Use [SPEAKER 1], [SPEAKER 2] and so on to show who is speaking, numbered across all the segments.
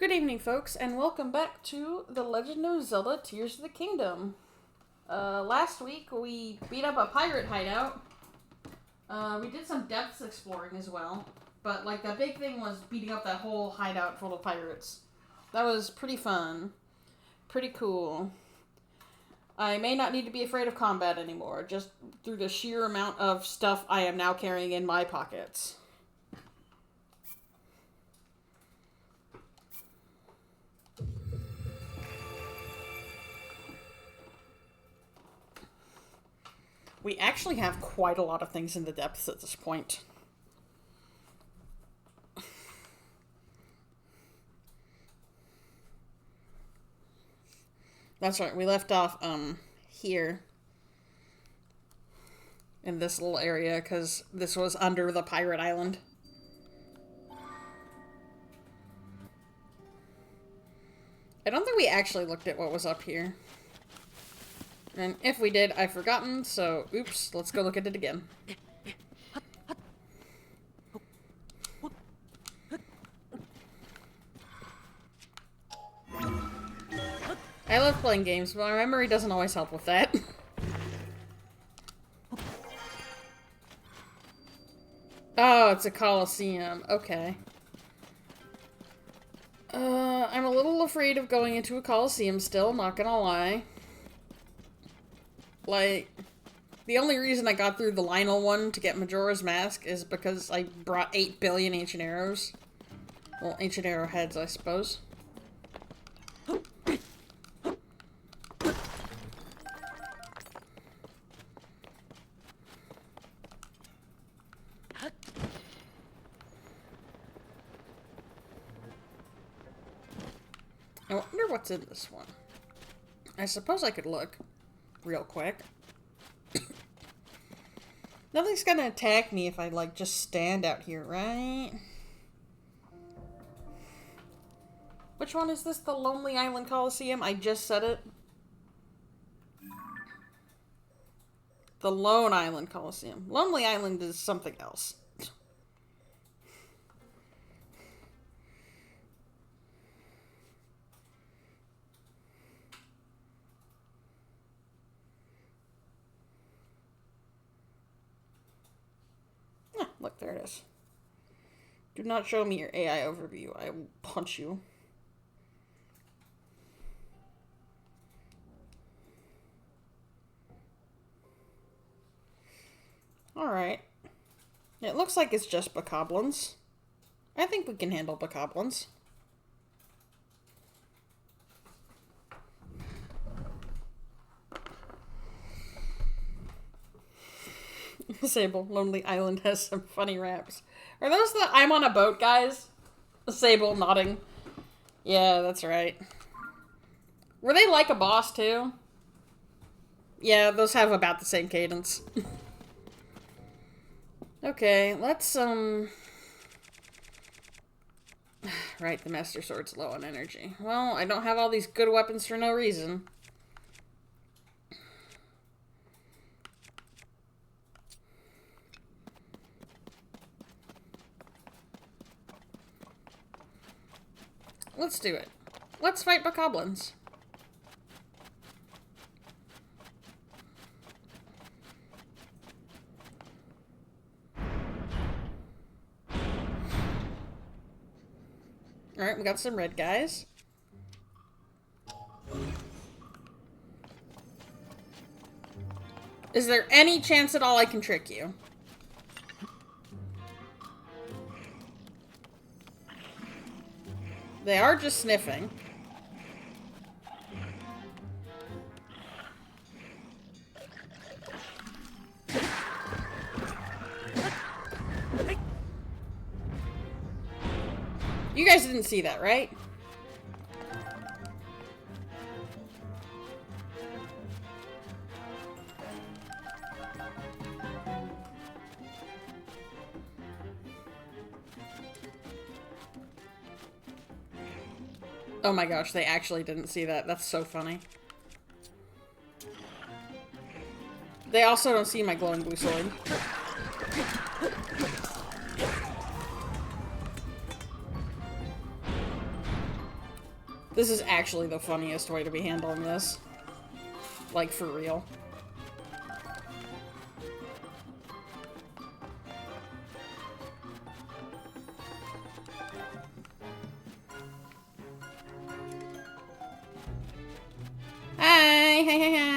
[SPEAKER 1] Good evening, folks, and welcome back to The Legend of Zelda Tears of the Kingdom. Last week we beat up a pirate hideout. We did some depths exploring as well, but like the big thing was beating up that whole hideout full of pirates. That was pretty fun. Pretty cool. I may not need to be afraid of combat anymore, just through the sheer amount of stuff I am now carrying in my pockets. We actually have quite a lot of things in the depths at this point. That's right, we left off, here. In this little area, because this was under the pirate island. I don't think we actually looked at what was up here. And if we did, I've forgotten, so oops, let's go look at it again. I love playing games, but my memory doesn't always help with that. Oh, it's a coliseum. Okay. I'm a little afraid of going into a coliseum still, not gonna lie. Like, the only reason I got through the Lionel one to get Majora's Mask is because I brought 8 billion ancient arrows. Well, ancient arrowheads, I suppose. I wonder what's in this one. I suppose I could look real quick. Nothing's gonna attack me if I, like, just stand out here, right? Which one is this? The Lonely Island Coliseum? I just said it. The Lone Island Coliseum. Lonely Island is something else. Look, there it is. Do not show me your AI overview. I will punch you. Alright. It looks like it's just bokoblins. I think we can handle bokoblins. Sable, Lonely Island has some funny raps. Are those the I'm on a boat guys? Sable nodding. Yeah, that's right. Were they like a boss too? Yeah, those have about the same cadence. Okay, let's, Right, the Master Sword's low on energy. Well, I don't have all these good weapons for no reason. Let's do it. Let's fight bokoblins. Alright, we got some red guys. Is there any chance at all I can trick you? They are just sniffing. You guys didn't see that, right? Oh my gosh, they actually didn't see that. That's so funny. They also don't see my glowing blue sword. This is actually the funniest way to be handling this. Like, for real. Hi! Hi, hi, hi!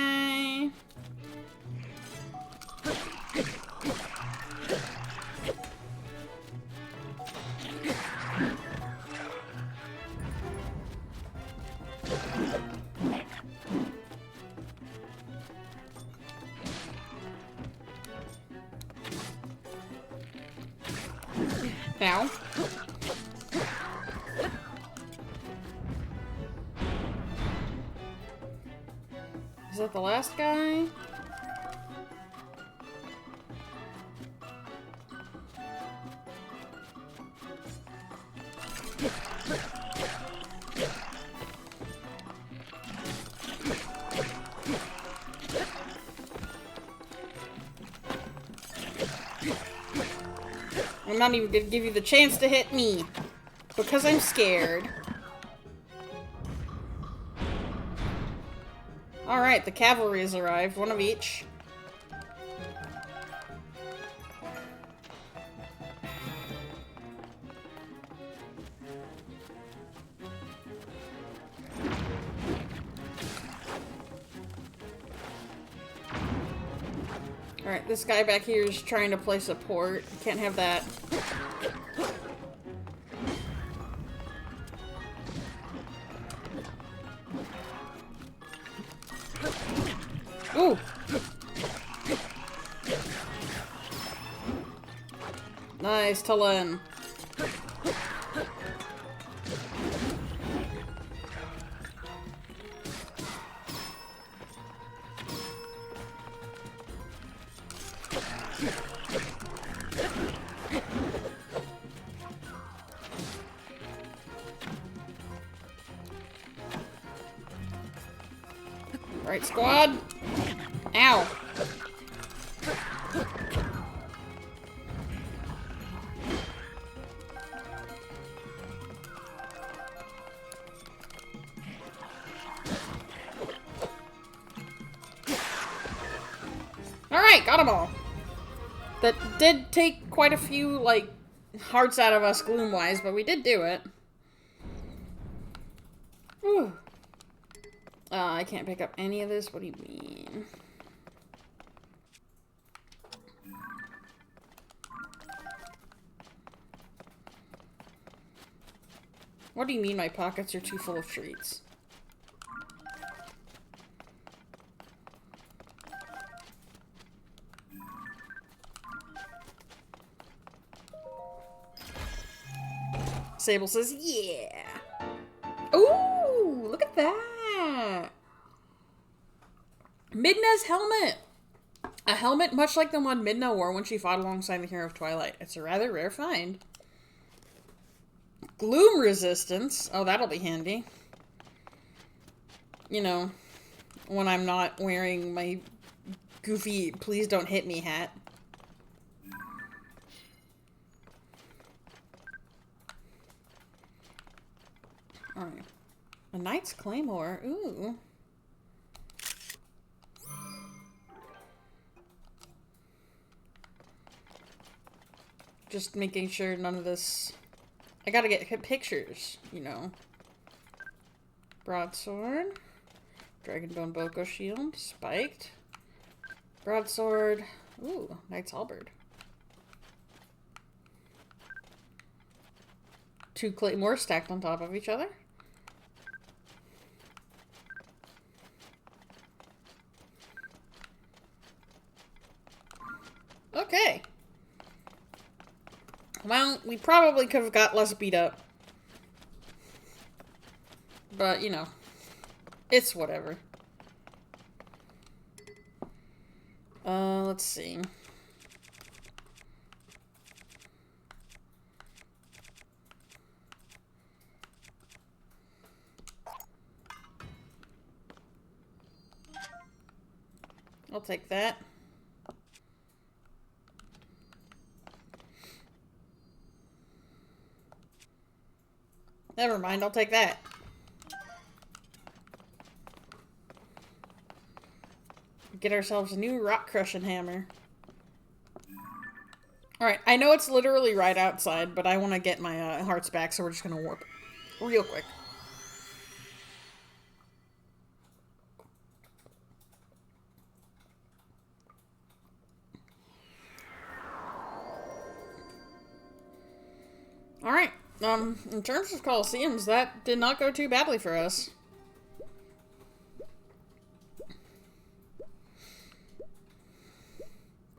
[SPEAKER 1] Now. Is that the last guy? I'm not even gonna give you the chance to hit me. Because I'm scared. Alright, the cavalry has arrived. One of each. Alright, this guy back here is trying to play support. Can't have that. Ooh! Nice, Talon. Right, squad. Ow. Alright, got them all. That did take quite a few, like, hearts out of us gloom-wise, but we did do it. Whew. I can't pick up any of this. What do you mean? What do you mean my pockets are too full of treats? Sable says, yeah. Ooh, look at that. Midna's helmet. A helmet much like the one Midna wore when she fought alongside the Hero of Twilight. It's a rather rare find. Gloom resistance. Oh, that'll be handy. You know, when I'm not wearing my goofy please don't hit me hat. Alright. A Knight's Claymore. Ooh. Just making sure none of this... I gotta get pictures, you know. Broadsword. Dragonbone Boko Shield. Spiked. Broadsword. Ooh, Knight's Halberd. 2 claymores stacked on top of each other. Okay. Well, we probably could have got less beat up. But, you know, it's whatever. Let's see. I'll take that. Never mind, I'll take that. get ourselves a new rock crushing hammer. Alright, I know it's literally right outside, but I want to get my hearts back, so we're just going to warp real quick. Alright, in terms of Coliseums, that did not go too badly for us.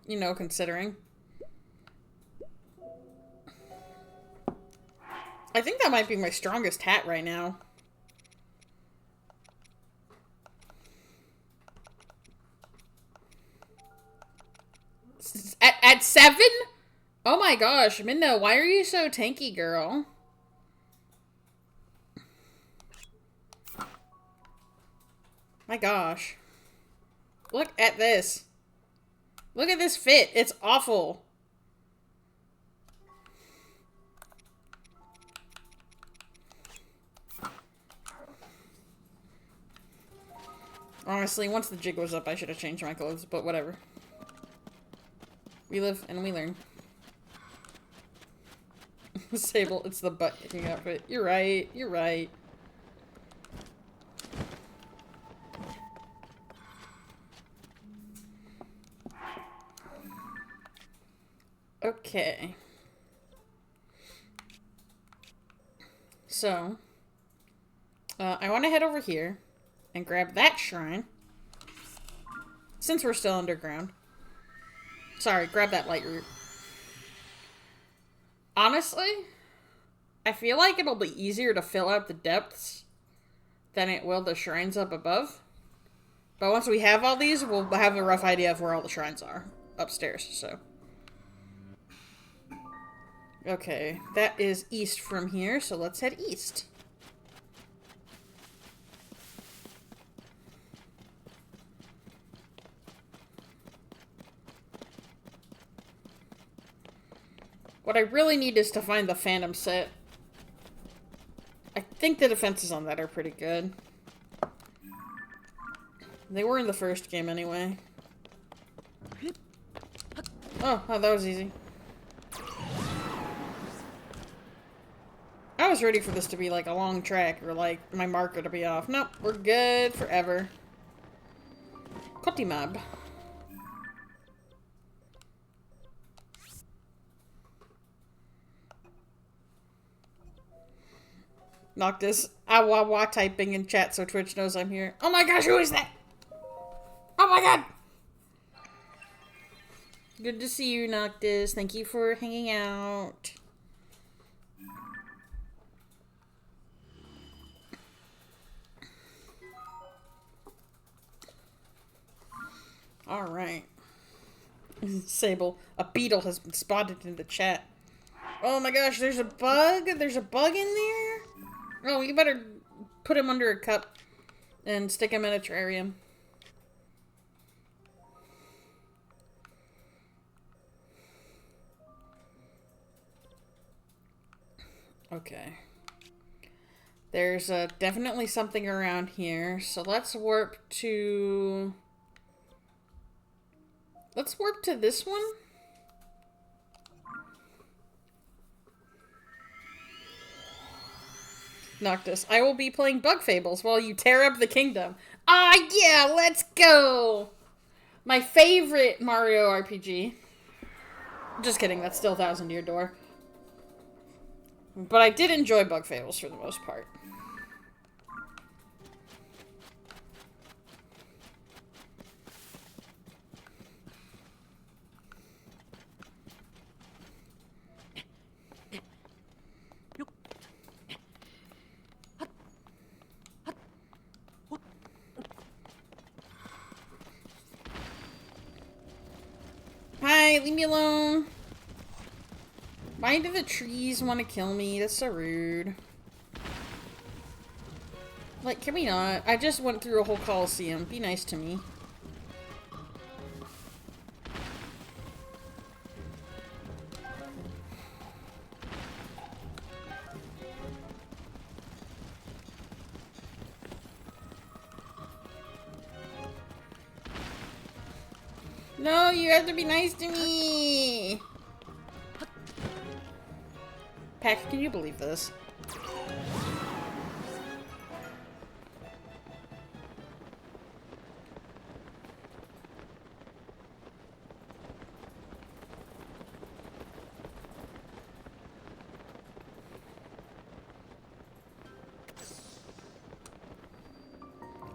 [SPEAKER 1] You know, considering. I think that might be my strongest hat right now. At 7? Oh my gosh, Minna, why are you so tanky, girl? My gosh. Look at this. Look at this fit. It's awful. Honestly, once the jig was up, I should have changed my clothes, but whatever. We live and we learn. Sable, it's the butt-kicking outfit. You're right. You're right. Okay. So, I want to head over here and grab that shrine. Since we're still underground. Sorry, grab that light root. Honestly, I feel like it'll be easier to fill out the depths than it will the shrines up above. But once we have all these, we'll have a rough idea of where all the shrines are upstairs, so. Okay, that is east from here, so let's head east. What I really need is to find the Phantom set. I think the defenses on that are pretty good. They were in the first game anyway. Oh, that was easy. I was ready for this to be like a long track or like my marker to be off. Nope, we're good forever. Kotimab. Noctis, awawa typing in chat so Twitch knows I'm here. Oh my gosh, who is that? Oh my god! Good to see you, Noctis. Thank you for hanging out. Alright. Sable, a beetle has been spotted in the chat. Oh my gosh, there's a bug? There's a bug in there? Oh, you better put him under a cup and stick him in a terrarium. Okay. There's definitely something around here, so let's warp to... Let's warp to this one. Noctis, I will be playing Bug Fables while you tear up the kingdom. Ah, yeah, let's go! My favorite Mario RPG. Just kidding, that's still Thousand Year Door. But I did enjoy Bug Fables for the most part. Hi, leave me alone. Why do the trees want to kill me? That's so rude. Like, can we not? I just went through a whole Coliseum. Be nice to me. No, you have to be nice to me! Pack, can you believe this?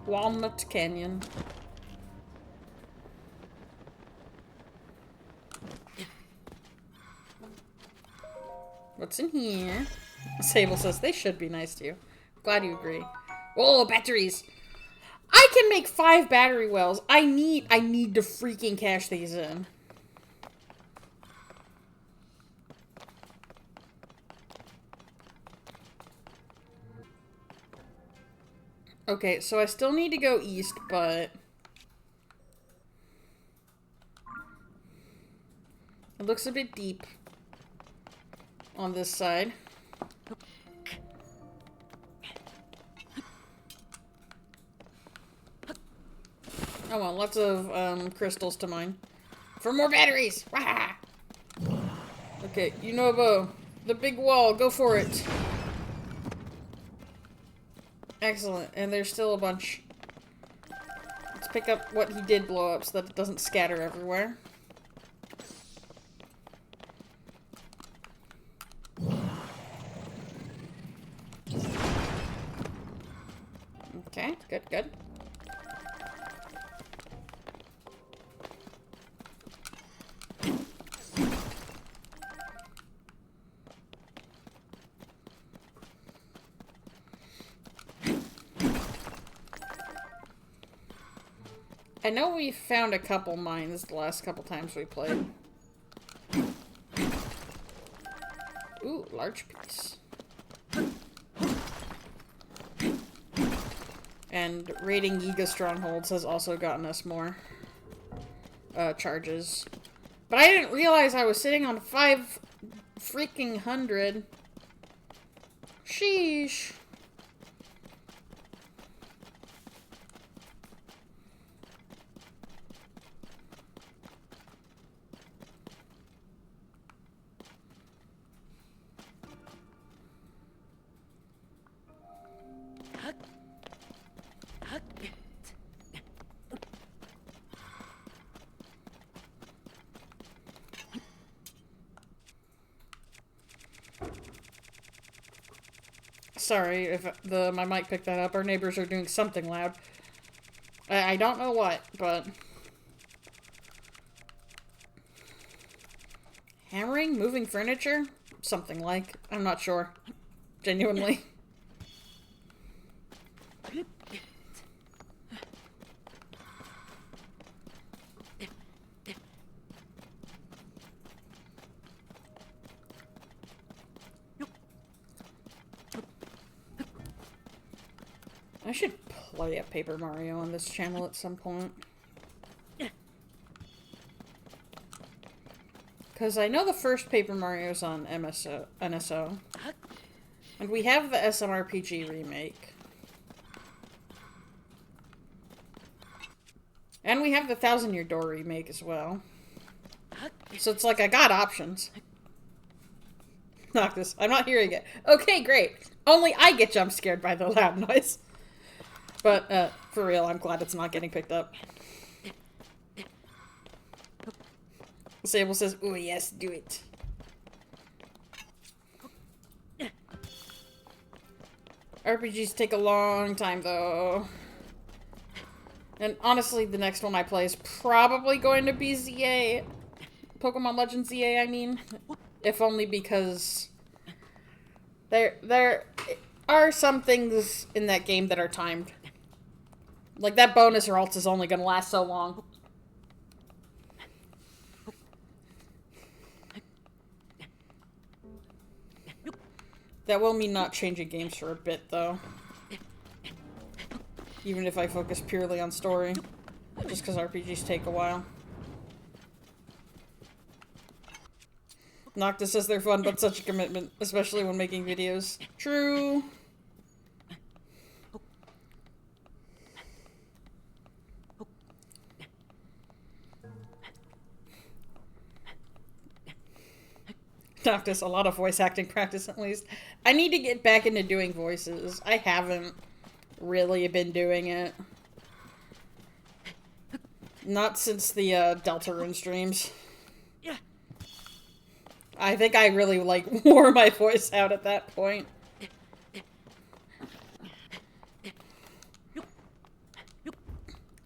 [SPEAKER 1] Walnut Canyon. What's in here? Sable says they should be nice to you. Glad you agree. Whoa, batteries! I can make 5 battery wells. I need to freaking cash these in. Okay, so I still need to go east, but it looks a bit deep on this side. Oh well, lots of crystals to mine. For more batteries! Wah! Okay, Yunobo, the big wall, go for it. Excellent, and there's still a bunch. Let's pick up what he did blow up so that it doesn't scatter everywhere. Okay, good, good. I know we found a couple mines the last couple times we played. Ooh, large piece. And raiding Yiga strongholds has also gotten us more charges. But I didn't realize I was sitting on 5 freaking hundred. Sheesh. Sorry if my mic picked that up. Our neighbors are doing something loud. I don't know what, but... Hammering? Moving furniture? Something like. I'm not sure. Genuinely. I should play a Paper Mario on this channel at some point. Because I know the first Paper Mario's on NSO. And we have the SMRPG remake. And we have the Thousand Year Door remake as well. So it's like I got options. Knock this. I'm not hearing it. Okay, great. Only I get jump scared by the loud noise. But, for real, I'm glad it's not getting picked up. Sable says, "Oh yes, do it." RPGs take a long time, though. And honestly, the next one I play is probably going to be ZA. Pokemon Legends ZA, I mean. If only because there are some things in that game that are timed. Like, that bonus or else is only going to last so long. That will mean not changing games for a bit, though. Even if I focus purely on story. Just because RPGs take a while. Noctis says they're fun, but such a commitment. Especially when making videos. True. Noctis, a lot of voice acting practice at least. I need to get back into doing voices. I haven't really been doing it. Not since the Deltarune streams. I think I really like wore my voice out at that point.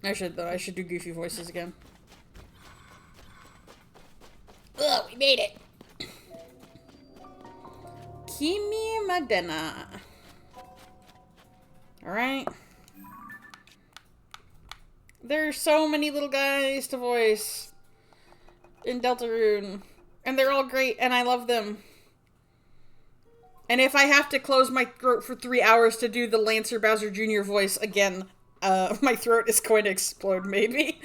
[SPEAKER 1] I should though. I should do goofy voices again. Ugh, we made it. Kimi Madena. Alright. There's so many little guys to voice in Deltarune. And they're all great, and I love them. And if I have to close my throat for 3 hours to do the Lancer Bowser Jr. voice again, my throat is going to explode, maybe.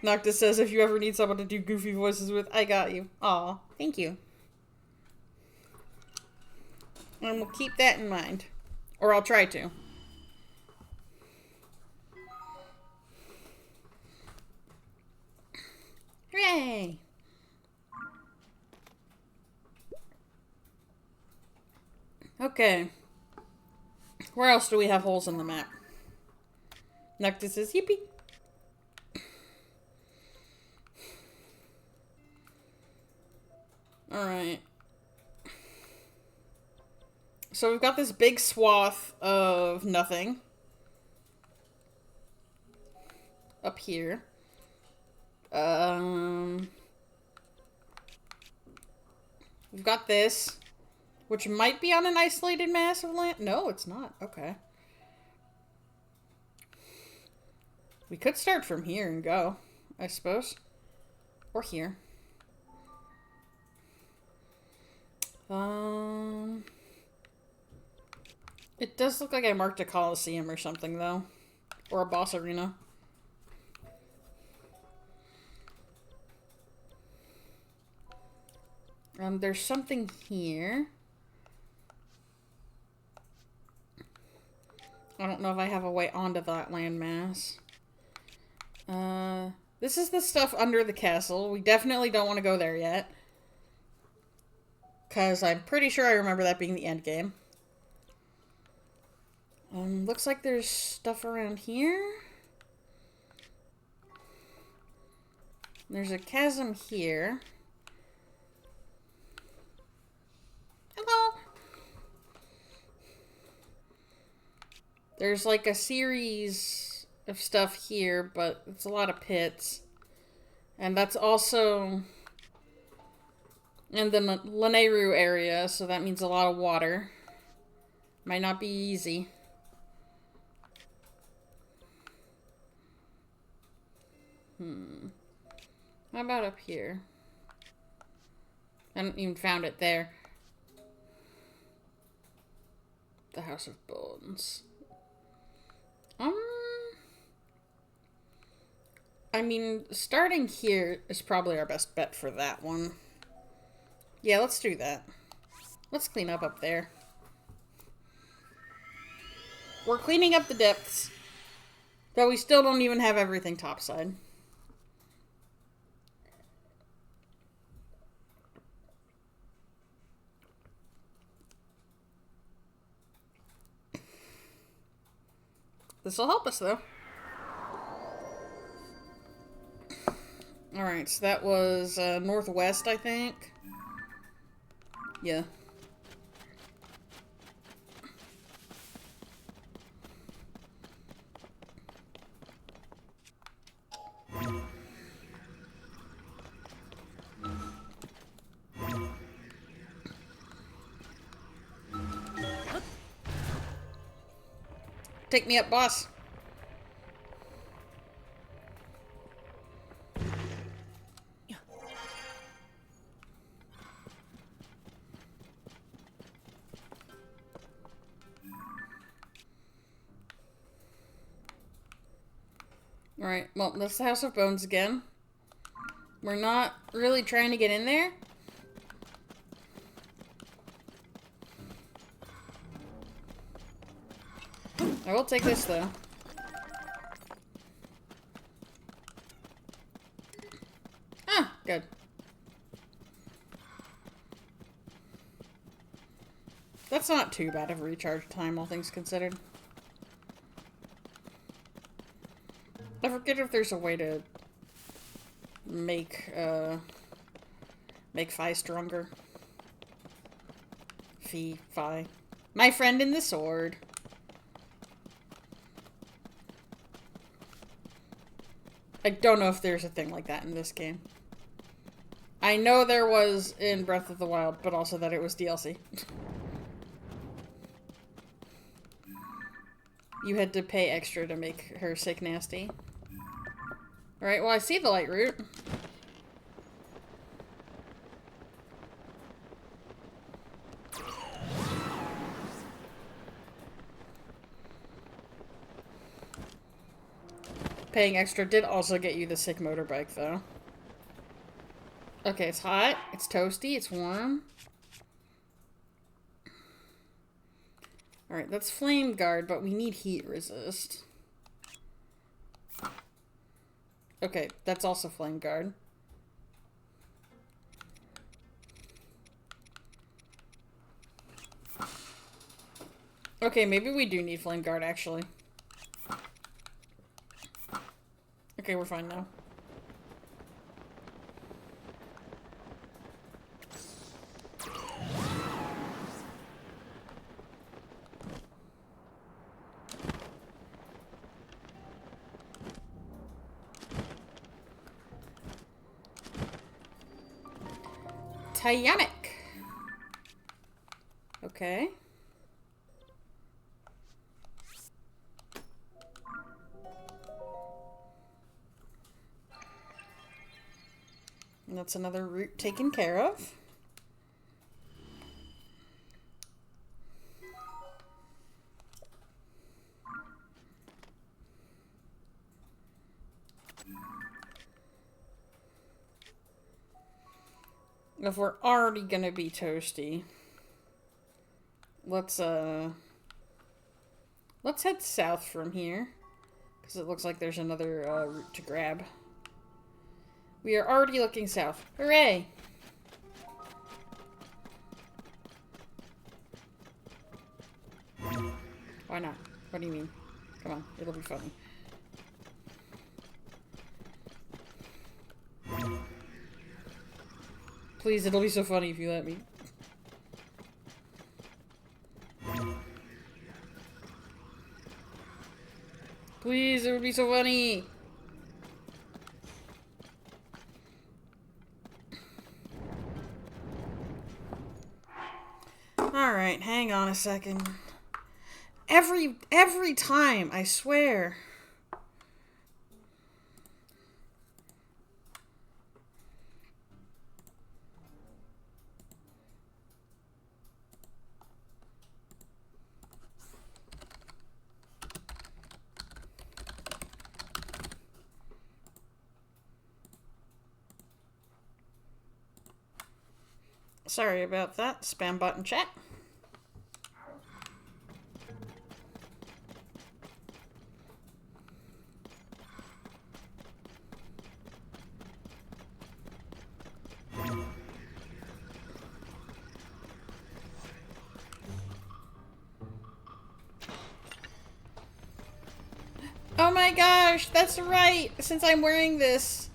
[SPEAKER 1] Noctis says, if you ever need someone to do goofy voices with, I got you. Aw, thank you. And we'll keep that in mind. Or I'll try to. Hooray! Okay. Where else do we have holes in the map? Noctis says, yippee. Alright. So we've got this big swath of nothing. Up here. We've got this, which might be on an isolated mass of land. No, it's not. Okay. We could start from here and go, I suppose. Or here. It does look like I marked a Coliseum or something, though. Or a boss arena. There's something here. I don't know if I have a way onto that landmass. This is the stuff under the castle. We definitely don't want to go there yet. Because I'm pretty sure I remember that being the end game. Looks like there's stuff around here. There's a chasm here. Hello! There's like a series of stuff here, but it's a lot of pits. And that's also in the Lanayru area, so that means a lot of water. Might not be easy. How about up here? I haven't even found it there. The House of Bones. I mean, starting here is probably our best bet for that one. Yeah, let's do that. Let's clean up there. We're cleaning up the depths, but we still don't even have everything topside. This will help us, though. Alright, so that was northwest, I think. Yeah. Take me up, boss. Alright, well, that's the House of Bones again. We're not really trying to get in there. I will take this, though. Ah, good. That's not too bad of a recharge time, all things considered. I forget if there's a way to make Fi stronger. Fi. My friend in the sword. I don't know if there's a thing like that in this game. I know there was in Breath of the Wild, but also that it was DLC. You had to pay extra to make her sick nasty. Alright, well I see the light root. Paying extra did also get you the sick motorbike, though. Okay, it's hot, it's toasty, it's warm. Alright, that's flame guard, but we need heat resist. Okay, that's also flame guard. Okay, maybe we do need flame guard, actually. Okay, we're fine now. Tyanic. Okay. And that's another route taken care of. If we're already gonna be toasty, let's head south from here, because it looks like there's another route to grab. We are already looking south. Hooray! Why not? What do you mean? Come on, it'll be funny. Please, it'll be so funny if you let me. Please, it would be so funny! Alright, hang on a second. Every time, I swear. Sorry about that, spam bot in chat. Oh my gosh, that's right! Since I'm wearing this,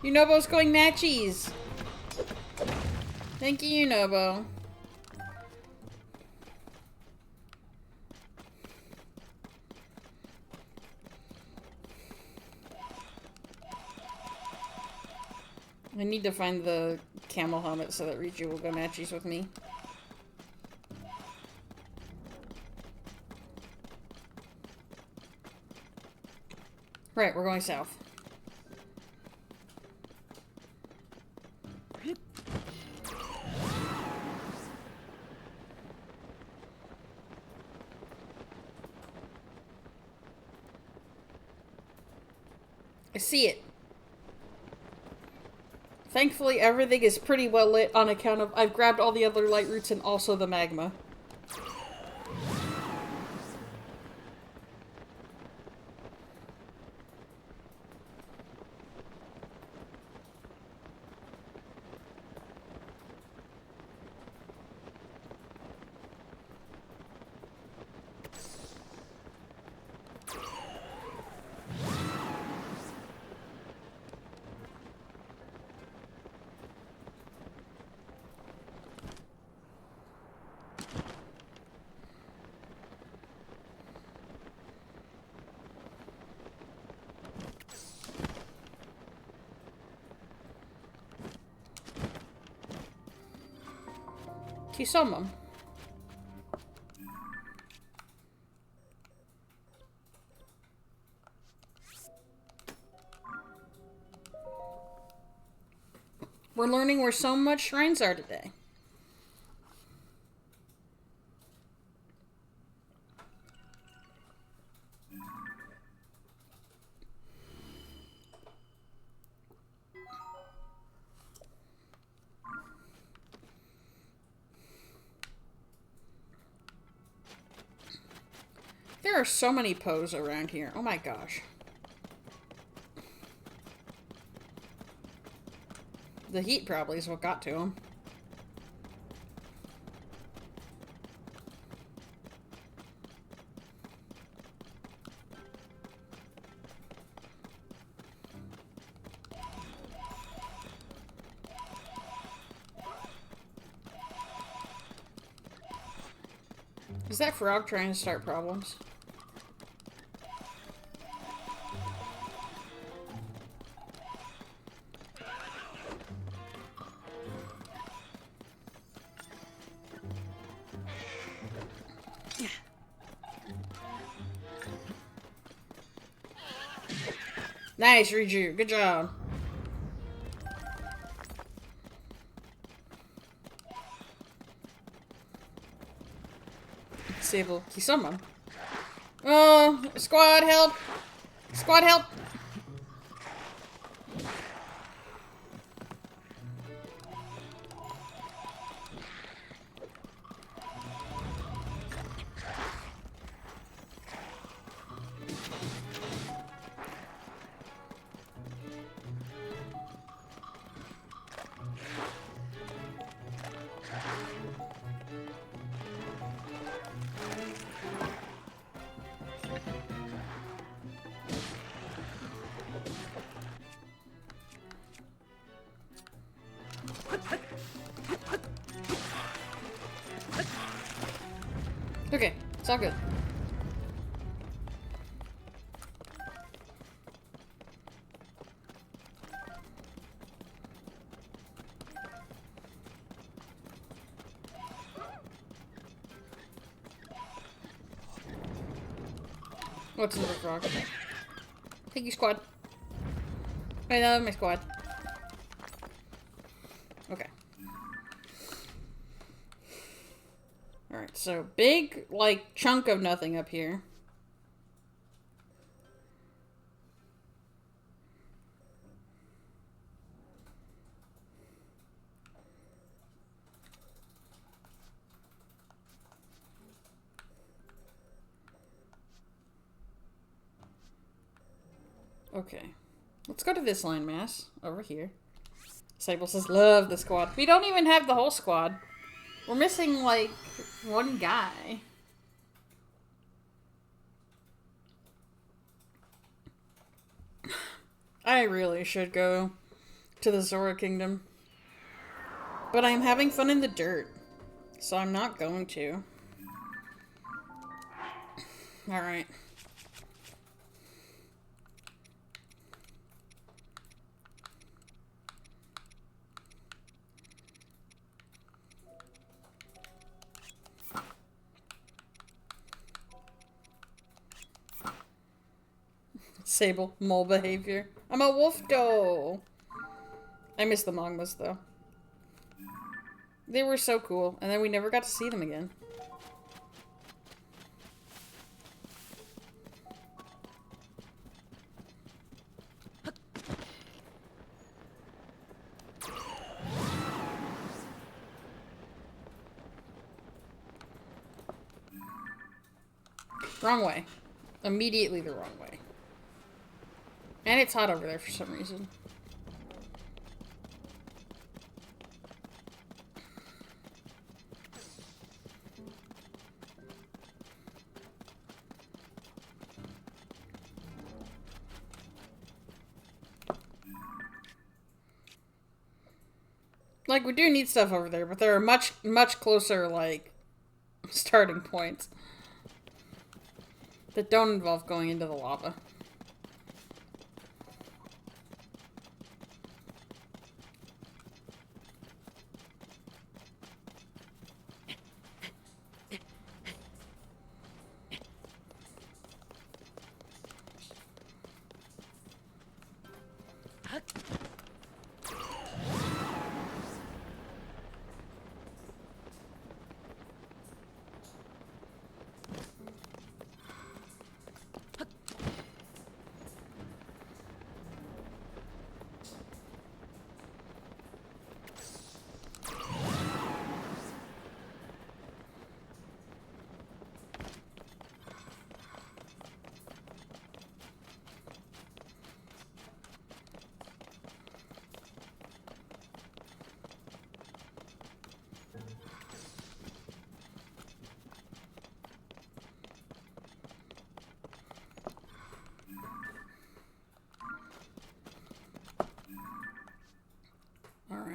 [SPEAKER 1] Unobo's going matchies. Thank you, Unobo. I need to find the camel helmet so that Riju will go matchies with me. Right, we're going south. I see it. Thankfully, everything is pretty well lit on account of I've grabbed all the other light routes and also the magma. Kisomum. We're learning where so much shrines are today. There are so many Poes around here. Oh my gosh. The heat probably is what got to him. Is that frog trying to start problems? Nice, Riju. Good job. Disable Kisama. Oh, squad help! Squad help! Okay, it's all good. What's in the frog? Thank you, squad. Wait, no, my squad. Okay. Alright, so big, like, chunk of nothing up here. Okay. Let's go to this landmass over here. Sable says, love the squad. We don't even have the whole squad. We're missing, like, one guy. I really should go to the Zora Kingdom. But I'm having fun in the dirt. So I'm not going to. Alright. Sable, mole behavior. I'm a wolf doe. I miss the Mogmas though. They were so cool, and then we never got to see them again. Wrong way. Immediately the wrong way. And it's hot over there for some reason. Like, we do need stuff over there, but there are much, much closer, like, starting points that don't involve going into the lava.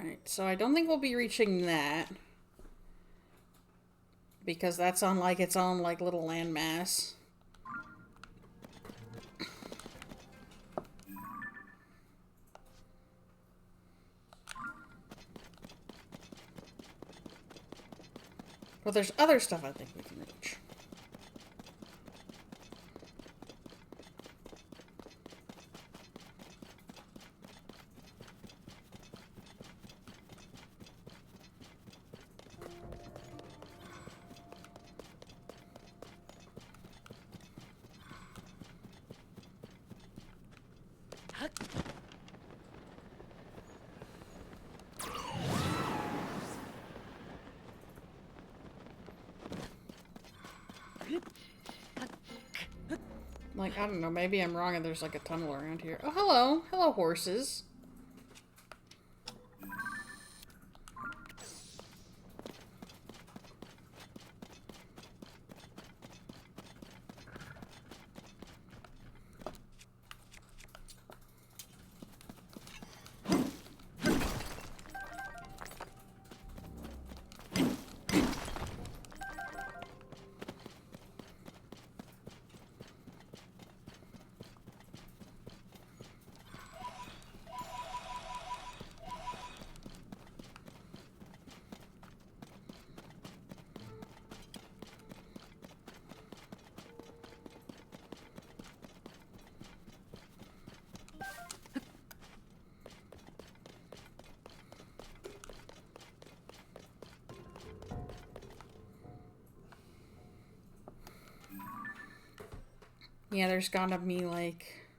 [SPEAKER 1] Alright, so I don't think we'll be reaching that. Because that's on, like, its own, like, little landmass. But there's other stuff I think we can reach. Like, I don't know, maybe I'm wrong and there's like a tunnel around here. Oh, hello. Hello, horses. Yeah, there's gotta be, like,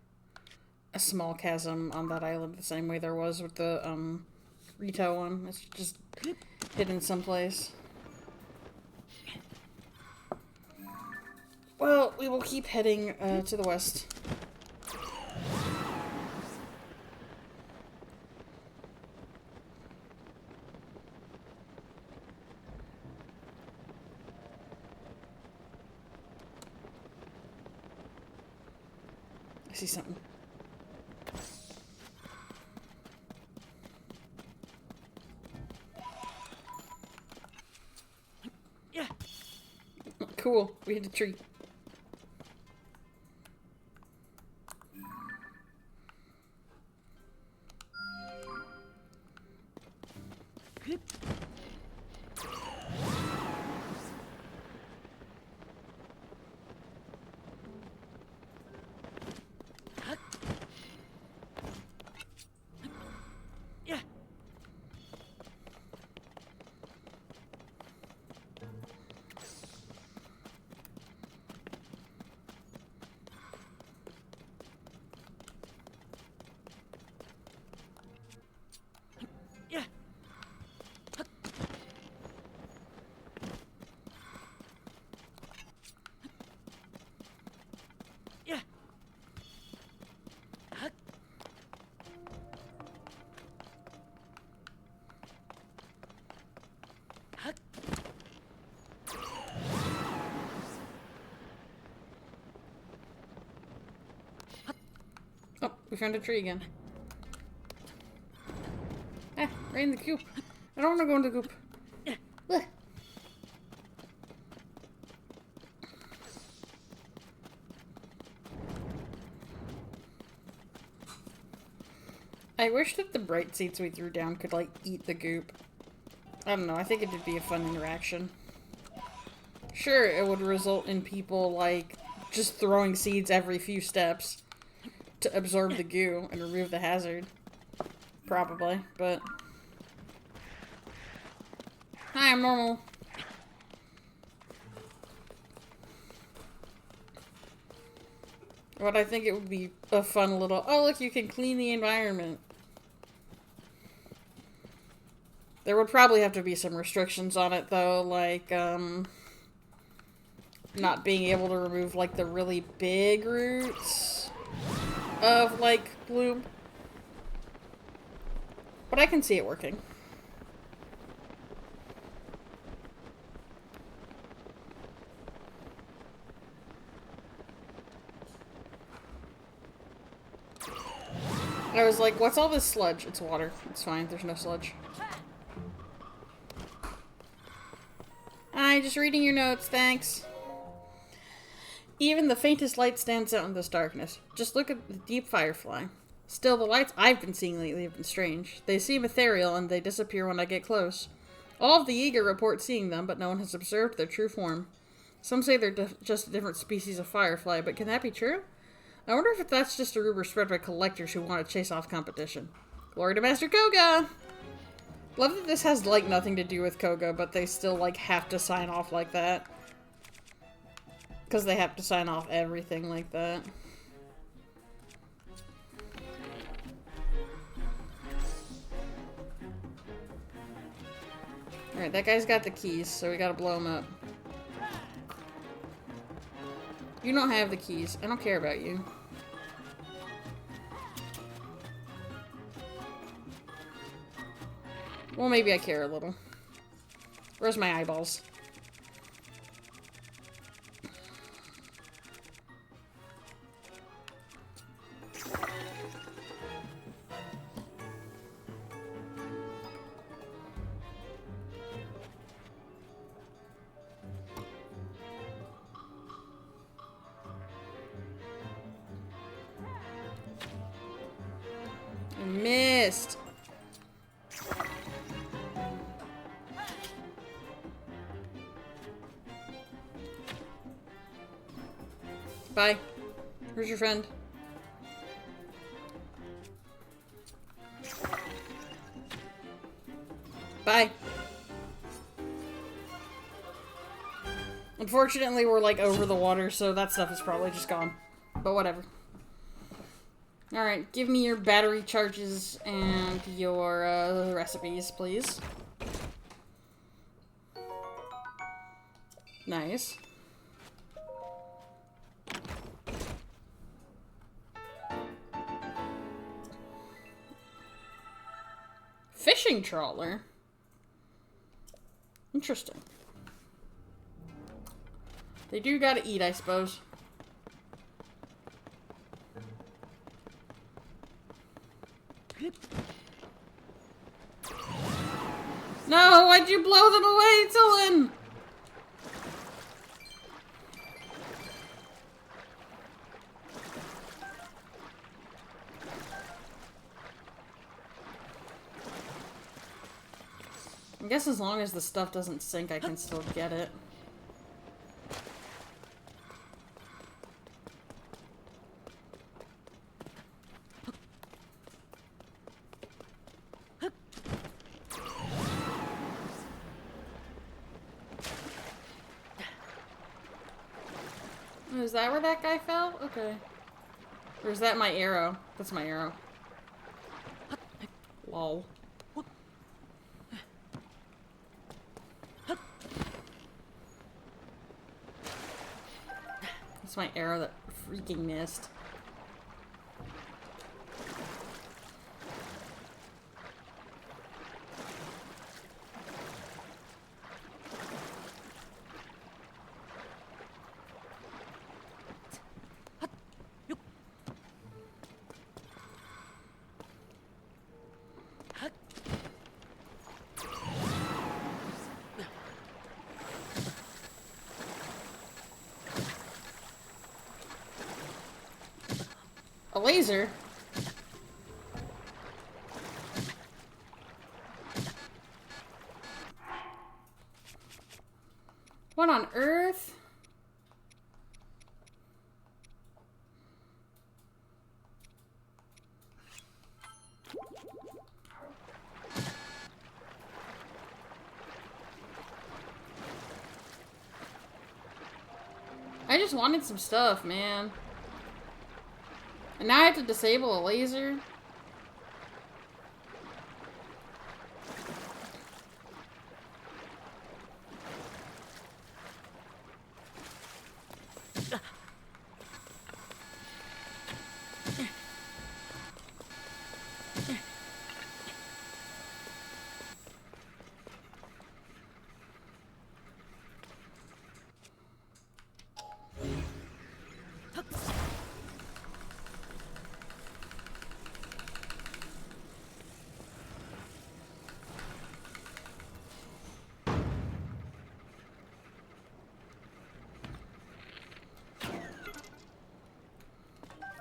[SPEAKER 1] a small chasm on that island the same way there was with the, Rito one. It's just hidden someplace. Well, we will keep heading, to the west. I see something.
[SPEAKER 2] Yeah.
[SPEAKER 1] Cool. We hit a tree. Oh, we found a tree again. Ah, right in the coop. I don't want to go in the coop. Ugh. I wish that the bright seeds we threw down could, like, eat the goop. I don't know, I think it'd be a fun interaction. Sure, it would result in people, like, just throwing seeds every few steps to absorb the goo and remove the hazard. Probably, but... Hi, I'm normal. But I think it would be a fun little... Oh, look, you can clean the environment. There would probably have to be some restrictions on it, though, like, not being able to remove, like, the really big roots of, like, bloom. But I can see it working. I was like, what's all this sludge? It's water. It's fine. There's no sludge. Hi, just reading your notes. Thanks. Even the faintest light stands out in this darkness. Just look at the deep firefly. Still, the lights I've been seeing lately have been strange. They seem ethereal, and they disappear when I get close. All of the eager report seeing them, but no one has observed their true form. Some say they're just a different species of firefly, but can that be true? I wonder if that's just a rumor spread by collectors who want to chase off competition. Glory to Master Koga! Love that this has, like, nothing to do with Koga, but they still, like, have to sign off like that. Because they have to sign off everything like that. Alright, that guy's got the keys, so we gotta blow him up. You don't have the keys. I don't care about you. Well, maybe I care a little. Where's my eyeballs? I missed. Bye. Where's your friend? Bye. Unfortunately, we're like over the water, so that stuff is probably just gone. But whatever. Alright, give me your battery charges and your recipes, please. Nice. Fishing trawler? Interesting. They do gotta eat, I suppose. No, why'd you blow them away, Dylan? I guess as long as the stuff doesn't sink, I can still get it. Is that where that guy fell? Okay. Or is that my arrow? That's my arrow. Lol. That's my arrow that freaking missed. A laser? What on earth? I just wanted some stuff, man. And now I have to disable a laser?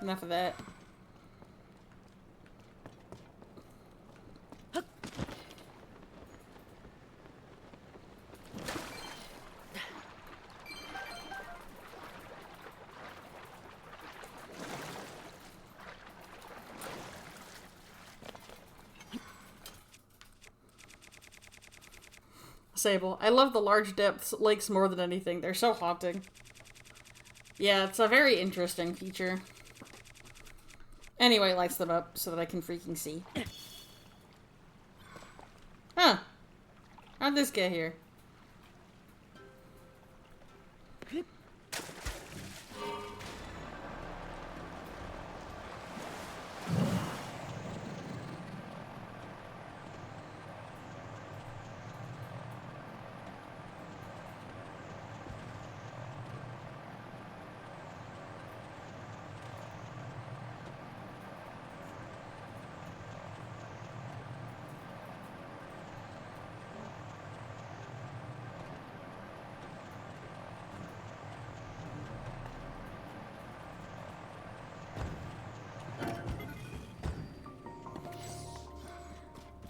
[SPEAKER 1] Enough of that. Sable. I love the large depths lakes more than anything. They're so haunting. Yeah, it's a very interesting feature. Anyway, lights them up so that I can freaking see. Huh. How'd this get here?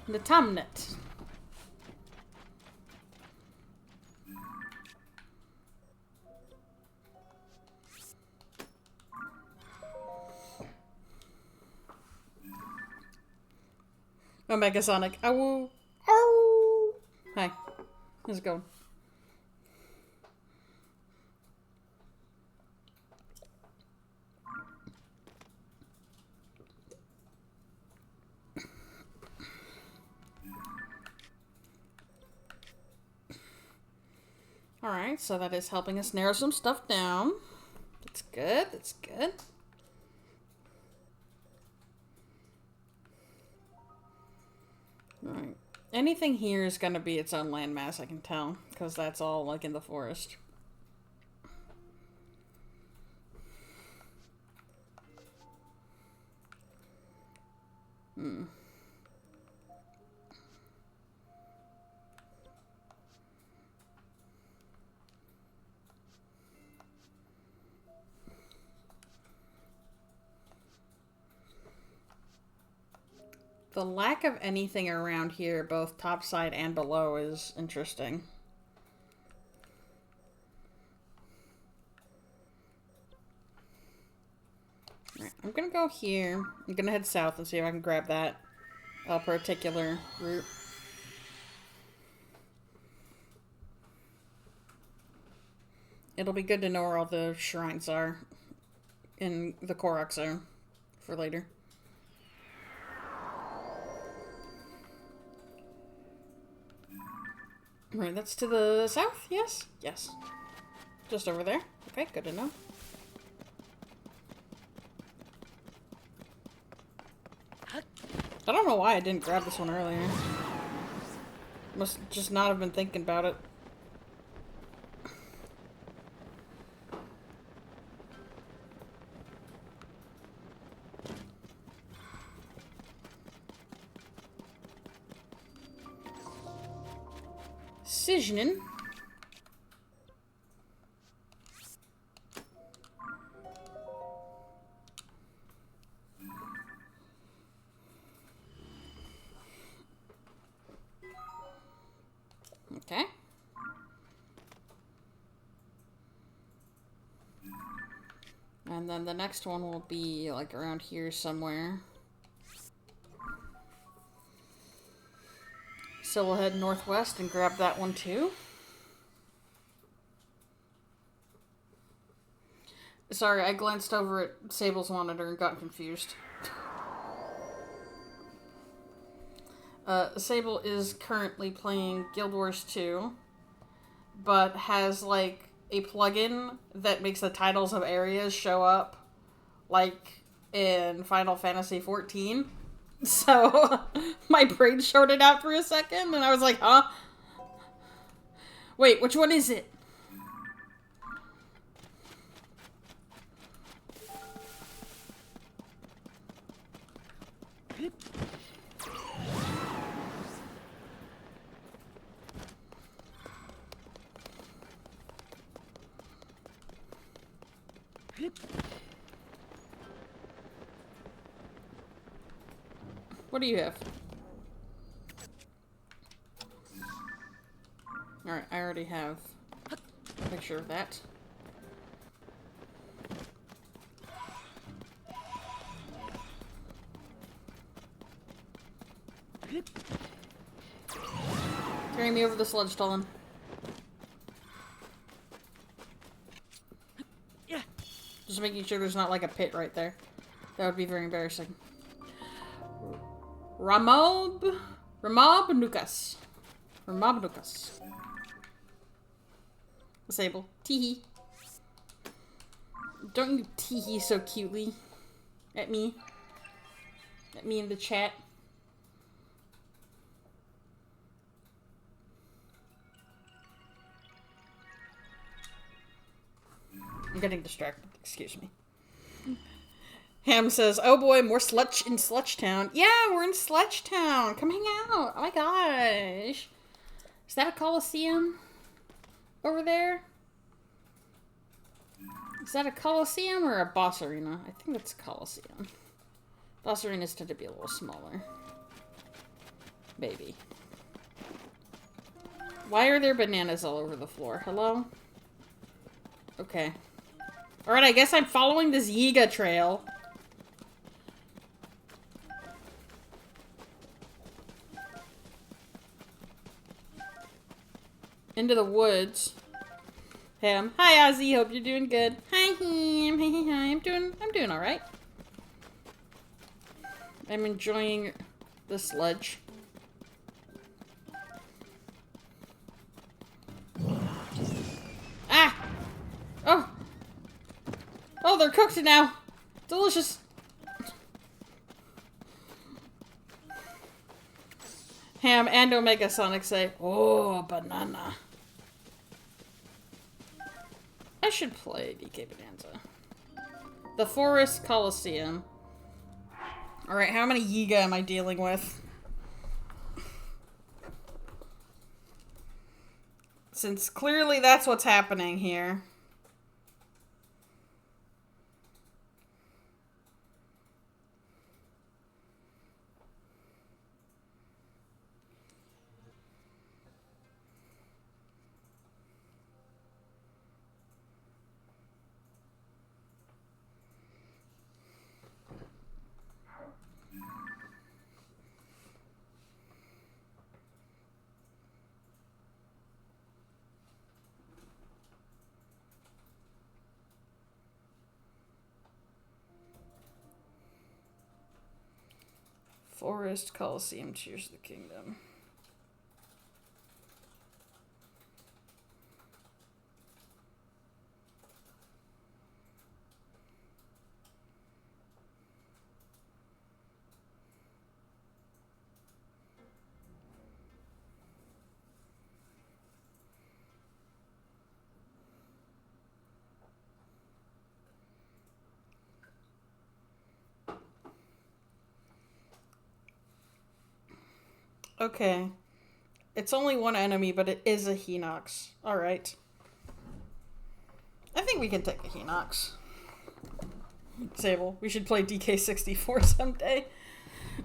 [SPEAKER 1] The Tomnet. Omega Sonic. Ow. Ow. Hi. How's it going? Alright, so that is helping us narrow some stuff down. That's good, that's good. Alright. Anything here is going to be its own landmass, I can tell. Because that's all, like, in the forest. Hmm. The lack of anything around here, both topside and below, is interesting. Alright, I'm gonna go here. I'm gonna head south and see if I can grab that particular route. It'll be good to know where all the shrines are in the Korok zone for later. Right, that's to the south, yes? Yes. Just over there. Okay, good to know. I don't know why I didn't grab this one earlier. Must just not have been thinking about it. Decisioning. Okay. And then the next one will be like around here somewhere. So we'll head northwest and grab that one too. Sorry, I glanced over at Sable's monitor and got confused. Sable is currently playing Guild Wars 2, but has like a plugin that makes the titles of areas show up like in Final Fantasy XIV. So my brain shorted out for a second and I was like, huh? Wait, which one is it? What do you have? Alright, I already have a picture of that. Carry me over the sludge, Tolan. Just making sure there's not like a pit right there. That would be very embarrassing. Ramab Nukas. Ramab Nukas. Sable. Teehee. Don't you teehee so cutely. At me. At me in the chat. I'm getting distracted. Excuse me. Ham says, oh boy, more sludge in Sludge Town. Yeah, we're in Sludge Town. Come hang out. Oh my gosh. Is that a Coliseum? Over there? Is that a Coliseum or a Boss Arena? I think that's a Coliseum. Boss Arenas tend to be a little smaller. Maybe. Why are there bananas all over the floor? Hello? Okay. Alright, I guess I'm following this Yiga trail. Into the woods. Ham. Hi, Ozzy. Hope you're doing good. Hi, Ham. Hi. I'm doing all right. I'm enjoying the sludge. Ah! Oh! Oh, they're cooked now. Delicious. Ham and Omega Sonic say, oh, banana. I should play DK Bonanza. The Forest Coliseum. Alright, how many Yiga am I dealing with? Since clearly that's what's happening here. Forest Coliseum, Tears of the Kingdom. Okay. It's only one enemy, but it is a Hinox. Alright. I think we can take a Hinox. Sable, we should play DK64 someday.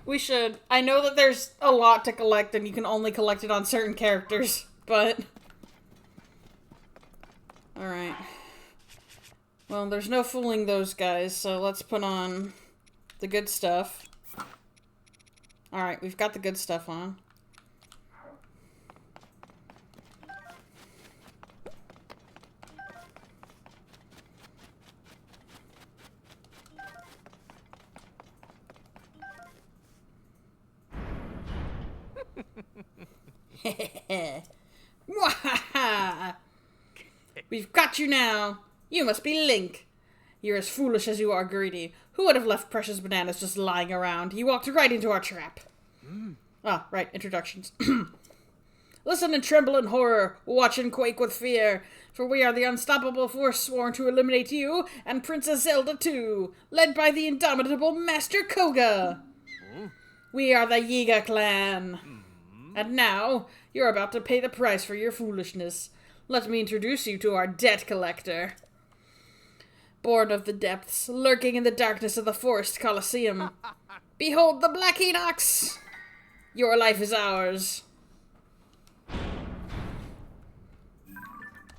[SPEAKER 1] We should. I know that there's a lot to collect and you can only collect it on certain characters, but... Alright. Well, there's no fooling those guys, so let's put on the good stuff. Alright, we've got the good stuff on. We've got you now. You must be Link. You're as foolish as you are greedy. Who would have left precious bananas just lying around? You walked right into our trap. Ah, right, introductions. Listen and tremble in horror, watch and quake with fear, for we are the unstoppable force sworn to eliminate you and Princess Zelda too, led by the indomitable Master Koga. We are the Yiga clan. And now, you're about to pay the price for your foolishness. Let me introduce you to our debt collector. Born of the depths, lurking in the darkness of the Forest Coliseum. Behold the Black Enox! Your life is ours.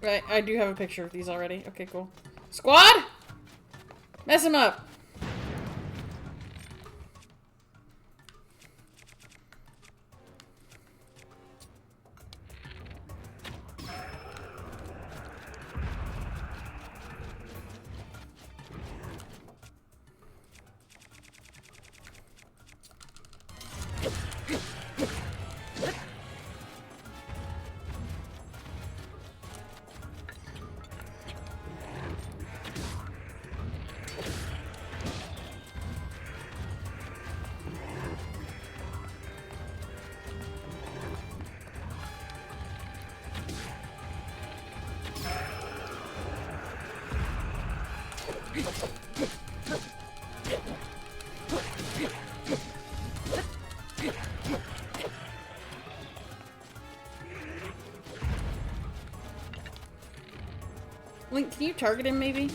[SPEAKER 1] Right, I do have a picture of these already. Okay, cool. Squad! Mess him up! Link, can you target him, maybe?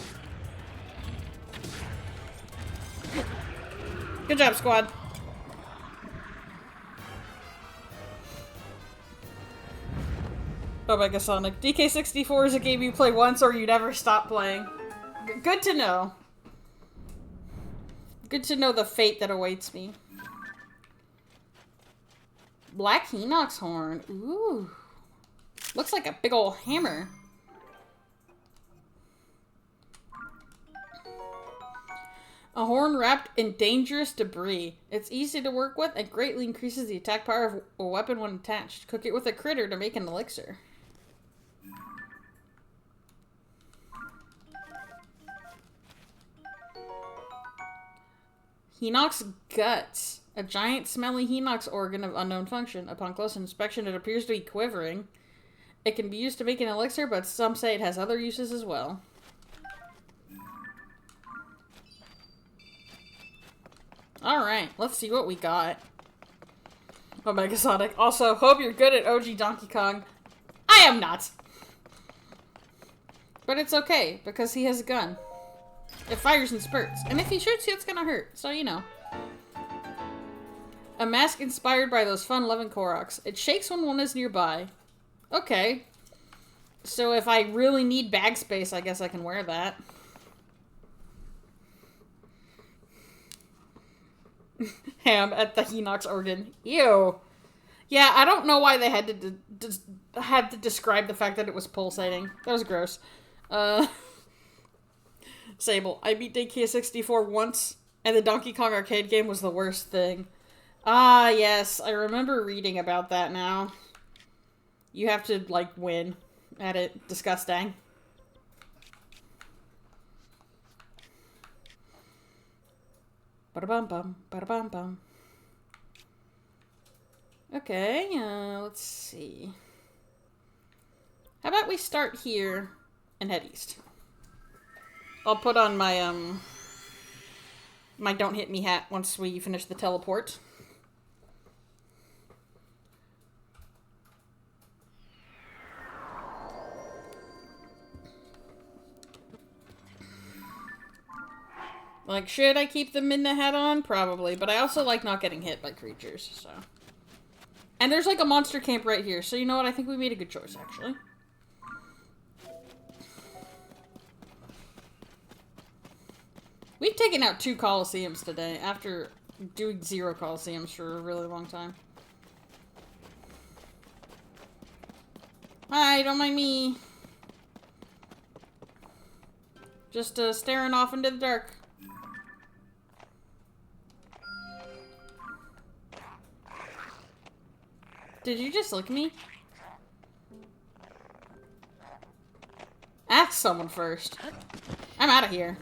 [SPEAKER 1] Good job, squad. Oh my god, Sonic. DK64 is a game you play once or you never stop playing. Good to know. Good to know the fate that awaits me. Black Enox horn. Ooh. Looks like a big ol' hammer. A horn wrapped in dangerous debris. It's easy to work with and greatly increases the attack power of a weapon when attached. Cook it with a critter to make an elixir. Henox guts. A giant smelly Henox organ of unknown function. Upon close inspection, it appears to be quivering. It can be used to make an elixir, but some say it has other uses as well. Alright, let's see what we got. Omega Sonic. Also, hope you're good at OG Donkey Kong. I am not! But it's okay, because he has a gun. It fires in spurts. And if he shoots you, it's gonna hurt. So, you know. A mask inspired by those fun-loving Koroks. It shakes when one is nearby. Okay. So if I really need bag space, I guess I can wear that. Ham at the Henox organ. Ew. Yeah, I don't know why they had to describe the fact that it was pulsating. That was gross. Sable. I beat DK64 once, and the Donkey Kong arcade game was the worst thing. Ah, yes. I remember reading about that now. You have to, like, win at it. Disgusting. Ba-da-bum-bum. Ba-da-bum-bum. Okay, let's see. How about we start here and head east? I'll put on my, my Don't Hit Me hat once we finish the teleport. Like, should I keep the Midna hat on? Probably, but I also like not getting hit by creatures, so. And there's like a monster camp right here, so you know what? I think we made a good choice, actually. We've taken out 2 Colosseums today, after doing 0 Colosseums for a really long time. Hi, don't mind me. Just staring off into the dark. Did you just look at me? Ask someone first. I'm out of here.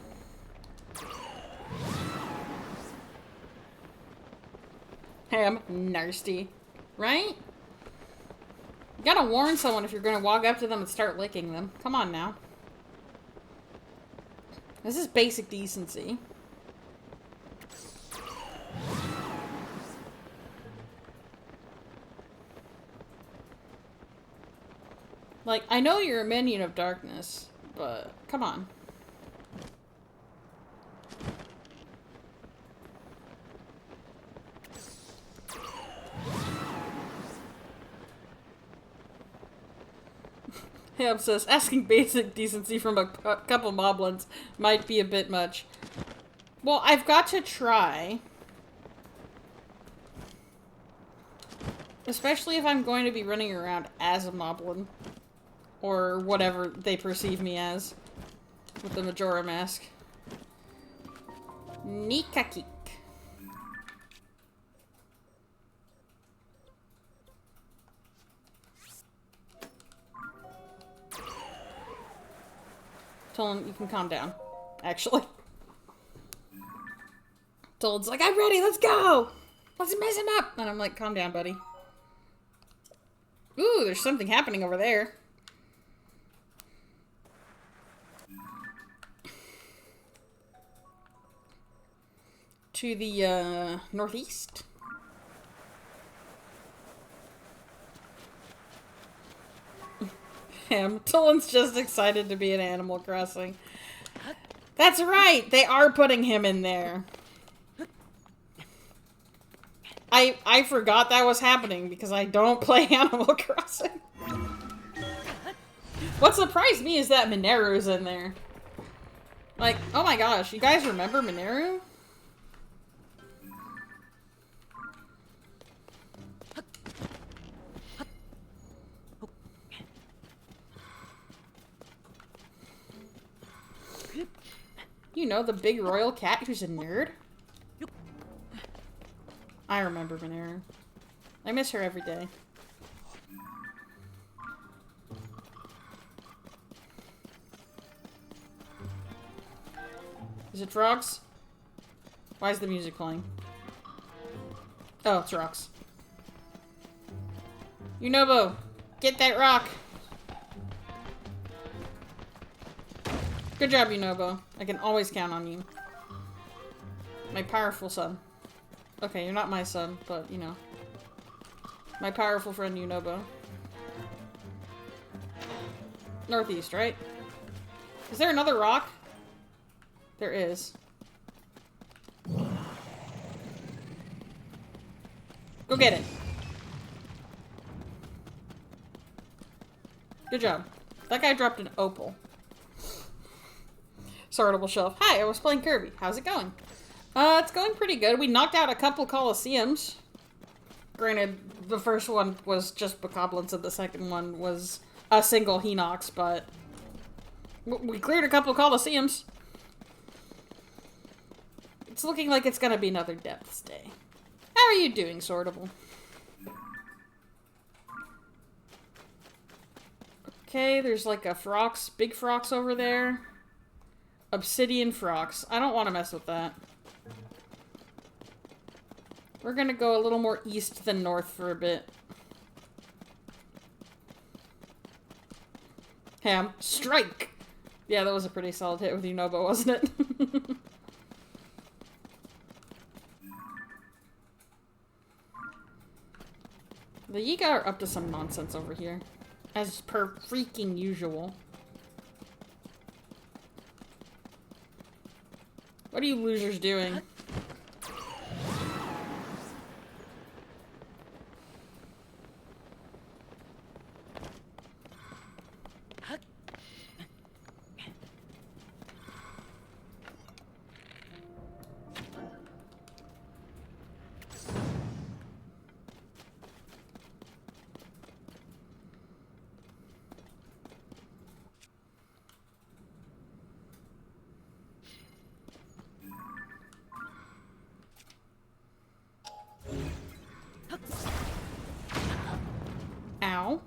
[SPEAKER 1] Ham, nasty. Right? You gotta warn someone if you're gonna walk up to them and start licking them. Come on now. This is basic decency. Like, I know you're a minion of darkness, but come on. Ham says, asking basic decency from a couple moblins might be a bit much. Well, I've got to try. Especially if I'm going to be running around as a moblin. Or whatever they perceive me as. With the Majora mask. Nikakik. Tell him you can calm down. Actually. Toad's like, I'm ready, let's go! Let's mess him up! And I'm like, calm down, buddy. Ooh, there's something happening over there. To the, northeast. Tolan's just excited to be in Animal Crossing. That's right! They are putting him in there. I forgot that was happening because I don't play Animal Crossing. What surprised me is that Mineru's in there. Like, oh my gosh, you guys remember Mineru? You know, the big royal cat who's a nerd? I remember Mineru. I miss her every day. Is it frogs? Why is the music playing? Oh, it's rocks. Yunobo, get that rock! Good job, Yunobo. I can always count on you. My powerful son. Okay, you're not my son, but, you know. My powerful friend Yunobo. Northeast, right? Is there another rock? There is. Go get it. Good job. That guy dropped an opal. Sortable shelf. Hi, I was playing Kirby. How's it going? It's going pretty good. We knocked out a couple Colosseums. Granted, the first one was just Bokoblins and the second one was a single Hinox, but we cleared a couple Colosseums. It's looking like it's gonna be another Depths day. How are you doing, Sortable? Okay, there's like a Frox, big Frox over there. Obsidian Frox. I don't want to mess with that. We're gonna go a little more east than north for a bit. Ham. Strike! Yeah, that was a pretty solid hit with Yunobo, wasn't it? The Yiga are up to some nonsense over here. As per freaking usual. What are you losers doing? Ow.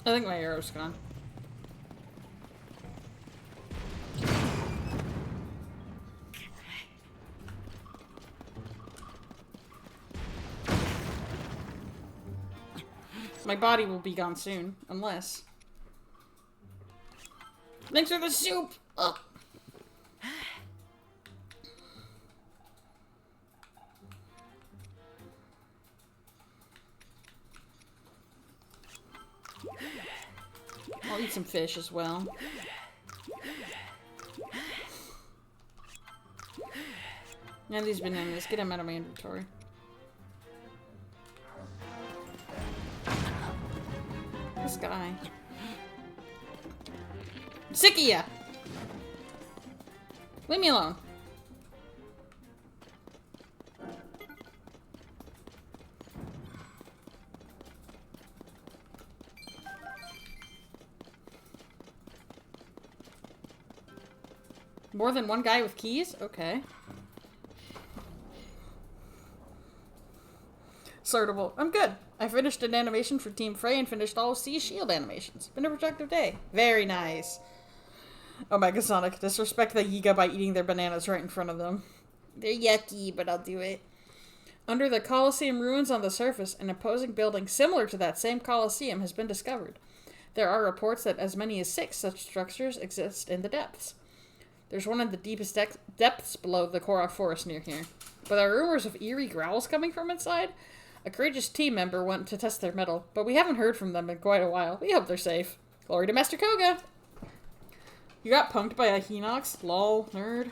[SPEAKER 1] I think my arrow's gone. My body will be gone soon, unless... Thanks for the soup! Ugh. I'll eat some fish as well. Now these bananas, get them out of my inventory. This guy. I'm sick of ya! Leave me alone. More than one guy with keys? Okay. Sortable. I'm good. I finished an animation for Team Frey and finished all of C's shield animations. Been a productive day. Very nice. Omega Sonic. Disrespect the Yiga by eating their bananas right in front of them. They're yucky, but I'll do it. Under the Colosseum ruins on the surface, an imposing building similar to that same Colosseum has been discovered. There are reports that as many as 6 such structures exist in the depths. There's one in the deepest depths below the Korok Forest near here. But there are rumors of eerie growls coming from inside. A courageous team member went to test their mettle, but we haven't heard from them in quite a while. We hope they're safe. Glory to Master Koga! You got punked by a Hinox? Lol, nerd.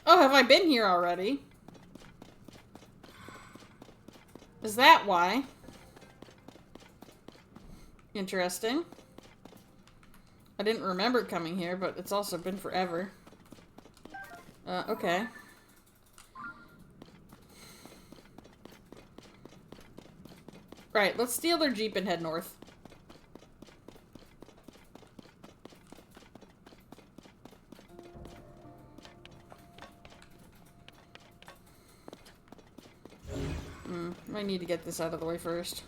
[SPEAKER 1] Oh, have I been here already? Is that why? Interesting. I didn't remember coming here, but it's also been forever. Okay. Right, let's steal their Jeep and head north. I need to get this out of the way first.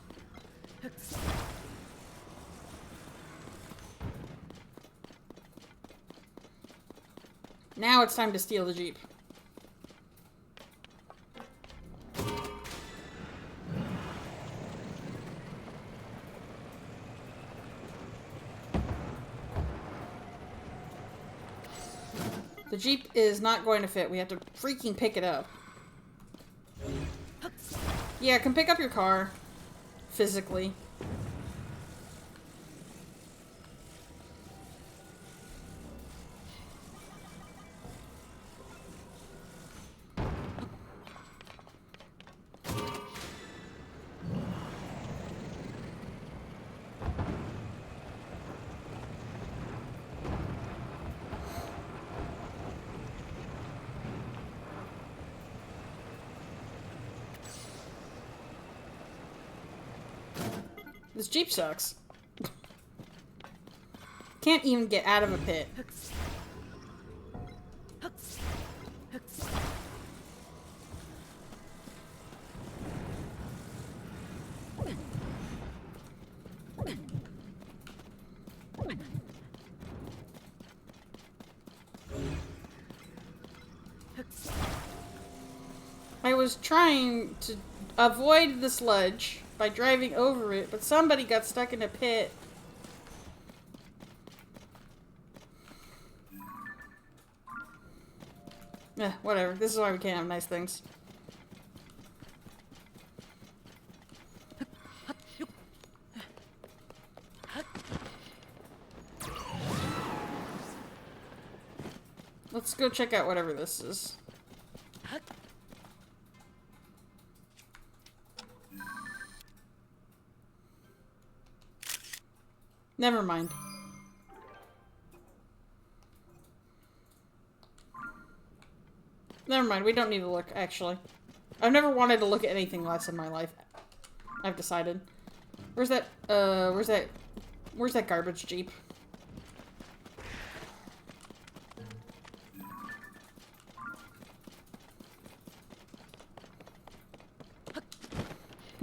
[SPEAKER 1] Now it's time to steal the Jeep. The Jeep is not going to fit. We have to freaking pick it up. Yeah, come pick up your car. Physically. This Jeep sucks. Can't even get out of a pit. I was trying to avoid the sludge by driving over it, but somebody got stuck in a pit. Whatever. This is why we can't have nice things. Let's go check out whatever this is. Never mind. Never mind, we don't need to look, actually. I've never wanted to look at anything less in my life. I've decided. Where's that garbage Jeep?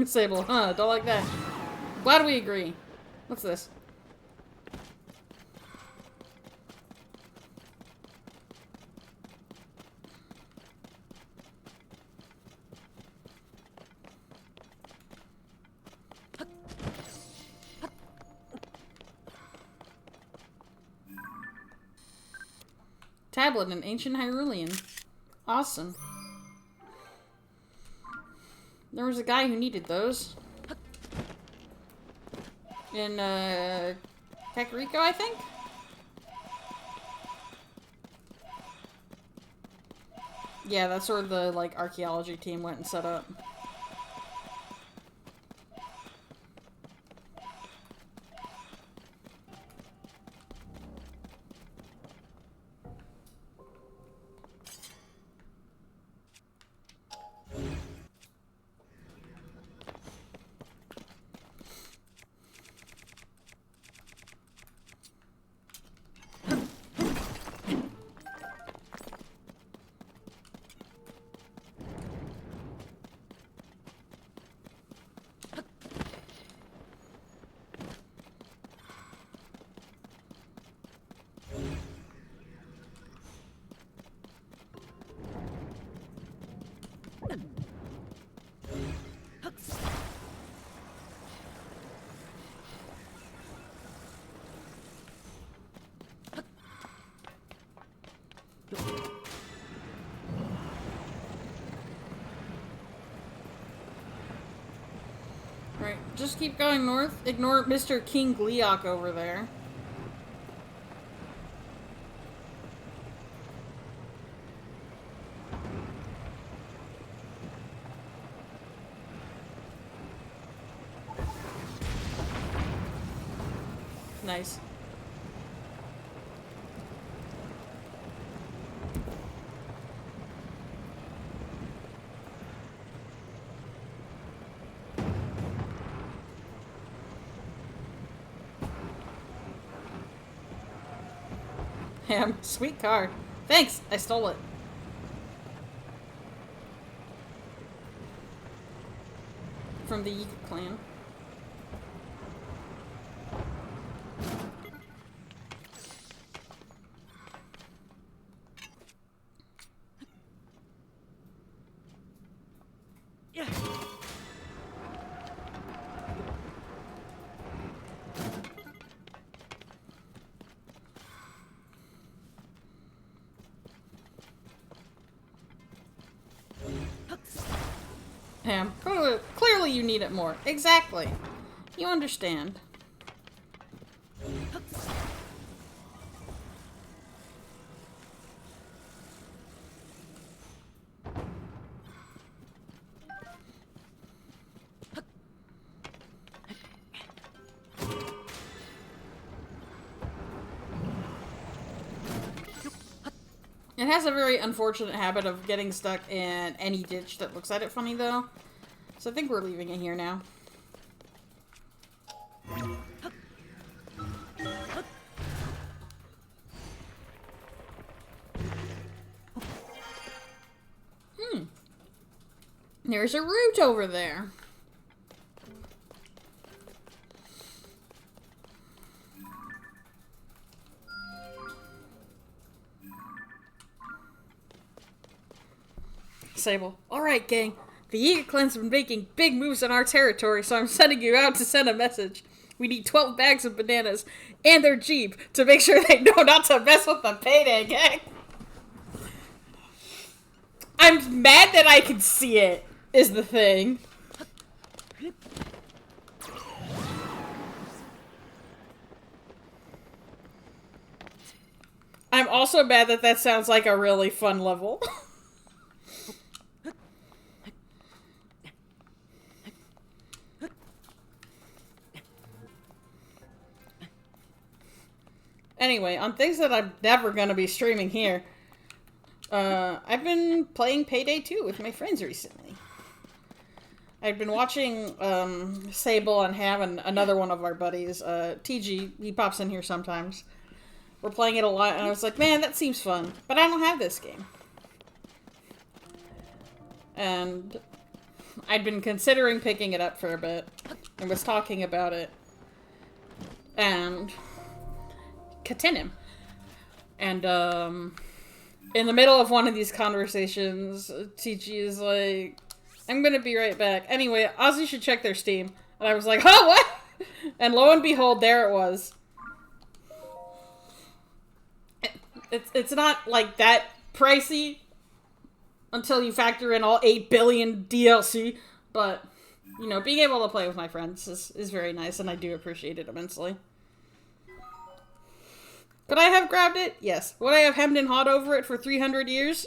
[SPEAKER 1] Sable, huh? Don't like that. Glad we agree. What's this? Tablet in Ancient Hyrulean. Awesome. There was a guy who needed those. In, Kakariko, I think? Yeah, that's where the, like, archaeology team went and set up. Right, just keep going north. Ignore Mr. King Gleeok over there. Nice. Ham, sweet car. Thanks, I stole it. From the Yika clan. Ham, clearly you need it more. Exactly. You understand. It has a very unfortunate habit of getting stuck in any ditch that looks at it funny, though. So I think we're leaving it here now. There's a root over there. Sable. Alright, gang. The Yiga clan's been making big moves in our territory, so I'm sending you out to send a message. We need 12 bags of bananas and their jeep to make sure they know not to mess with the payday gang. I'm mad that I can see it, is the thing. I'm also mad that that sounds like a really fun level. Anyway, on things that I'm never going to be streaming here, I've been playing Payday 2 with my friends recently. I've been watching Sable and Ham and another one of our buddies, TG, he pops in here sometimes. We're playing it a lot, and I was like, man, that seems fun, but I don't have this game. And I'd been considering picking it up for a bit, and was talking about it. And Katinim. And, in the middle of one of these conversations, TG is like, I'm gonna be right back. Anyway, Ozzy should check their Steam. And I was like, oh, what? And lo and behold, there it was. It's not, like, that pricey until you factor in all 8 billion DLC. But, you know, being able to play with my friends is very nice, and I do appreciate it immensely. Could I have grabbed it? Yes. Would I have hemmed and hawed over it for 300 years?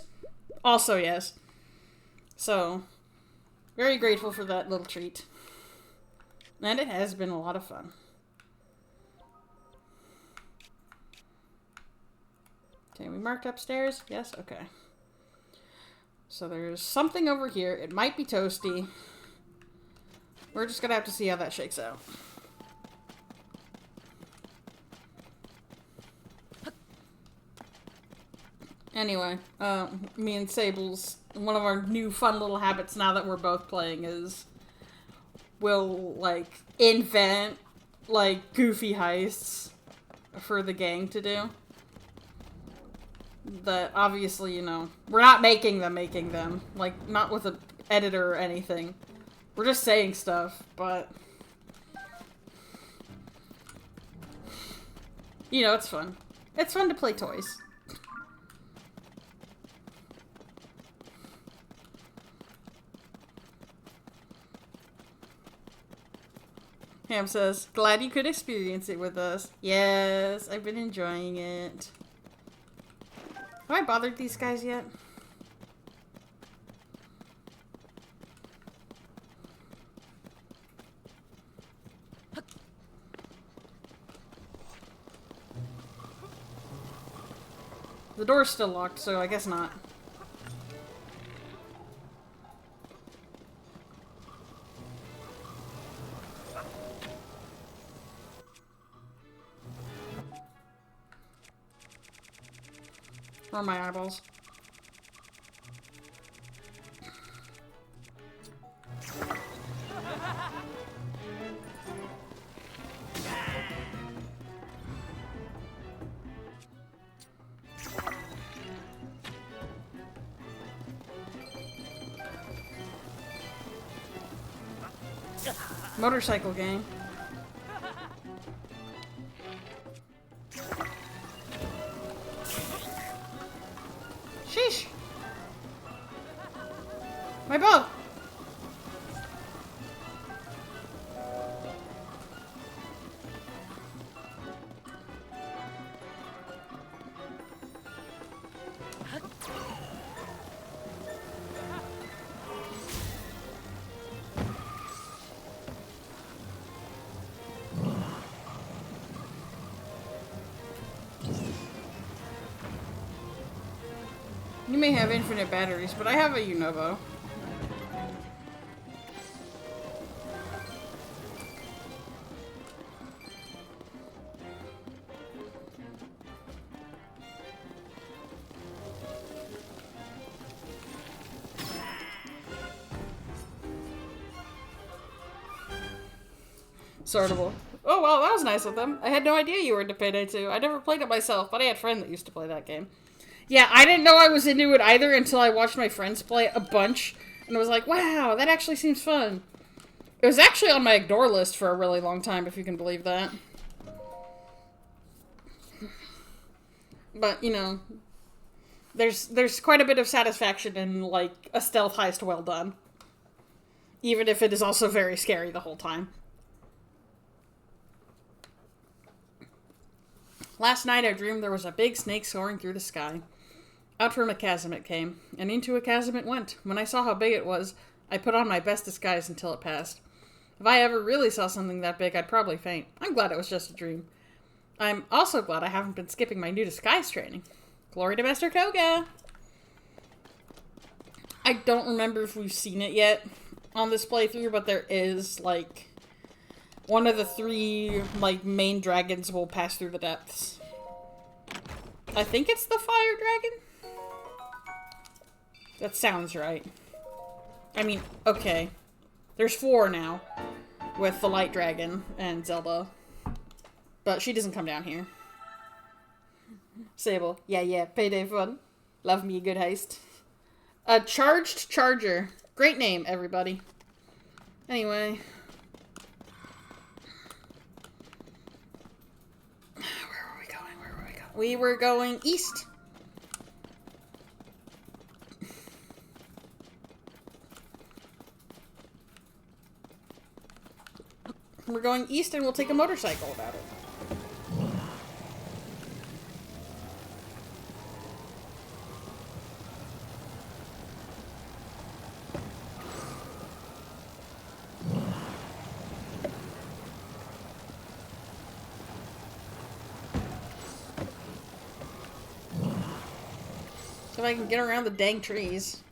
[SPEAKER 1] Also yes. So, very grateful for that little treat. And it has been a lot of fun. Okay, we marked upstairs? Yes? Okay. So there's something over here. It might be toasty. We're just gonna have to see how that shakes out. Anyway, me and Sable's, one of our new fun little habits now that we're both playing is we'll, like, invent, like, goofy heists for the gang to do. That, obviously, you know, we're not making them. Like, not with an editor or anything. We're just saying stuff, but... You know, it's fun. It's fun to play toys. Ham says, glad you could experience it with us. Yes, I've been enjoying it. Have I bothered these guys yet? The door's still locked, so I guess not. Where are my eyeballs? Motorcycle game. Sheesh! My bow! You may have infinite batteries, but I have a Unovo. Sortable. Oh, wow, that was nice of them. I had no idea you were into Payday 2. I never played it myself, but I had a friend that used to play that game. Yeah, I didn't know I was into it either until I watched my friends play it a bunch, and I was like, wow, that actually seems fun. It was actually on my ignore list for a really long time, if you can believe that. But, you know, there's quite a bit of satisfaction in, like, a stealth heist well done. Even if it is also very scary the whole time. Last night I dreamed there was a big snake soaring through the sky. Out from a chasm it came, and into a chasm it went. When I saw how big it was, I put on my best disguise until it passed. If I ever really saw something that big, I'd probably faint. I'm glad it was just a dream. I'm also glad I haven't been skipping my new disguise training. Glory to Master Koga! I don't remember if we've seen it yet on this playthrough, but there is, like, one of the 3, like, main dragons will pass through the depths. I think it's the fire dragon? That sounds right. I mean, okay. There's 4 now, with the light dragon and Zelda. But she doesn't come down here. Sable. Yeah, payday fun. Love me a good heist. A charged charger. Great name, everybody. Anyway. Where were we going? We were going east. We're going east and we'll take a motorcycle about it. So I can get around the dang trees.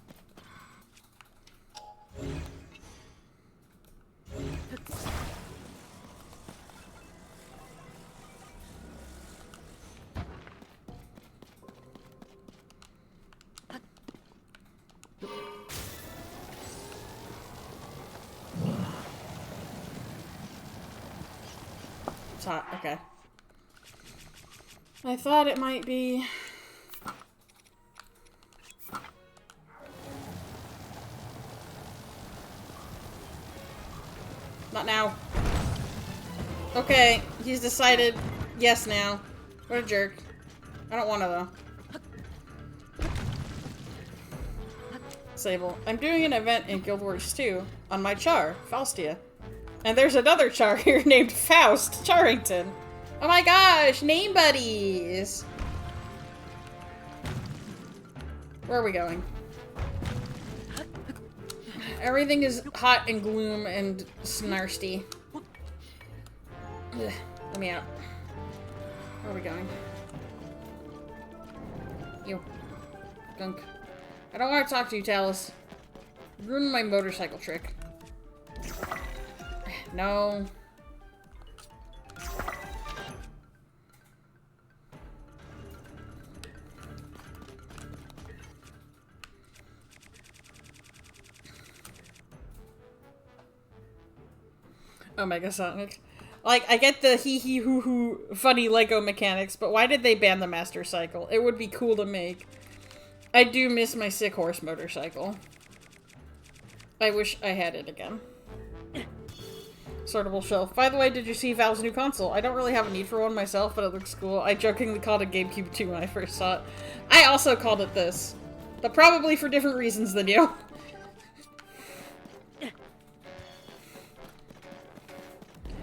[SPEAKER 1] It's hot, okay. I thought it might be... Not now. Okay, he's decided yes now. What a jerk. I don't want to though. Sable. I'm doing an event in Guild Wars 2 on my char, Faustia. And there's another char here named Faust Charrington. Oh my gosh, name buddies! Where are we going? Everything is hot and gloom and snarsty. Ugh, let me out. Where are we going? You. Gunk. I don't want to talk to you, Talus. You ruined my motorcycle trick. No. Omega Sonic. Like, I get the hee-hee-hoo-hoo funny Lego mechanics, but why did they ban the Master Cycle? It would be cool to make. I do miss my sick horse motorcycle. I wish I had it again. Sortable shelf. By the way, did you see Valve's new console? I don't really have a need for one myself, but it looks cool. I jokingly called it GameCube 2 when I first saw it. I also called it this. But probably for different reasons than you.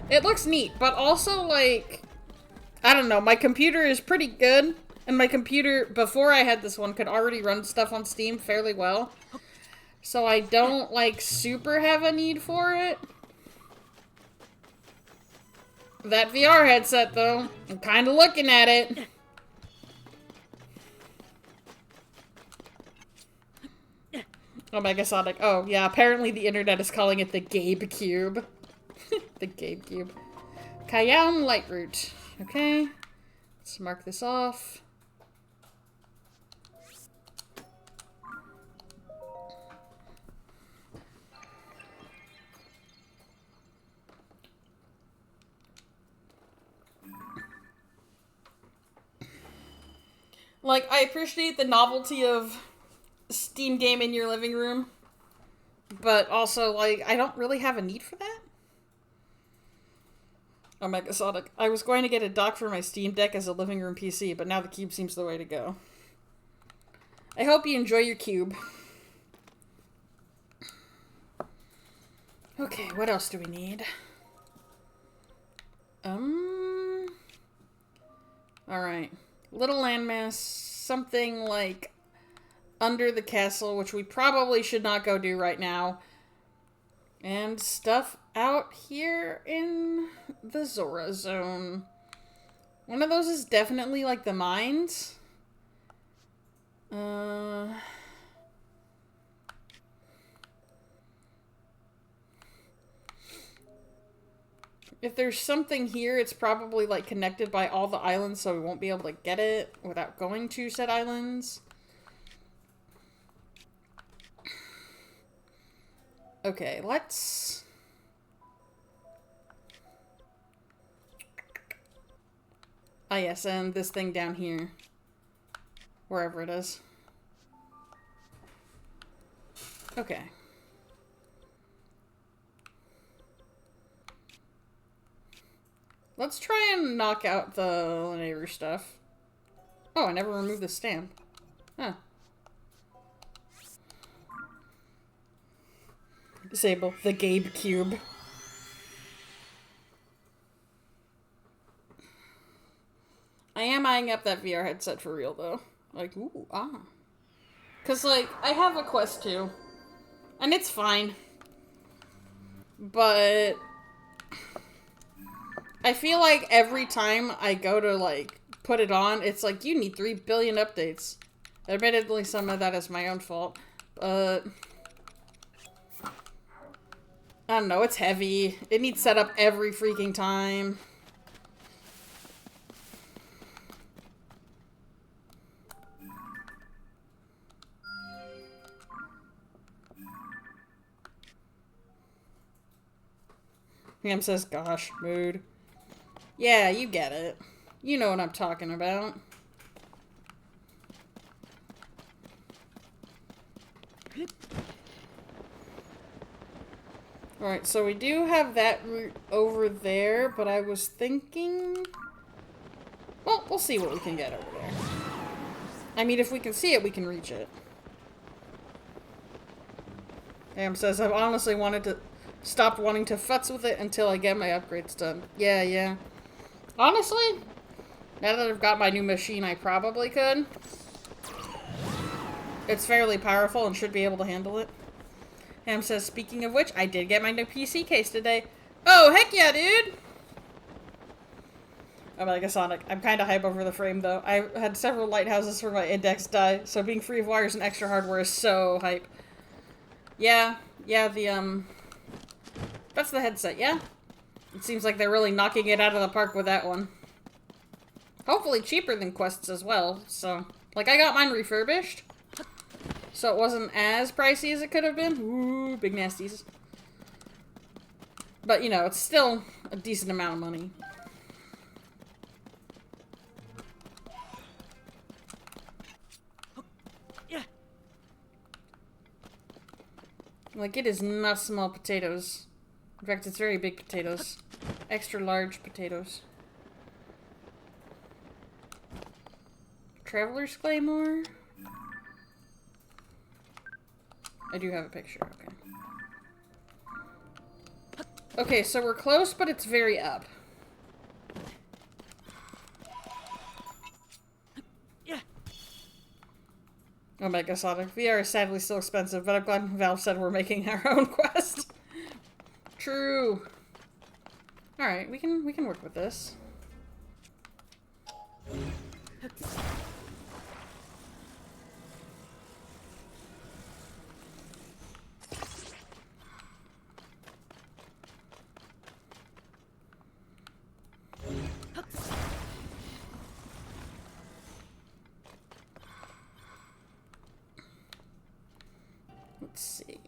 [SPEAKER 1] It looks neat, but also, like, I don't know, my computer is pretty good, and my computer, before I had this one, could already run stuff on Steam fairly well. So I don't, like, super have a need for it. That VR headset, though, I'm kind of looking at it. Omega Sonic. Oh, yeah, apparently the internet is calling it the Gabe Cube. The Gabe Cube. Cayenne Lightroot. Okay. Let's mark this off. Like, I appreciate the novelty of Steam game in your living room, but also, like, I don't really have a need for that. Omega Sonic. I was going to get a dock for my Steam Deck as a living room PC, but now the cube seems the way to go. I hope you enjoy your cube. Okay, what else do we need? Alright. Little landmass, something like under the castle, which we probably should not go do right now. And stuff out here in the Zora zone. One of those is definitely like the mines. If there's something here, it's probably like connected by all the islands, so we won't be able to get it without going to said islands. Okay, let's... Ah, yes, and this thing down here. Wherever it is. Okay. Let's try and knock out the neighbor stuff. Oh, I never removed the stamp. Huh. Disable the Gabe Cube. I am eyeing up that VR headset for real, though. Like, ooh, ah. Because, like, I have a Quest 2. And it's fine. But I feel like every time I go to, like, put it on, it's like, you need 3 billion updates. Admittedly, some of that is my own fault. But I don't know, it's heavy. It needs setup every freaking time. Ham says, gosh, mood. Yeah, you get it. You know what I'm talking about. Alright, so we do have that route over there, but I was thinking... Well, we'll see what we can get over there. I mean, if we can see it, we can reach it. Ham says, I've honestly stopped wanting to futz with it until I get my upgrades done. Yeah. Honestly, now that I've got my new machine, I probably could. It's fairly powerful and should be able to handle it. Ham says, speaking of which, I did get my new PC case today. Oh, heck yeah, dude! I'm like a Sonic. I'm kind of hype over the frame, though. I had several lighthouses for my index die, so being free of wires and extra hardware is so hype. Yeah, that's the headset, yeah? It seems like they're really knocking it out of the park with that one. Hopefully cheaper than Quests as well, so... Like, I got mine refurbished, so it wasn't as pricey as it could have been. Ooh, big nasties. But, you know, it's still a decent amount of money. Like, it is not small potatoes. In fact, it's very big potatoes. Extra large potatoes. Traveler's Claymore? I do have a picture, okay. Okay, so we're close, but it's very up. Oh my god, Sonic. VR is sadly still expensive, but I'm glad Valve said we're making our own Quest. True. Alright, we can work with this. Let's see.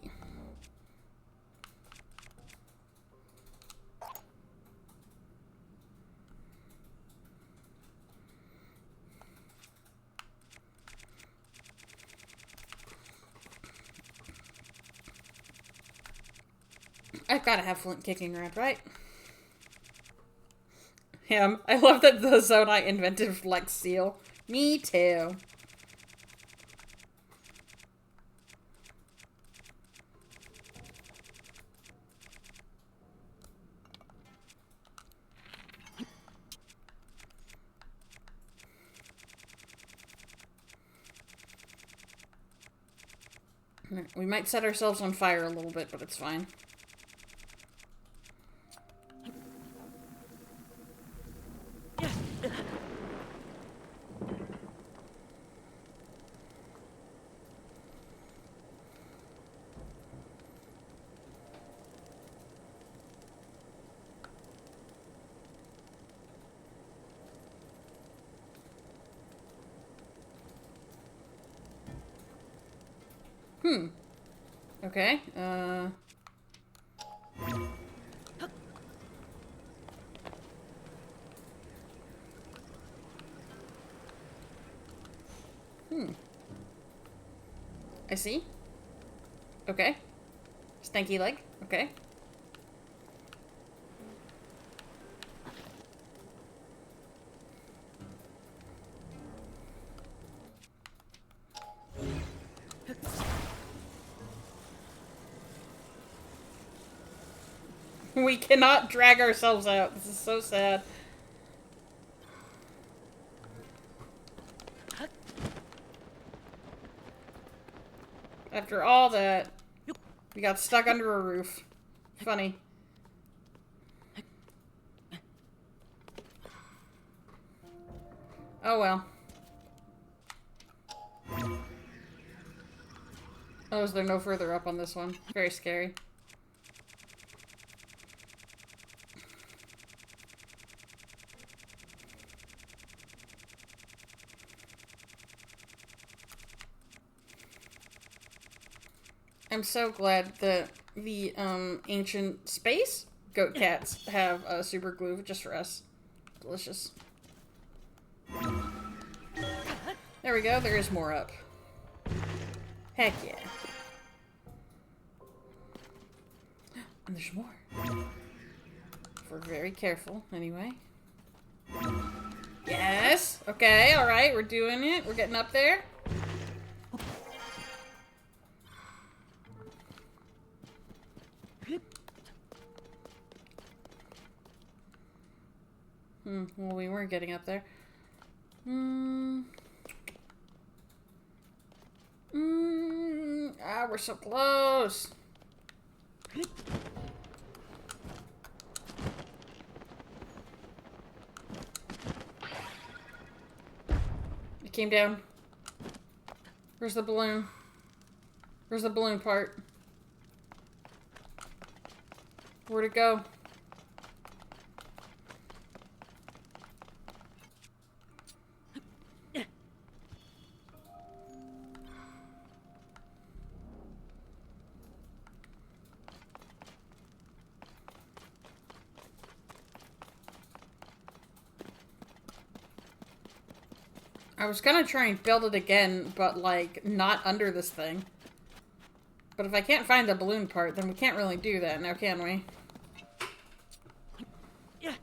[SPEAKER 1] I've gotta have Flint kicking around, right? Him. I love that the Zonai invented Flex Seal. Me too. We might set ourselves on fire a little bit, but it's fine. Okay, I see. Okay. Stanky leg. Okay. We cannot drag ourselves out. This is so sad. After all that, we got stuck under a roof. Funny. Oh well. Oh, is there no further up on this one? Very scary. I'm so glad that the ancient space goat cats have super glue just for us. Delicious. There we go. There is more up. Heck yeah. And there's more. If we're very careful, anyway. Yes. Okay. All right. We're doing it. We're getting up there. Well, we weren't getting up there. Ah, we're so close. It came down. Where's the balloon? Where's the balloon part? Where'd it go? I was gonna try and build it again, but, like, not under this thing. But if I can't find the balloon part, then we can't really do that now, can we?
[SPEAKER 2] Yeah.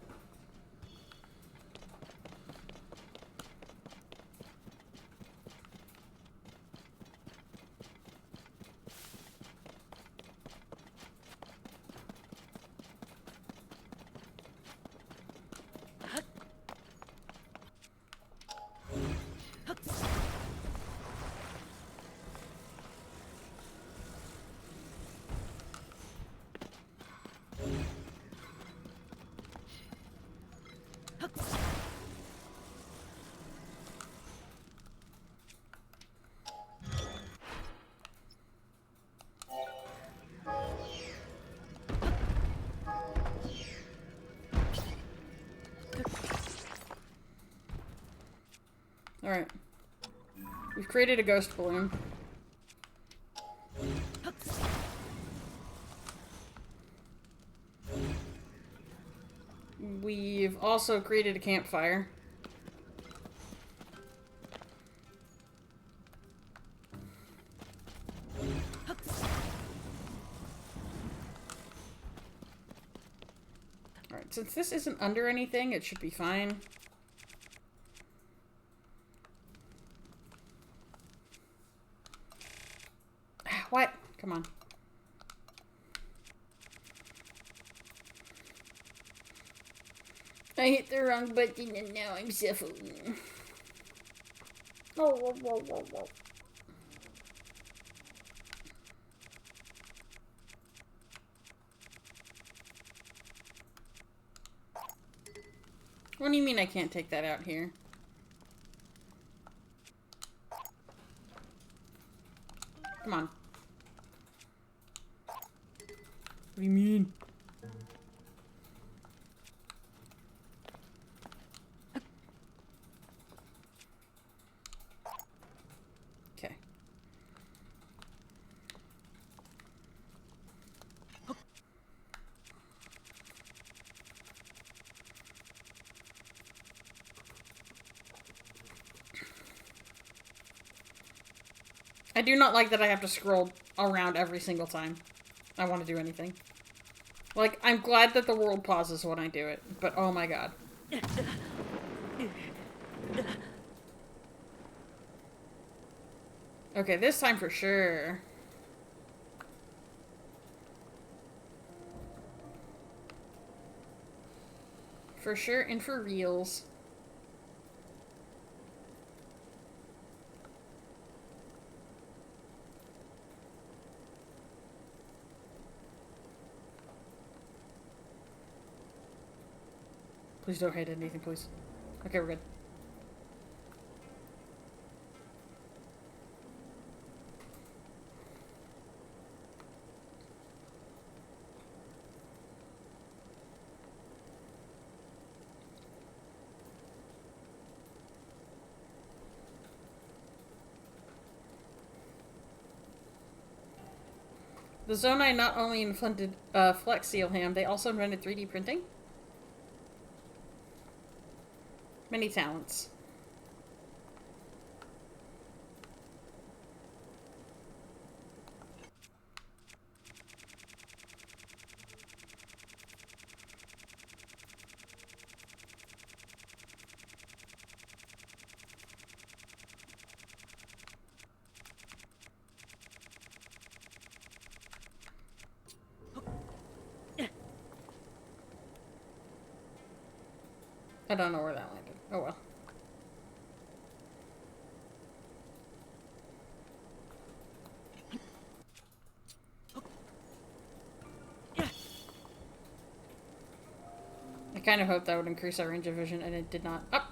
[SPEAKER 1] Alright. We've created a ghost balloon. We've also created a campfire. Alright, since this isn't under anything, it should be fine. What? Come on. I hit the wrong button and now I'm suffering. Oh. What do you mean I can't take that out here? Come on. What do you mean? Okay. I do not like that I have to scroll around every single time I want to do anything. Like, I'm glad that the world pauses when I do it, but oh my god. Okay, this time for sure. For sure and for reals. Please don't hit anything, please. Okay, we're good. The Zonai not only invented Flex Seal Ham, they also invented 3D printing. Many talents. I don't know where that landed. Oh well. I kind of hoped that would increase our range of vision, and it did not. Up!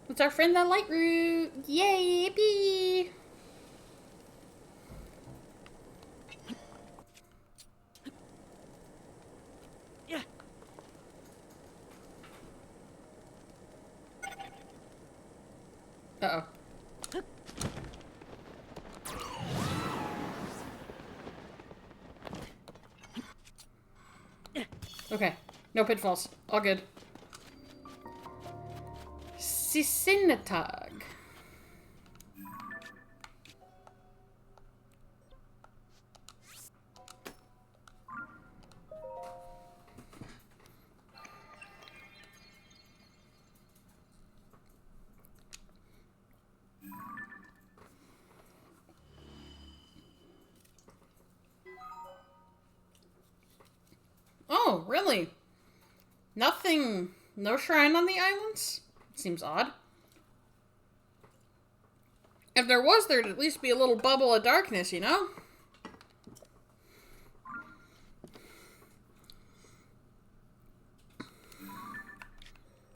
[SPEAKER 1] It's our friend the light root! Yay! Yippee! Uh-oh. Okay. No pitfalls. All good. Sisinatog. Oh, really? Nothing. No shrine on the islands? Seems odd. If there was, there'd at least be a little bubble of darkness, you know?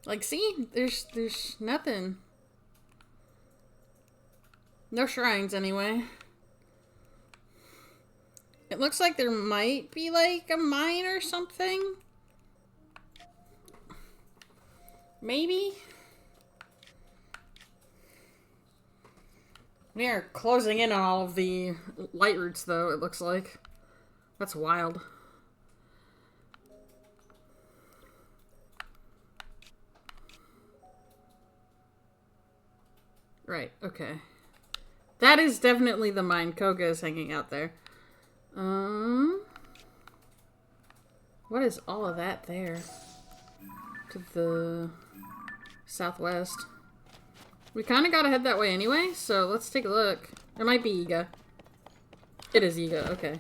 [SPEAKER 1] Like, see? There's nothing. No shrines, anyway. It looks like there might be, like, a mine or something. Maybe? We are closing in on all of the light roots, though, it looks like. That's wild. Right, okay. That is definitely the mine. Koga is hanging out there. What is all of that there? To the southwest. We kind of gotta head that way anyway, so let's take a look. It might be Iga. It is Iga, okay.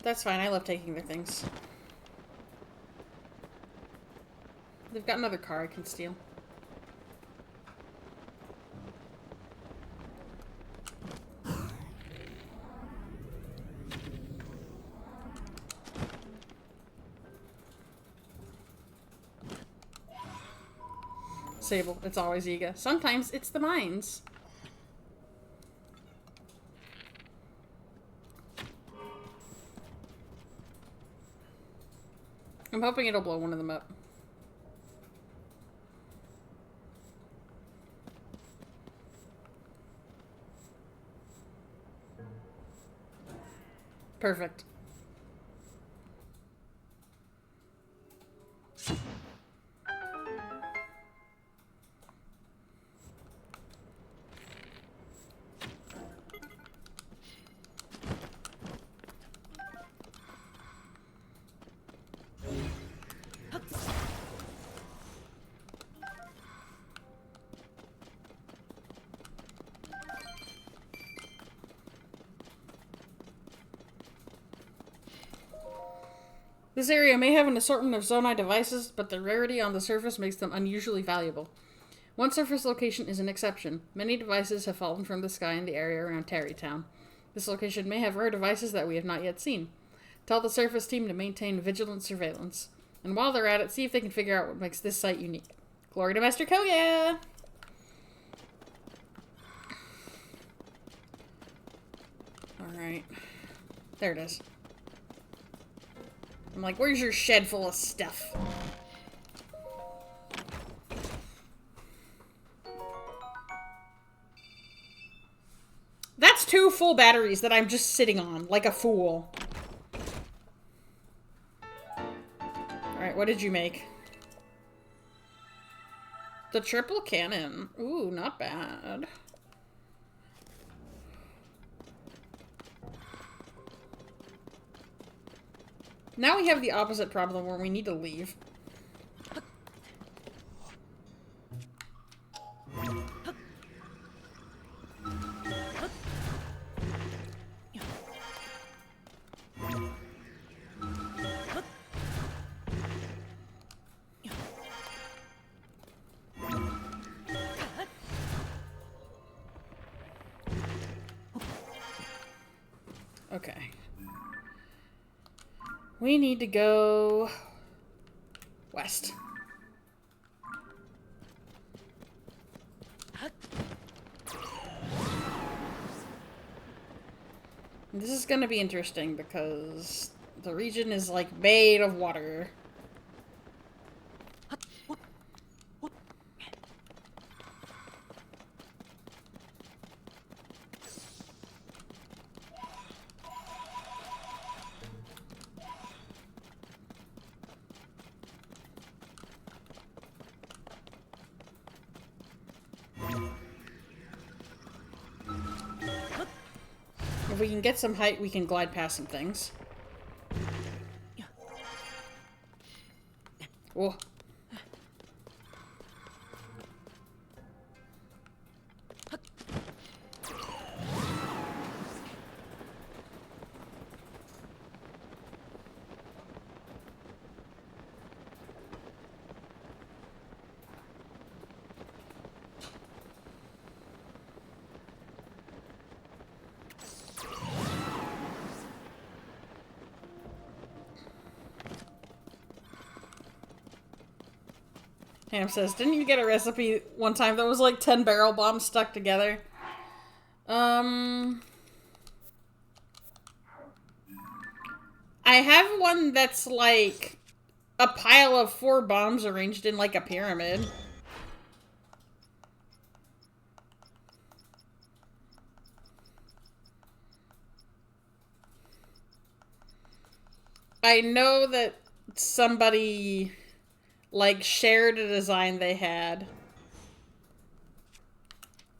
[SPEAKER 1] That's fine, I love taking their things. They've got another car I can steal. Sable, it's always Iga. Sometimes it's the mines. I'm hoping it'll blow one of them up. Perfect. This area may have an assortment of Zonai devices, but the rarity on the surface makes them unusually valuable. One surface location is an exception. Many devices have fallen from the sky in the area around Tarrytown.
[SPEAKER 2] This location may have rare devices that we have not yet seen. Tell the surface team to maintain vigilant surveillance. And while they're at it, see if they can figure out what makes this site unique. Glory to Master Koga! Alright. There it is. I'm like, where's your shed full of stuff? That's 2 full batteries that I'm just sitting on, like a fool. Alright, what did you make? The triple cannon. Ooh, not bad. Now we have the opposite problem where we need to leave. Okay. We need to go west. This is gonna be interesting because the region is like made of water. If we can get some height, we can glide past some things. Whoa. Ham says, didn't you get a recipe one time that was like 10 barrel bombs stuck together? I have one that's like a pile of 4 bombs arranged in like a pyramid. I know that somebody like shared a design they had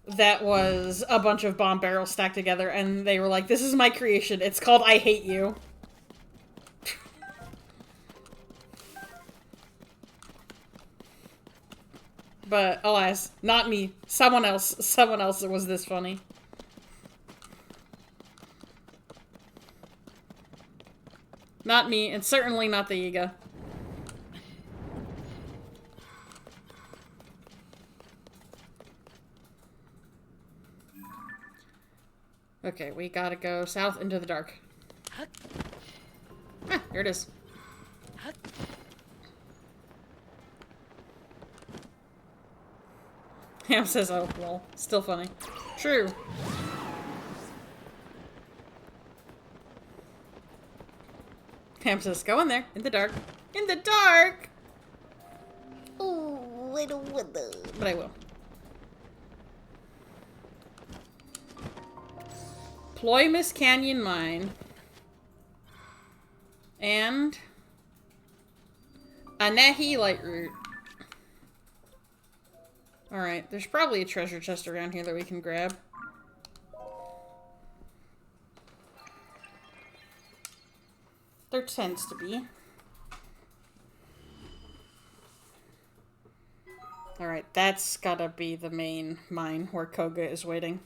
[SPEAKER 2] that was a bunch of bomb barrels stacked together, and they were like, this is my creation. It's called I Hate You. But alas, not me. Someone else was this funny. Not me, and certainly not the Yiga. Okay, we gotta go south into the dark. Ah, here it is. Ham says, oh, well, still funny. True. Ham says, go in there, in the dark. In the dark!
[SPEAKER 3] Oh, I don't want to.
[SPEAKER 2] But I will. Ploymus Canyon Mine. And Anahi Light Root. Alright, there's probably a treasure chest around here that we can grab. There tends to be. Alright, that's gotta be the main mine where Koga is waiting.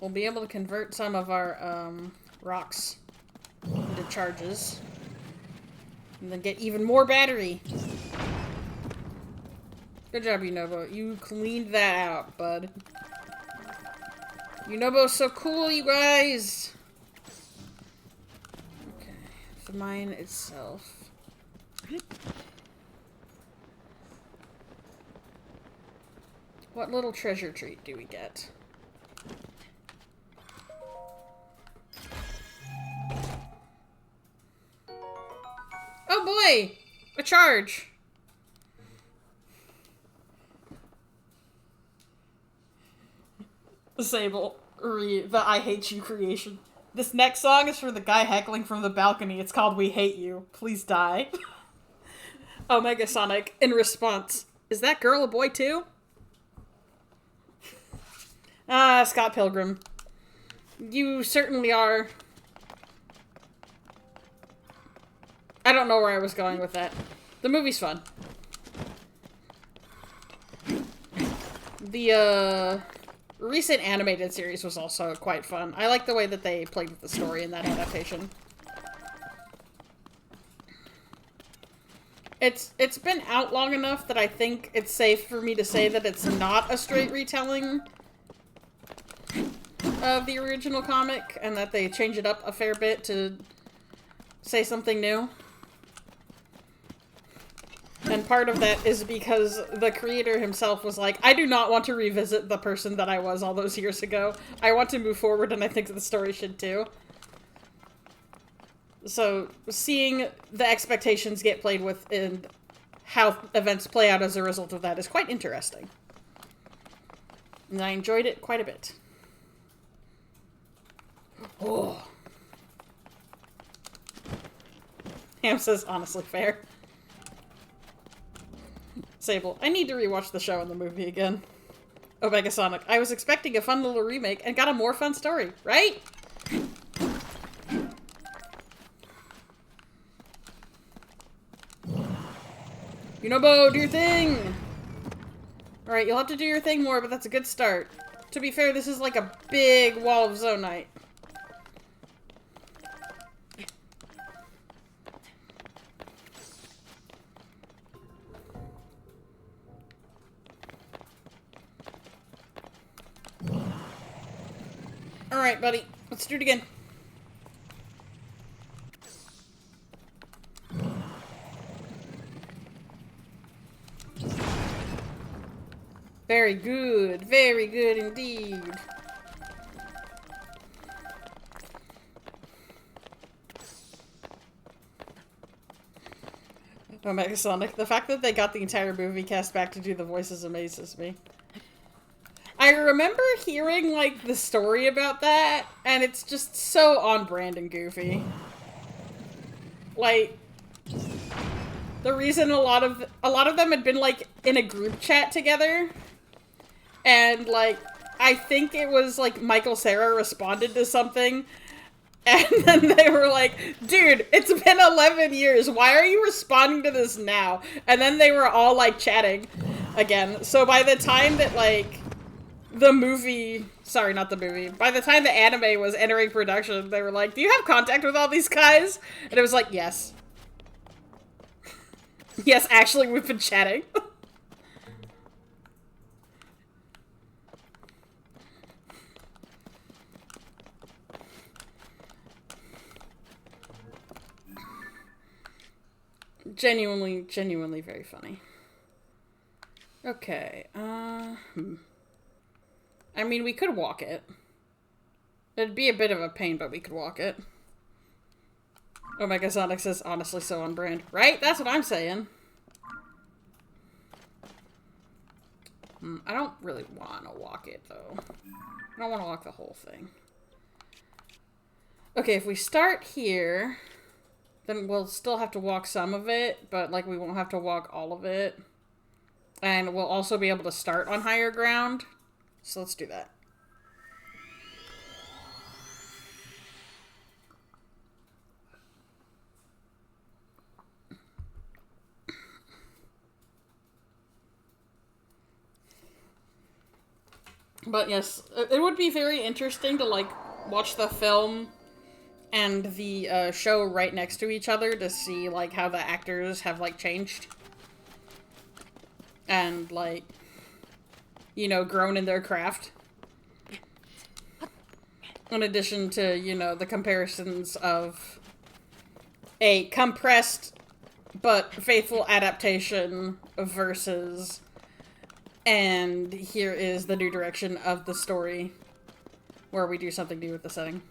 [SPEAKER 2] we'll be able to convert some of our rocks into charges. And then get even more battery. Good job, Unobo. You cleaned that out, bud. Unobo's so cool, you guys! Okay, the mine itself. What little treasure treat do we get? Oh boy! A charge! Sable, the I Hate You creation. This next song is for the guy heckling from the balcony. It's called We Hate You. Please die. Omega Sonic, in response, is that girl a boy too? Scott Pilgrim. You certainly are. I don't know where I was going with that. The movie's fun. The, recent animated series was also quite fun. I like the way that they played with the story in that adaptation. It's been out long enough that I think it's safe for me to say that it's not a straight retelling of the original comic, and that they change it up a fair bit to say something new. And part of that is because the creator himself was like, I do not want to revisit the person that I was all those years ago. I want to move forward, and I think the story should too. So, seeing the expectations get played with and how events play out as a result of that is quite interesting. And I enjoyed it quite a bit. Oh. Ham says, honestly fair. Sable, I need to rewatch the show and the movie again. Omega Sonic, I was expecting a fun little remake and got a more fun story, right? Unobo, do your thing! Alright, you'll have to do your thing more, but that's a good start. To be fair, this is like a big wall of Zonite. Alright, buddy. Let's do it again. Very good. Very good indeed. Omega Sonic. The fact that they got the entire movie cast back to do the voices amazes me. I remember hearing, like, the story about that, and it's just so on brand and goofy. Like, the reason a lot of them had been, like, in a group chat together, and, like, I think it was, like, Michael Cera responded to something, and then they were like, dude, it's been 11 years, why are you responding to this now? And then they were all, like, chatting again. So by the time that, like, the movie, sorry, not the movie, by the time the anime was entering production, they were like, do you have contact with all these guys? And it was like, yes. Yes, actually, we've been chatting. Genuinely very funny. Okay, I mean, we could walk it. It'd be a bit of a pain, but we could walk it. Omega Sonic says, honestly, so on brand. Right? That's what I'm saying. I don't really want to walk it, though. I don't want to walk the whole thing. Okay, if we start here, then we'll still have to walk some of it, but, like, we won't have to walk all of it. And we'll also be able to start on higher ground. So let's do that. But yes, it would be very interesting to, like, watch the film and the show right next to each other to see, like, how the actors have, like, changed. And, like, you know, grown in their craft. In addition to, you know, the comparisons of a compressed but faithful adaptation versus, and here is the new direction of the story where we do something new with the setting.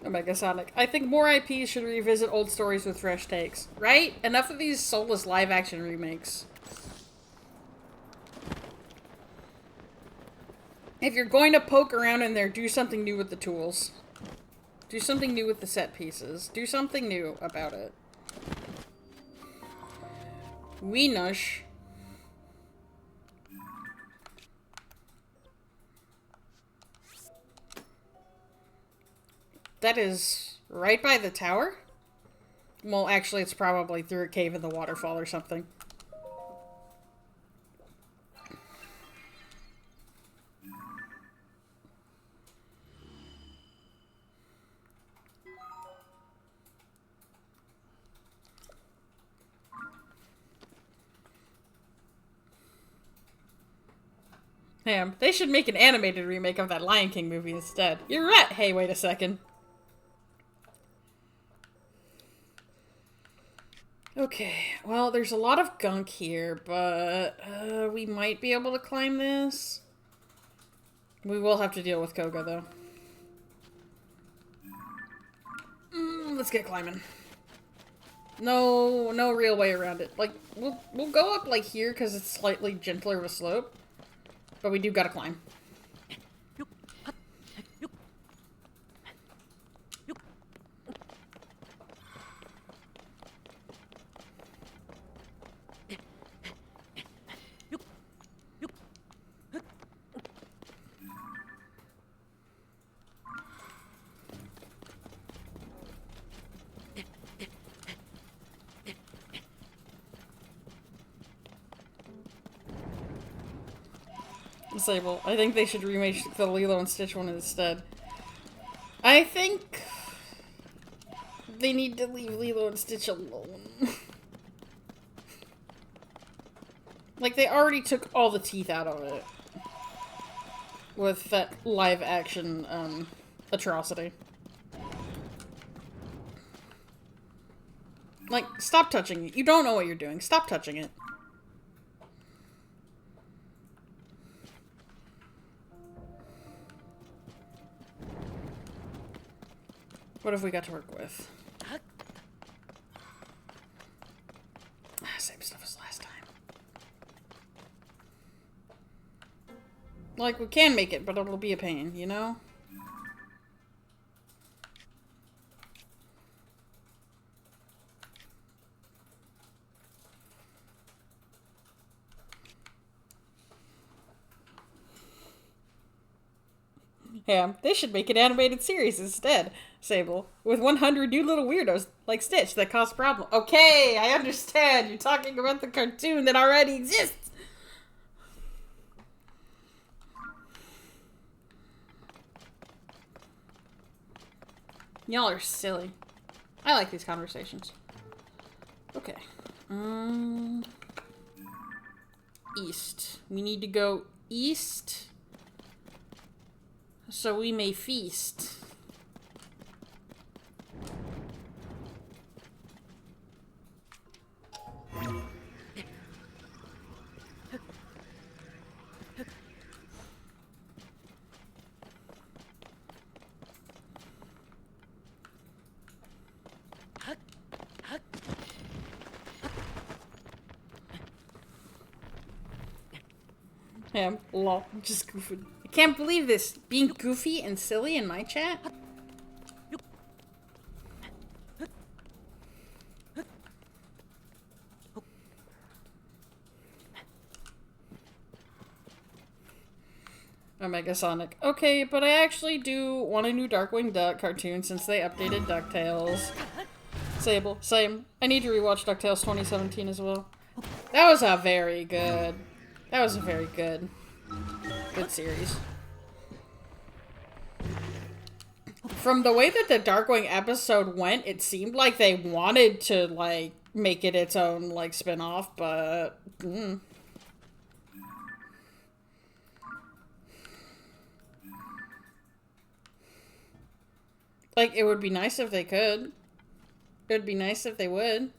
[SPEAKER 2] Omega Sonic. I think more IPs should revisit old stories with fresh takes. Right? Enough of these soulless live-action remakes. If you're going to poke around in there, do something new with the tools. Do something new with the set pieces. Do something new about it. Weenush. That is right by the tower? Well, actually, it's probably through a cave in the waterfall or something. Damn, they should make an animated remake of that Lion King movie instead. You're right! Hey, wait a second. Okay, well, there's a lot of gunk here, but we might be able to climb this. We will have to deal with Koga, though. Let's get climbing. No real way around it. Like, we'll go up, like, here, because it's slightly gentler of a slope. But we do gotta climb. Disable. I think they should remake the Lilo and Stitch one instead. I think they need to leave Lilo and Stitch alone. Like, they already took all the teeth out of it with that live action atrocity. Like, stop touching it. You don't know what you're doing. Stop touching it. What have we got to work with? Same stuff as last time. Like, we can make it, but it'll be a pain, you know? Yeah, they should make an animated series instead, Sable, with 100 new little weirdos like Stitch that cause problems. Okay, I understand. You're talking about the cartoon that already exists. Y'all are silly. I like these conversations. Okay. East. We need to go east so we may feast. Lol. Just goofing. I can't believe this. Being goofy and silly in my chat? Omega Sonic. Okay, but I actually do want a new Darkwing Duck cartoon since they updated DuckTales. Sable. Same. I need to rewatch DuckTales 2017 as well. That was a very good... That was a very good series. From the way that the Darkwing episode went, it seemed like they wanted to, like, make it its own, like, spin-off, but... Like, it would be nice if they could. It would be nice if they would.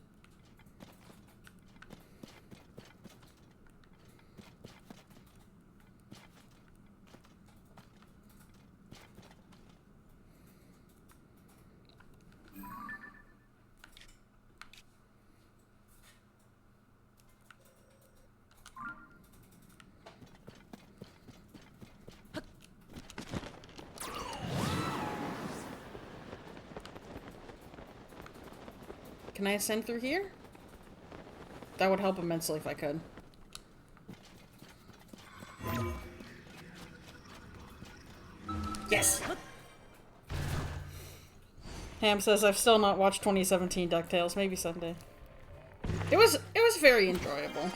[SPEAKER 2] Can I ascend through here? That would help immensely if I could. Yes! Ham says I've still not watched 2017 DuckTales. Maybe someday. It was very enjoyable.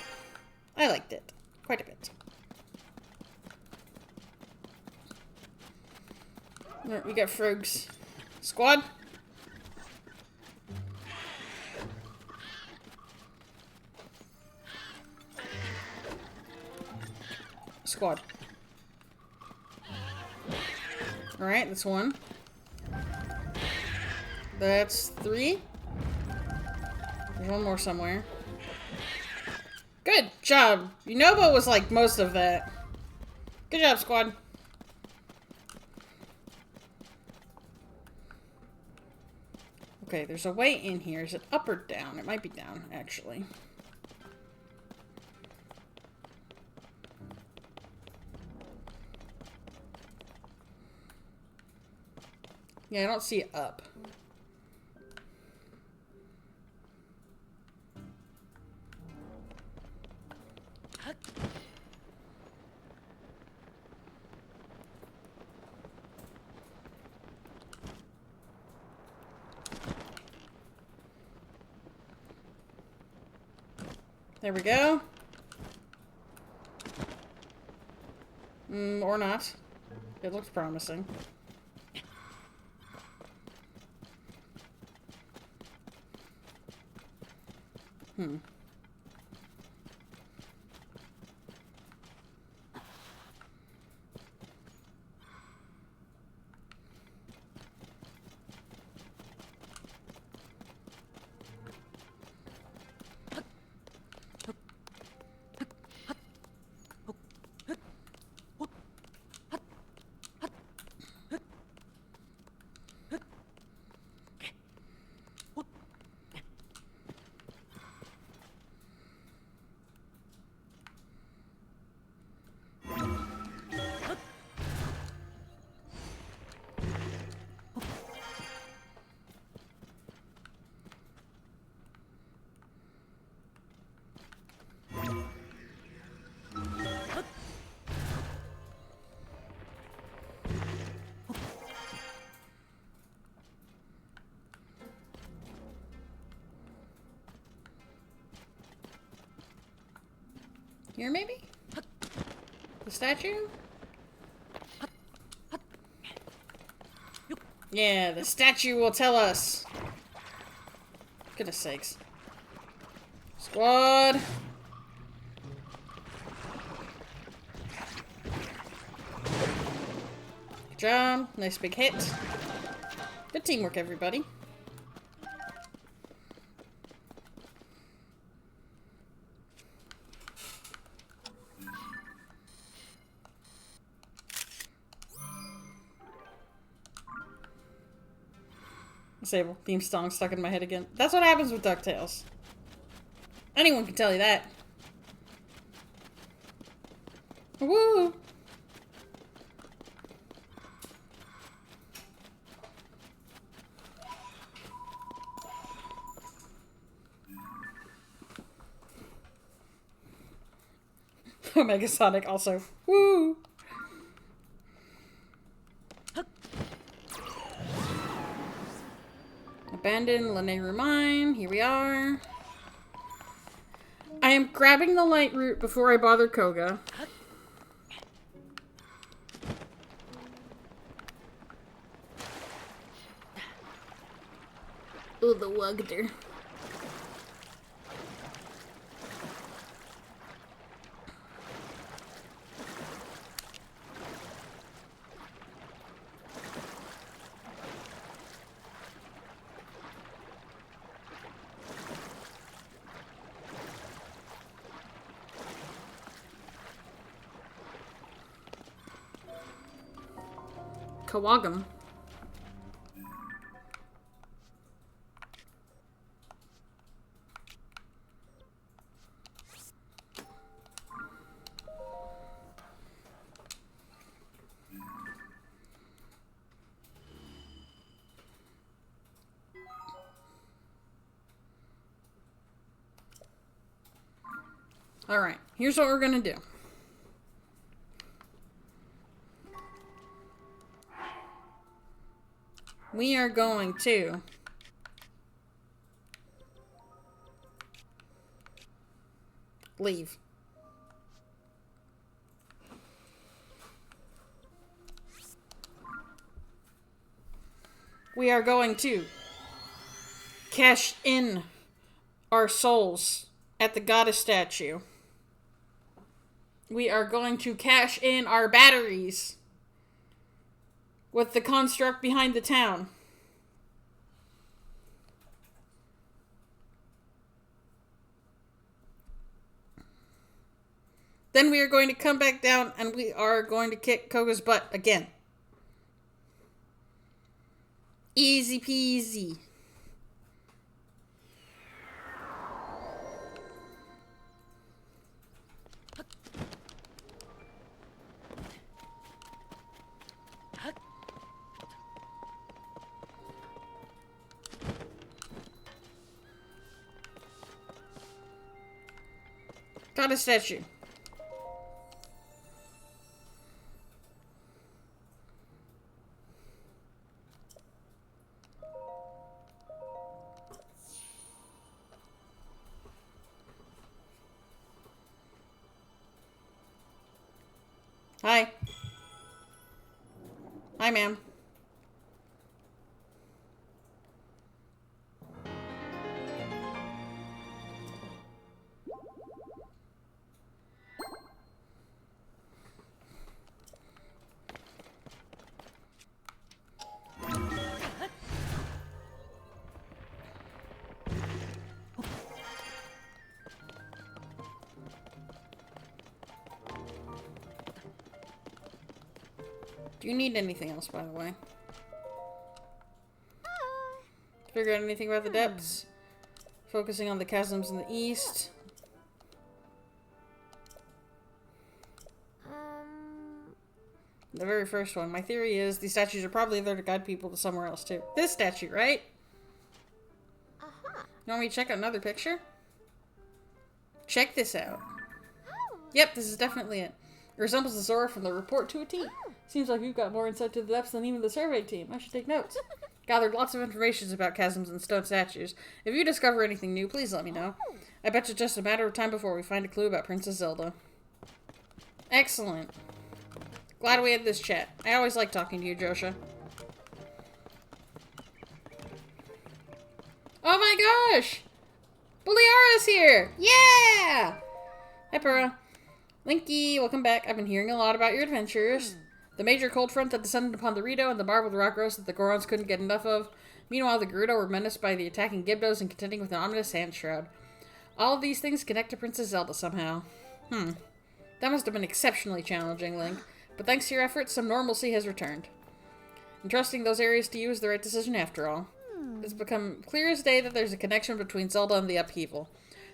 [SPEAKER 2] I liked it. Quite a bit. Alright, we got frogs. Squad? Squad. Alright, that's one. That's three. There's one more somewhere. Good job. Yunobo was like most of that. Good job, squad. Okay, there's a way in here. Is it up or down? It might be down, actually. Yeah, I don't see it up. There we go. Or not. It looks promising. Here, maybe? The statue? Yeah, the statue will tell us. Goodness sakes. Squad! Good job. Nice big hit. Good teamwork, everybody. Sable theme song stuck in my head again. That's what happens with DuckTales. Anyone can tell you that. Woo! Omega Sonic also. Woo! Abandoned Lanayru Mine. Here we are. I am grabbing the light route before I bother Koga. Oh, the Wugder. Kawagam. Alright, here's what we're gonna do. We are going to leave. We are going to cash in our souls at the goddess statue. We are going to cash in our batteries with the construct behind the town. Then we are going to come back down and we are going to kick Koga's butt again. Easy peasy. Got a statue. Hi. Hi, ma'am. Do you need anything else, by the way? Figure out anything about the depths? Focusing on the chasms in the east. The very first one. My theory is these statues are probably there to guide people to somewhere else, too. This statue, right? You want me to check out another picture? Check this out. Yep, this is definitely it. It resembles the Zora from the report to a T. Seems like you've got more insight to the depths than even the survey team. I should take notes. Gathered lots of information about chasms and stone statues. If you discover anything new, please let me know. I bet it's just a matter of time before we find a clue about Princess Zelda. Excellent. Glad we had this chat. I always like talking to you, Josha. Oh my gosh! Buliara's here! Yeah! Hi, Pura. Linky, welcome back. I've been hearing a lot about your adventures. The major cold front that descended upon the Rito and the marbled rock rose that the Gorons couldn't get enough of. Meanwhile, the Gerudo were menaced by the attacking Gibdos and contending with an ominous sand shroud. All of these things connect to Princess Zelda somehow. That must have been exceptionally challenging, Link. But thanks to your efforts, some normalcy has returned. Entrusting those areas to you is the right decision after all. It's become clear as day that there's a connection between Zelda and the upheaval.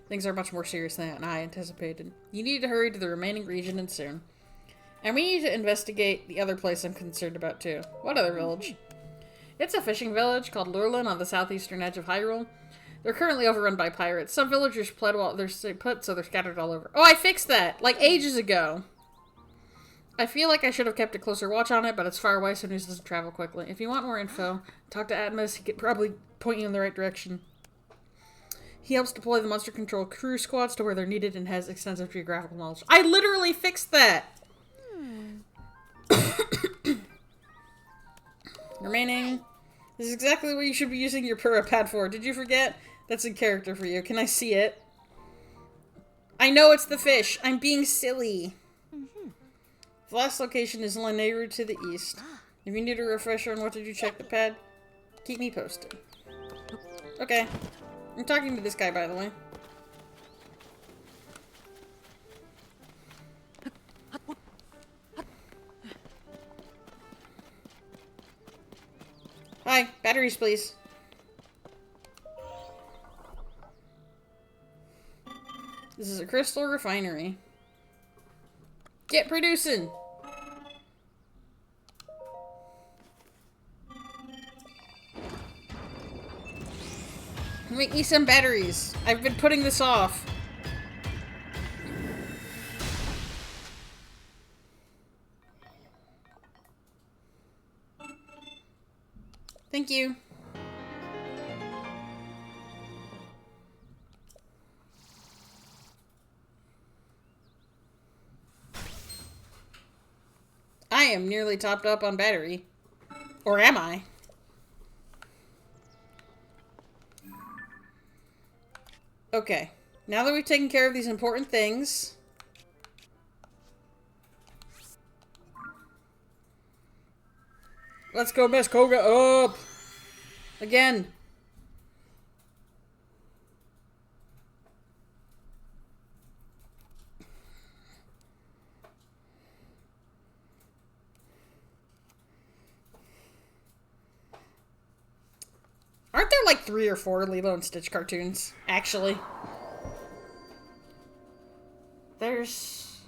[SPEAKER 2] Things are much more serious than I anticipated. You need to hurry to the remaining region and soon. And we need to investigate the other place I'm concerned about too. What other village? It's a fishing village called Lurlin on the southeastern edge of Hyrule. They're currently overrun by pirates. Some villagers fled while they're put, so they're scattered all over. Oh, I fixed that! Like ages ago. I feel like I should have kept a closer watch on it, but it's far away, so news doesn't travel quickly. If you want more info, talk to Atmos. He could probably point you in the right direction. He helps deploy the monster control crew squads to where they're needed and has extensive geographical knowledge. I literally fixed that! Remaining. This is exactly what you should be using your Pura pad for. Did you forget? That's in character for you. Can I see it? I know it's the fish. I'm being silly. The last location is Lanayru to the east. If you need a refresher on what to do, check the pad. Keep me posted. Okay. I'm talking to this guy, by the way. Hi, batteries, please. This is a crystal refinery. Get producing! Make me some batteries. I've been putting this off. Thank you. I am nearly topped up on battery. Or am I? Okay. Now that we've taken care of these important things... let's go mess Koga up! Again. Aren't there like 3 or 4 Lilo and Stitch cartoons, actually? There's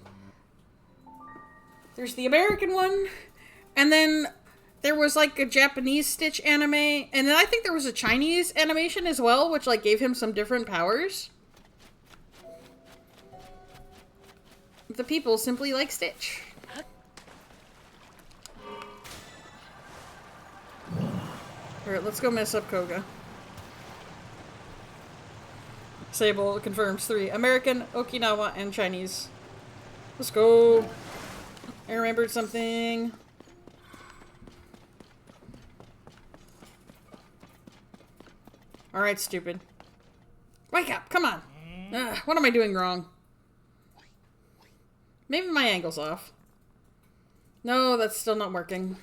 [SPEAKER 2] the American one, and then there was like a Japanese Stitch anime, and then I think there was a Chinese animation as well, which like gave him some different powers. The people simply like Stitch. Alright, let's go mess up Koga. Sable confirms 3. American, Okinawa, and Chinese. Let's go. I remembered something. Alright, stupid. Wake up, come on. What am I doing wrong? Maybe my angle's off. No, that's still not working.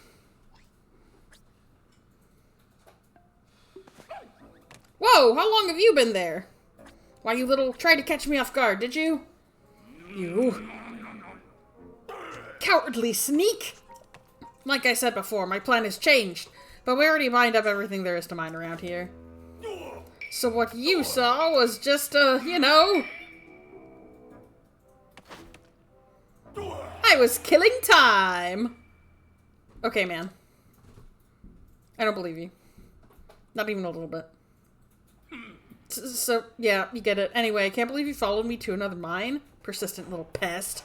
[SPEAKER 2] Whoa, how long have you been there? Why, you little... tried to catch me off guard, did you? You... cowardly sneak! Like I said before, my plan has changed, but we already mined up everything there is to mine around here. So what you saw was just, you know... I was killing time! Okay, man. I don't believe you. Not even a little bit. So, yeah, you get it. Anyway, I can't believe you followed me to another mine. Persistent little pest.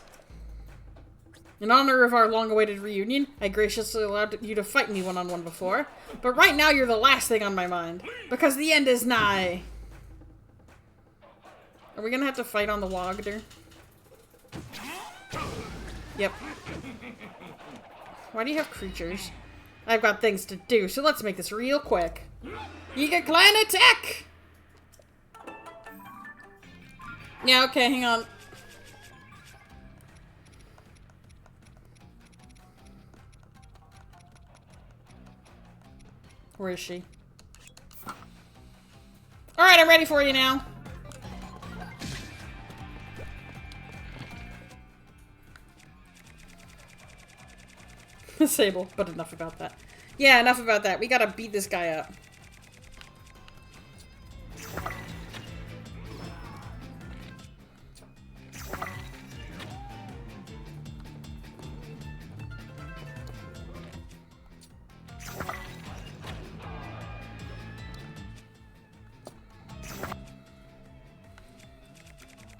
[SPEAKER 2] In honor of our long-awaited reunion, I graciously allowed you to fight me one-on-one before. But right now, you're the last thing on my mind. Because the end is nigh. Are we gonna have to fight on the Wagder? Yep. Why do you have creatures? I've got things to do, so let's make this real quick. Yiga Clan attack! Yeah, okay, hang on. Where is she? Alright, I'm ready for you now. Sable, but enough about that. Yeah, enough about that. We gotta beat this guy up.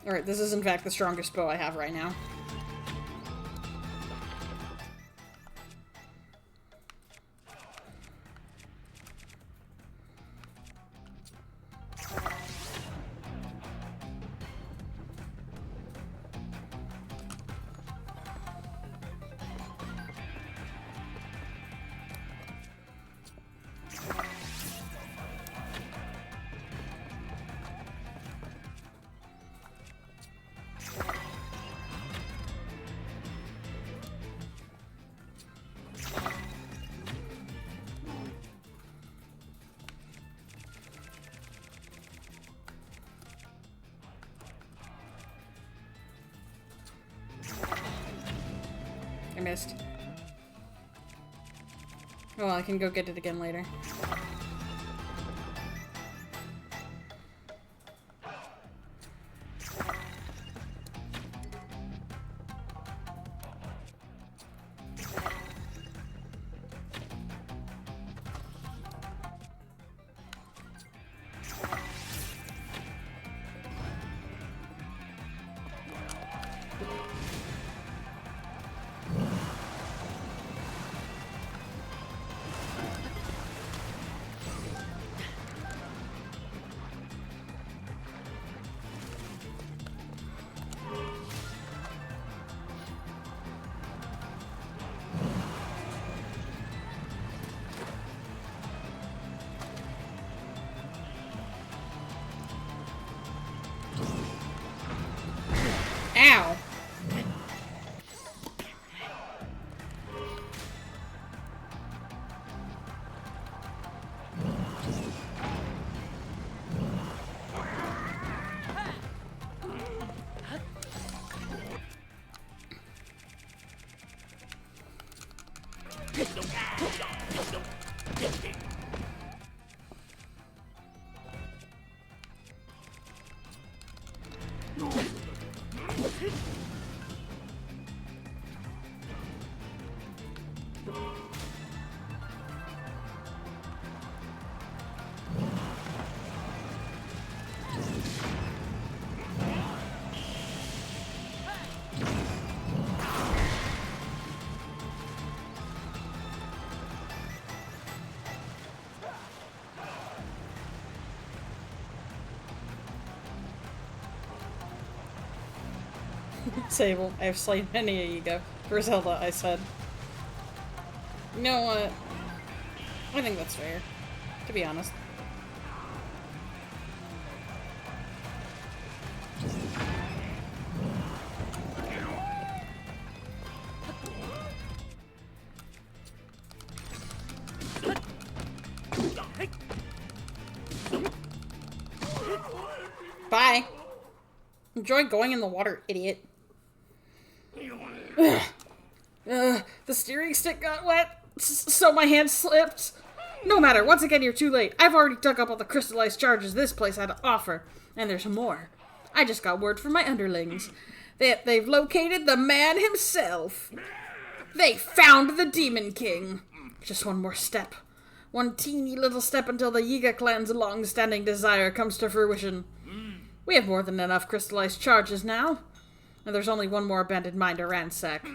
[SPEAKER 2] Alright, this is in fact the strongest bow I have right now. I missed. Oh, well, I can go get it again later. Ow! Sable, I have slain many a ego. For Zelda, I said. You know what? I think that's fair, to be honest. Bye! Enjoy going in the water, idiot. The steering stick got wet, so my hand slipped. No matter, once again you're too late. I've already dug up all the crystallized charges this place had to offer, and there's more. I just got word from my underlings that they've located the man himself. They found the Demon King. Just one more step. One teeny little step until the Yiga clan's long-standing desire comes to fruition. We have more than enough crystallized charges now. And there's only one more abandoned mine to ransack.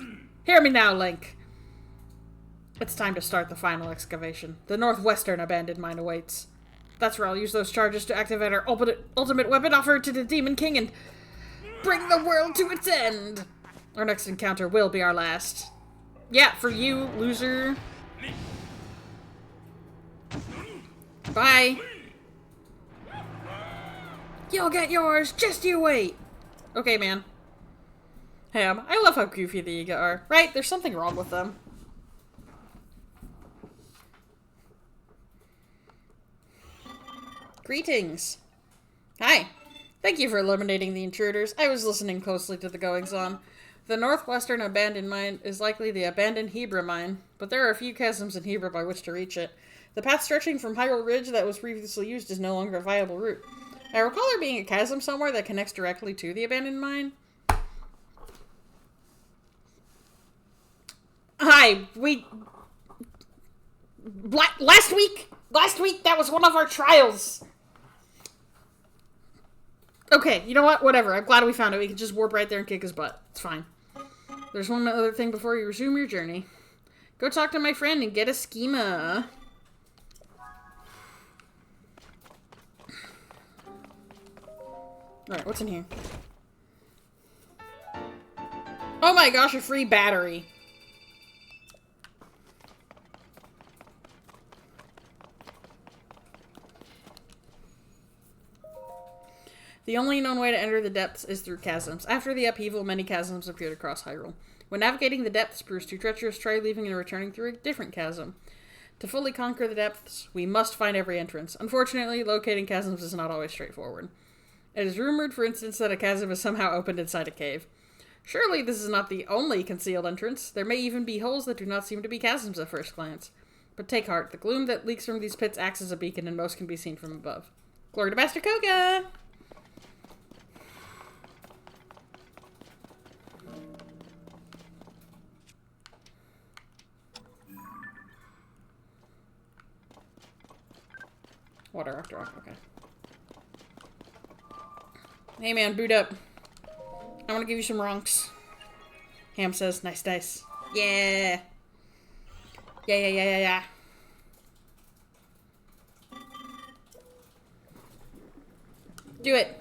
[SPEAKER 2] Hear me now, Link. It's time to start the final excavation. The northwestern abandoned mine awaits. That's where I'll use those charges to activate our ultimate weapon offered to the Demon King and bring the world to its end. Our next encounter will be our last. Yeah, for you, loser. Bye. You'll get yours, just you wait. Okay, man. Ham, I love how goofy the Yiga are. Right? There's something wrong with them. Greetings. Hi. Thank you for eliminating the intruders. I was listening closely to the goings-on. The northwestern abandoned mine is likely the abandoned Hebra mine, but there are a few chasms in Hebra by which to reach it. The path stretching from Hyrule Ridge that was previously used is no longer a viable route. I recall there being a chasm somewhere that connects directly to the abandoned mine. Hi, last week, that was one of our trials. Okay, you know what? Whatever. I'm glad we found it. We can just warp right there and kick his butt. It's fine. There's one other thing before you resume your journey. Go talk to my friend and get a schema. Alright, what's in here? Oh my gosh, a free battery. The only known way to enter the depths is through chasms. After the upheaval, many chasms appeared across Hyrule. When navigating the depths proves too treacherous, try leaving and returning through a different chasm. To fully conquer the depths, we must find every entrance. Unfortunately, locating chasms is not always straightforward. It is rumored, for instance, that a chasm is somehow opened inside a cave. Surely this is not the only concealed entrance. There may even be holes that do not seem to be chasms at first glance. But take heart, the gloom that leaks from these pits acts as a beacon and most can be seen from above. Glory to Master Koga! Water after rock, okay. Hey man, boot up. I want to give you some ronks. Ham says, nice dice. Yeah. Yeah. Do it.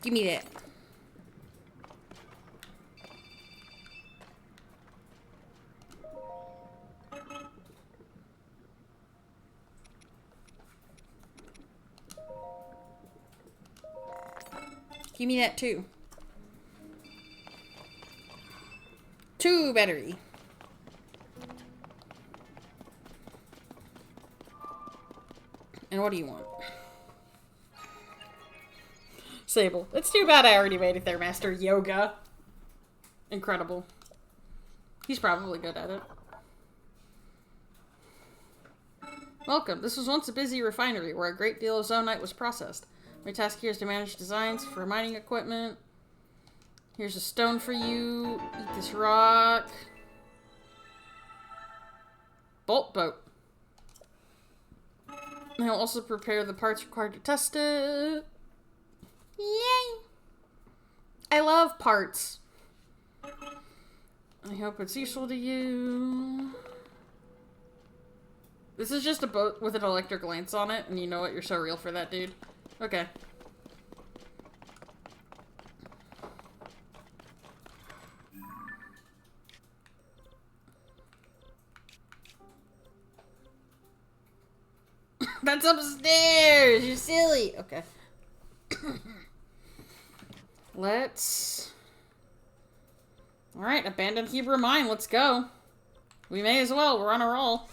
[SPEAKER 2] Give me that. Give me that too. 2 battery. And what do you want? Sable. It's too bad I already made it there, Master Yoga. Incredible. He's probably good at it. Welcome. This was once a busy refinery where a great deal of zonaite was processed. My task here is to manage designs for mining equipment. Here's a stone for you. Eat this rock. Bolt boat. I'll also prepare the parts required to test it. Yay! I love parts. I hope it's useful to you. This is just a boat with an electric lance on it, and you know what? You're so real for that, dude. Okay. That's upstairs! You're silly! Okay. Let's... Alright, abandoned Hebrew mine. Let's go. We may as well. We're on a roll.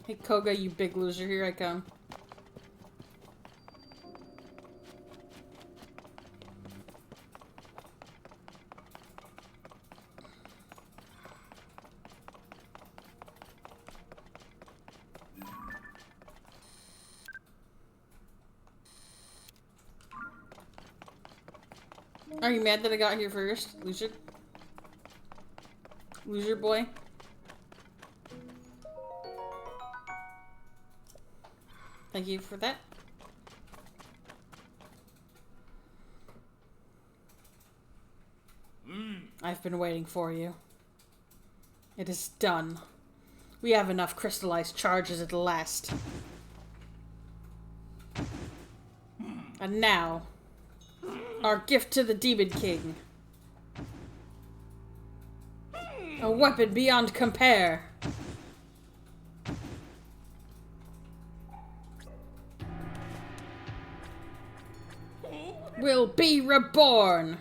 [SPEAKER 2] Hey, Koga, you big loser. Here I come. Are you mad that I got here first, loser? Loser boy? Thank you for that. I've been waiting for you. It is done. We have enough crystallized charges at last. And now, our gift to the Demon King. A weapon beyond compare. will be reborn.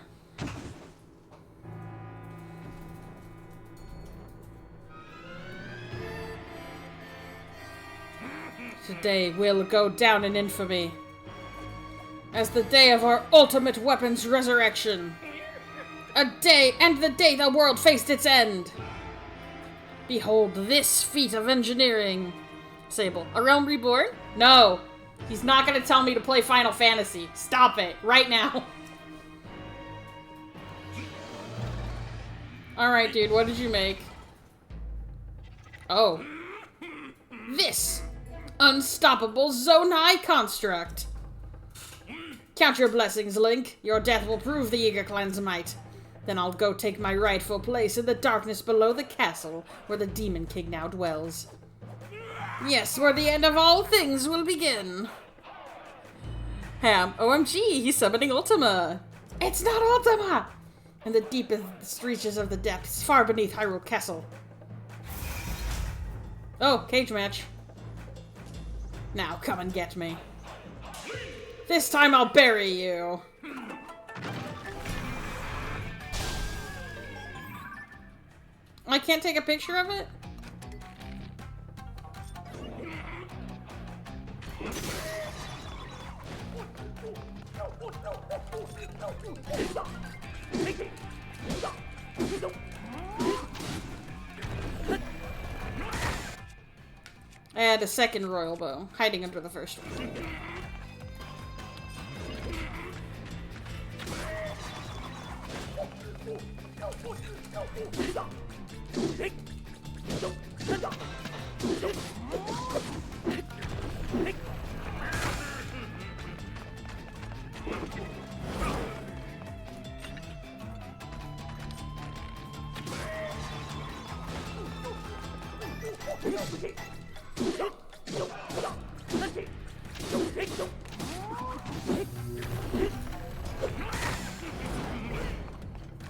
[SPEAKER 2] Today will go down in infamy as the day of our ultimate weapon's resurrection. A day, and the day the world faced its end. Behold this feat of engineering. Sable, a realm reborn? No. He's not gonna tell me to play Final Fantasy. Stop it, right now. Alright, dude, what did you make? Oh. This! Unstoppable Zonai construct! Count your blessings, Link. Your death will prove the Eager Clan's might. Then I'll go take my rightful place in the darkness below the castle, where the Demon King now dwells. Yes, where the end of all things will begin. Ham, OMG, he's summoning Ultima. It's not Ultima! In the deepest reaches of the depths, far beneath Hyrule Castle. Oh, cage match. Now come and get me. This time I'll bury you. I can't take a picture of it? I had a second royal bow, hiding under the first one.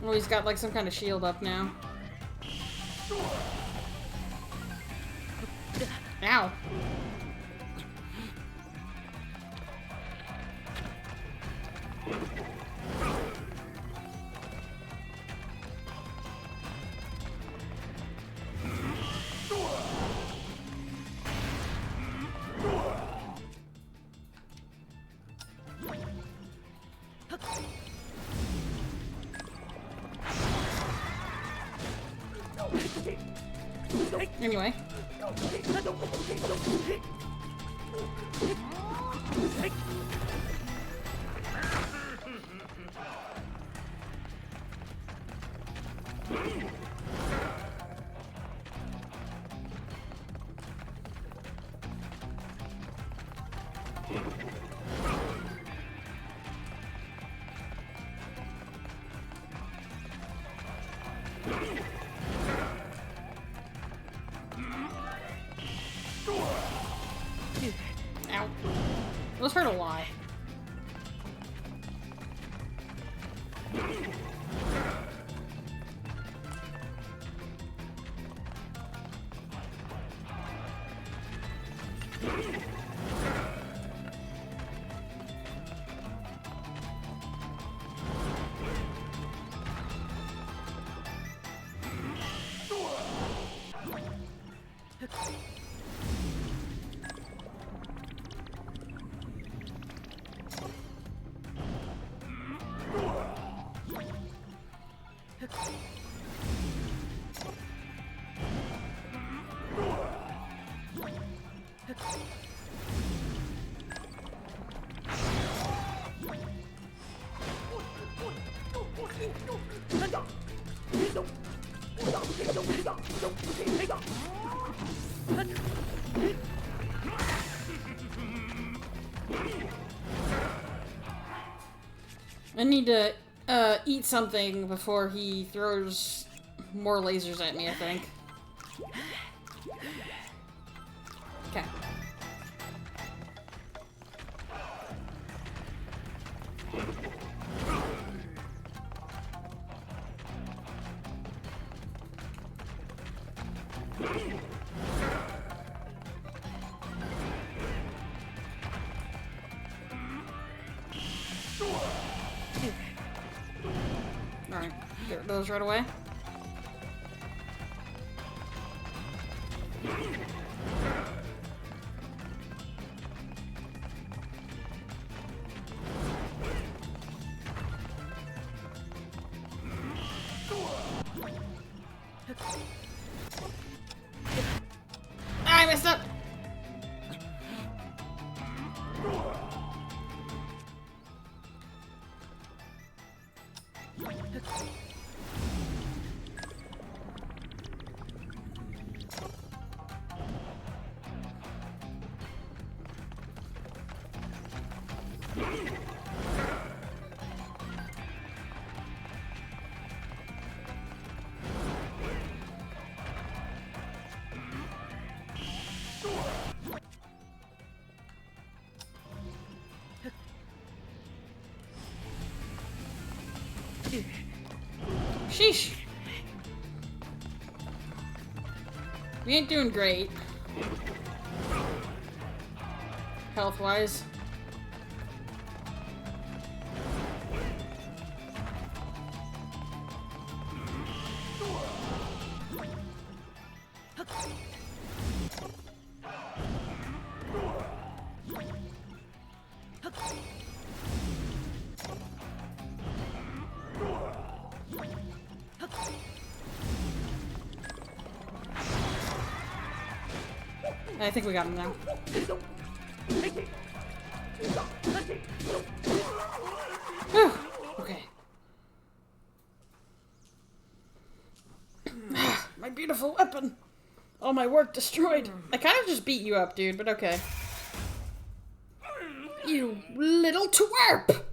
[SPEAKER 2] Oh, he's got like some kind of shield up now. Ow. Anyway. Ow. Those hurt a lot. I need to eat something before he throws more lasers at me, I think. Okay. those right away. I messed up. Sheesh. We ain't doing great. Health-wise. I think we got him now. Whew. Okay. My beautiful weapon. All my work destroyed. I kind of just beat you up, dude, but okay. You little twerp!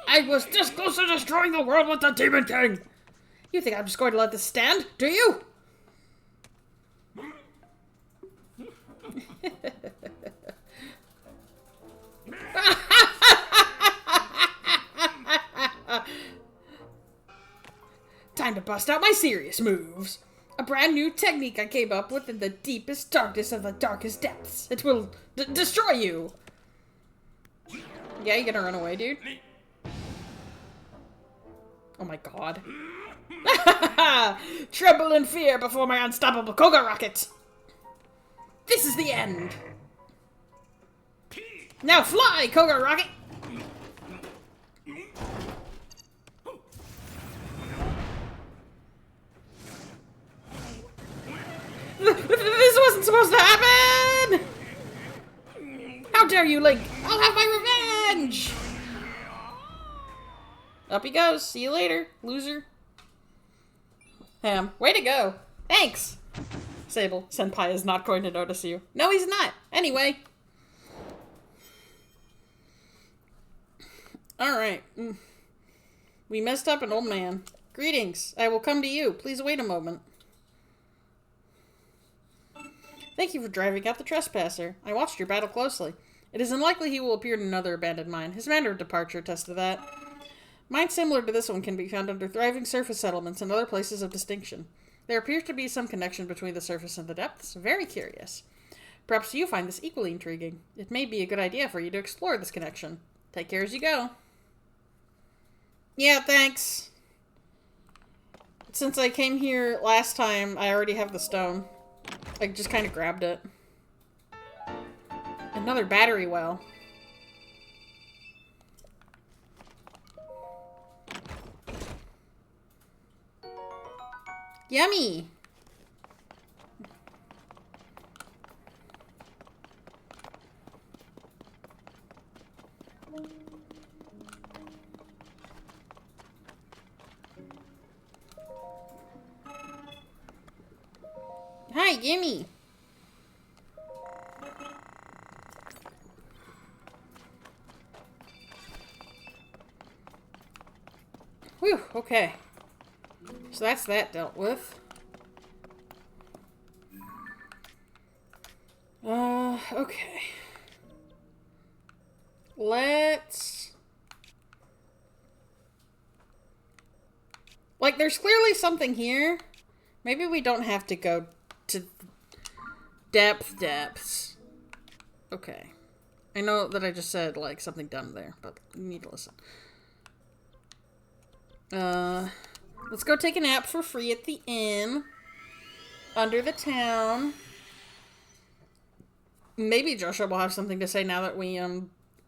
[SPEAKER 2] I was this close to destroying the world with the Demon King! You think I'm just going to let this stand, do you? Time to bust out my serious moves. A brand new technique I came up with in the deepest darkness of the darkest depths. It will destroy you. Yeah, you gonna run away, dude? Oh my god. Tremble in fear before my unstoppable Koga rocket. This is the end. Now fly, Koga rocket. This wasn't supposed to happen! How dare you, Link! I'll have my revenge! Up he goes. See you later, loser. Ham, way to go. Thanks! Sable, Senpai is not going to notice you. No, he's not. Anyway. Alright. We messed up an old man. Greetings. I will come to you. Please wait a moment. Thank you for driving out the trespasser. I watched your battle closely. It is unlikely he will appear in another abandoned mine. His manner of departure attests to that. Mines similar to this one can be found under thriving surface settlements and other places of distinction. There appears to be some connection between the surface and the depths. Very curious. Perhaps you find this equally intriguing. It may be a good idea for you to explore this connection. Take care as you go. Yeah, thanks. Since I came here last time, I already have the stone. I just kind of grabbed it. Another battery well. Yummy! Hi, gimme! Whew, okay. So that's that dealt with. Okay. Let's... Like, there's clearly something here. Maybe we don't have to go to depths. Okay. I know that I just said, like, something dumb there, but you need to listen. Let's go take a nap for free at the inn. Under the town. Maybe Joshua will have something to say now that we,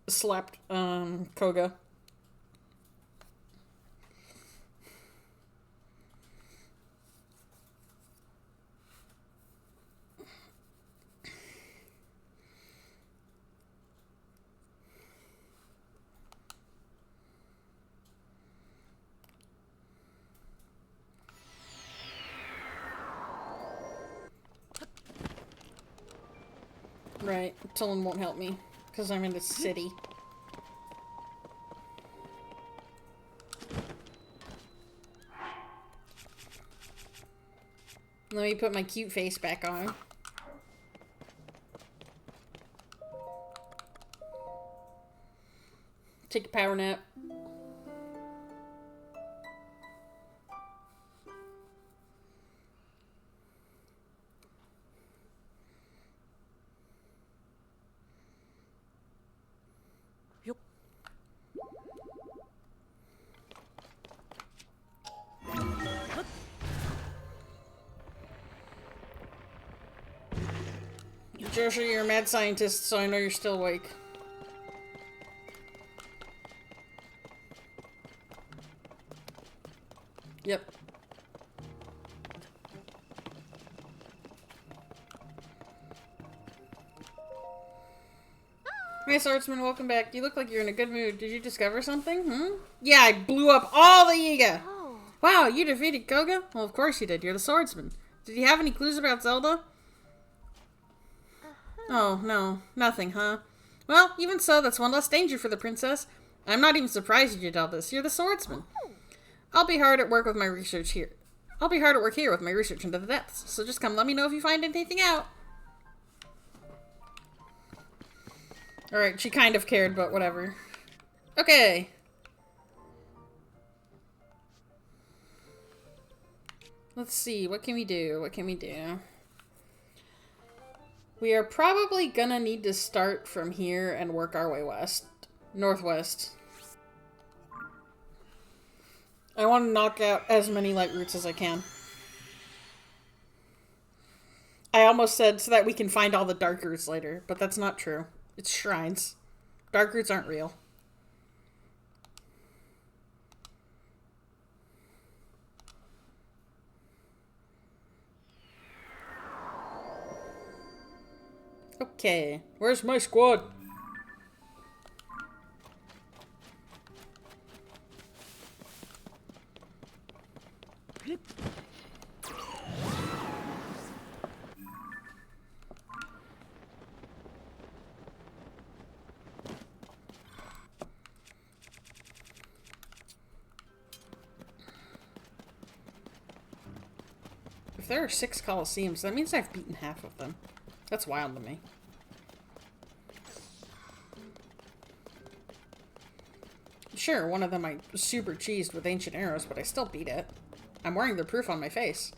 [SPEAKER 2] slapped, Koga. Right, Tillen won't help me, because I'm in the city. Let me put my cute face back on. Take a power nap. Joshua, you're a mad scientist, so I know you're still awake. Yep. Hey, swordsman, welcome back. You look like you're in a good mood. Did you discover something? Yeah, I blew up all the Yiga! Oh. Wow, you defeated Koga? Well, of course you did. You're the swordsman. Did you have any clues about Zelda? Oh, no. Nothing, huh? Well, even so, that's one less danger for the princess. I'm not even surprised you did all this. You're the swordsman. I'll be hard at work with my research here. I'll be hard at work here with my research into the depths. So just come let me know if you find anything out. Alright, she kind of cared, but whatever. Okay. Let's see, what can we do? What can we do? We are probably gonna need to start from here and work our way west. Northwest. I want to knock out as many light roots as I can. I almost said so that we can find all the dark roots later, but that's not true. It's shrines. Dark roots aren't real. Okay, where's my squad? If there are 6 Colosseums, that means I've beaten half of them. That's wild to me. Sure, one of them I super cheesed with ancient arrows, but I still beat it. I'm wearing the proof on my face.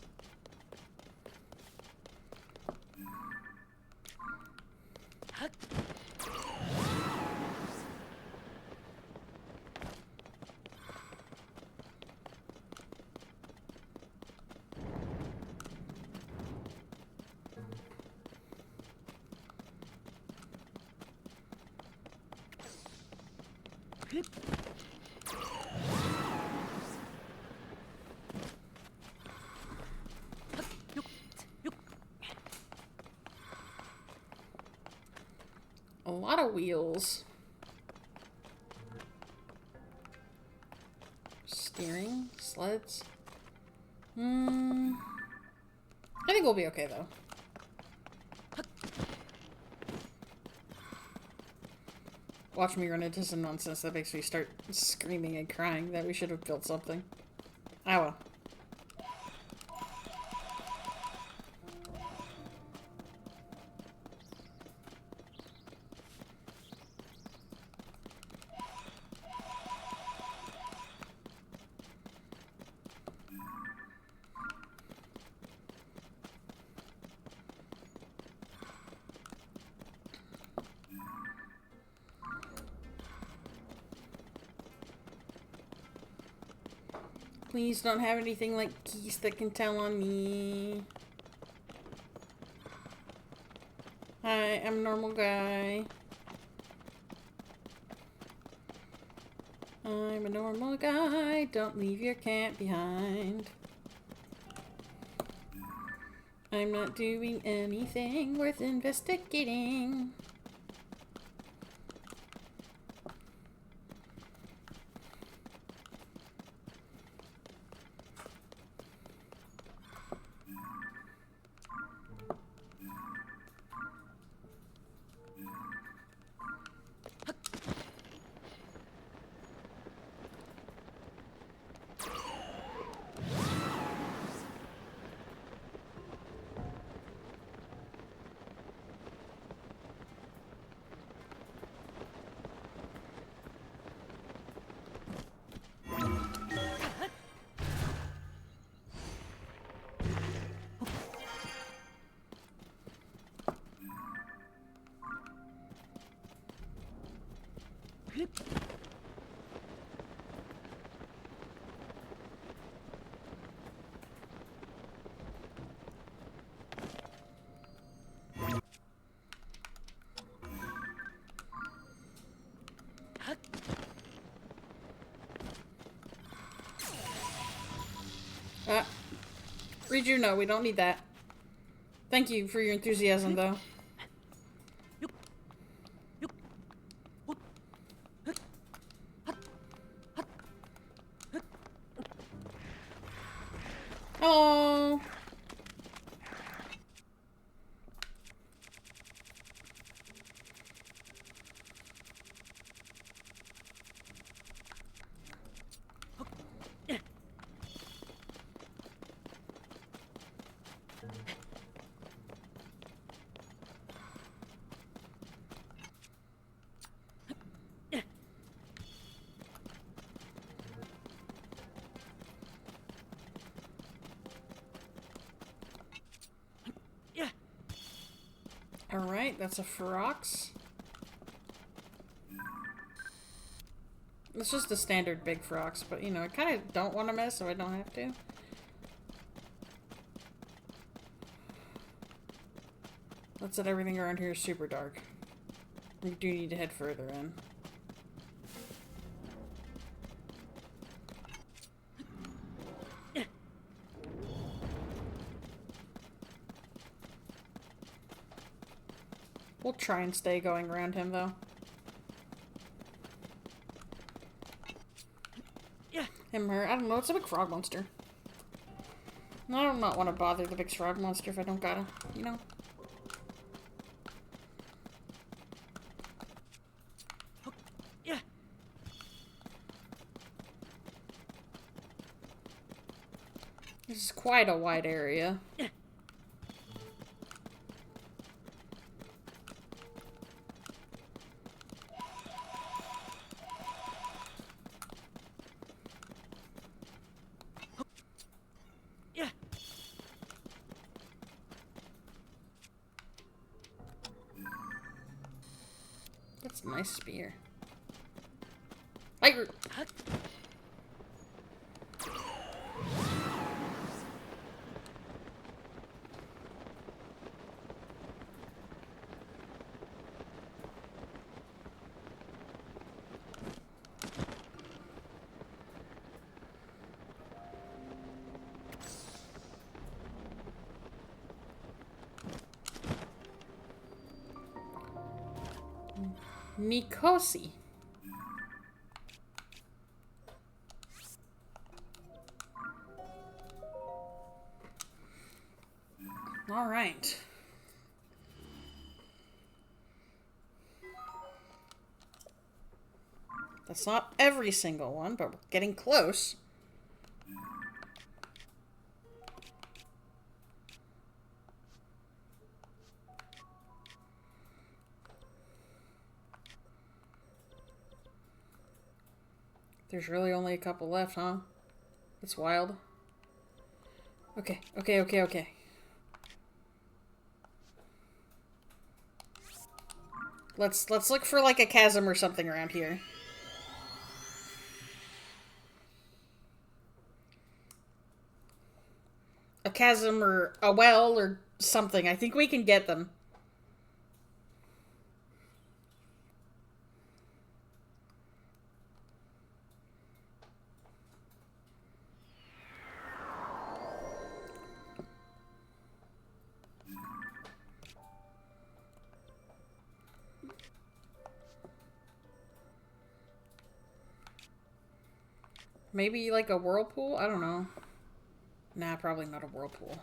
[SPEAKER 2] A lot of wheels. Steering, sleds. I think we'll be okay though. Watch me run into some nonsense that makes me start screaming and crying that we should have built something. Ah well. Please don't have anything like geese that can tell on me. Hi, I'm a normal guy. I'm a normal guy. Don't leave your camp behind. I'm not doing anything worth investigating. Read no, we don't need that. Thank you for your enthusiasm, though. Oh. Alright, that's a Ferox. It's just a standard big Ferox, but you know, I kind of don't want to mess, so I don't have to. Let's set everything around here super dark. We do need to head further in. We'll try and stay going around him, though. Him, her. I don't know. It's a big frog monster. I do not want to bother the big frog monster if I don't gotta, you know? This is quite a wide area. That's a nice spear. Tiger. Mikosi. All right. That's not every single one, but we're getting close. There's really only a couple left, huh? That's wild. Okay. Let's look for like a chasm or something around here. chasm or a well or something. I think we can get them. Maybe like a whirlpool? I don't know. Nah, probably not a whirlpool.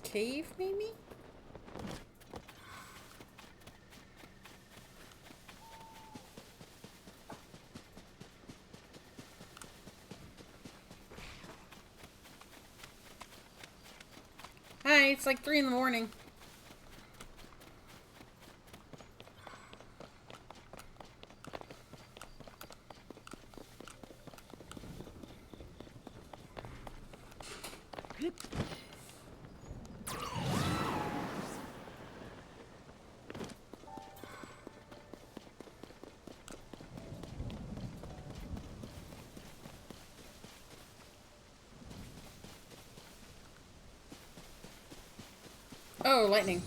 [SPEAKER 2] Cave, maybe? Hi, it's like 3 in the morning. Oh, lightning.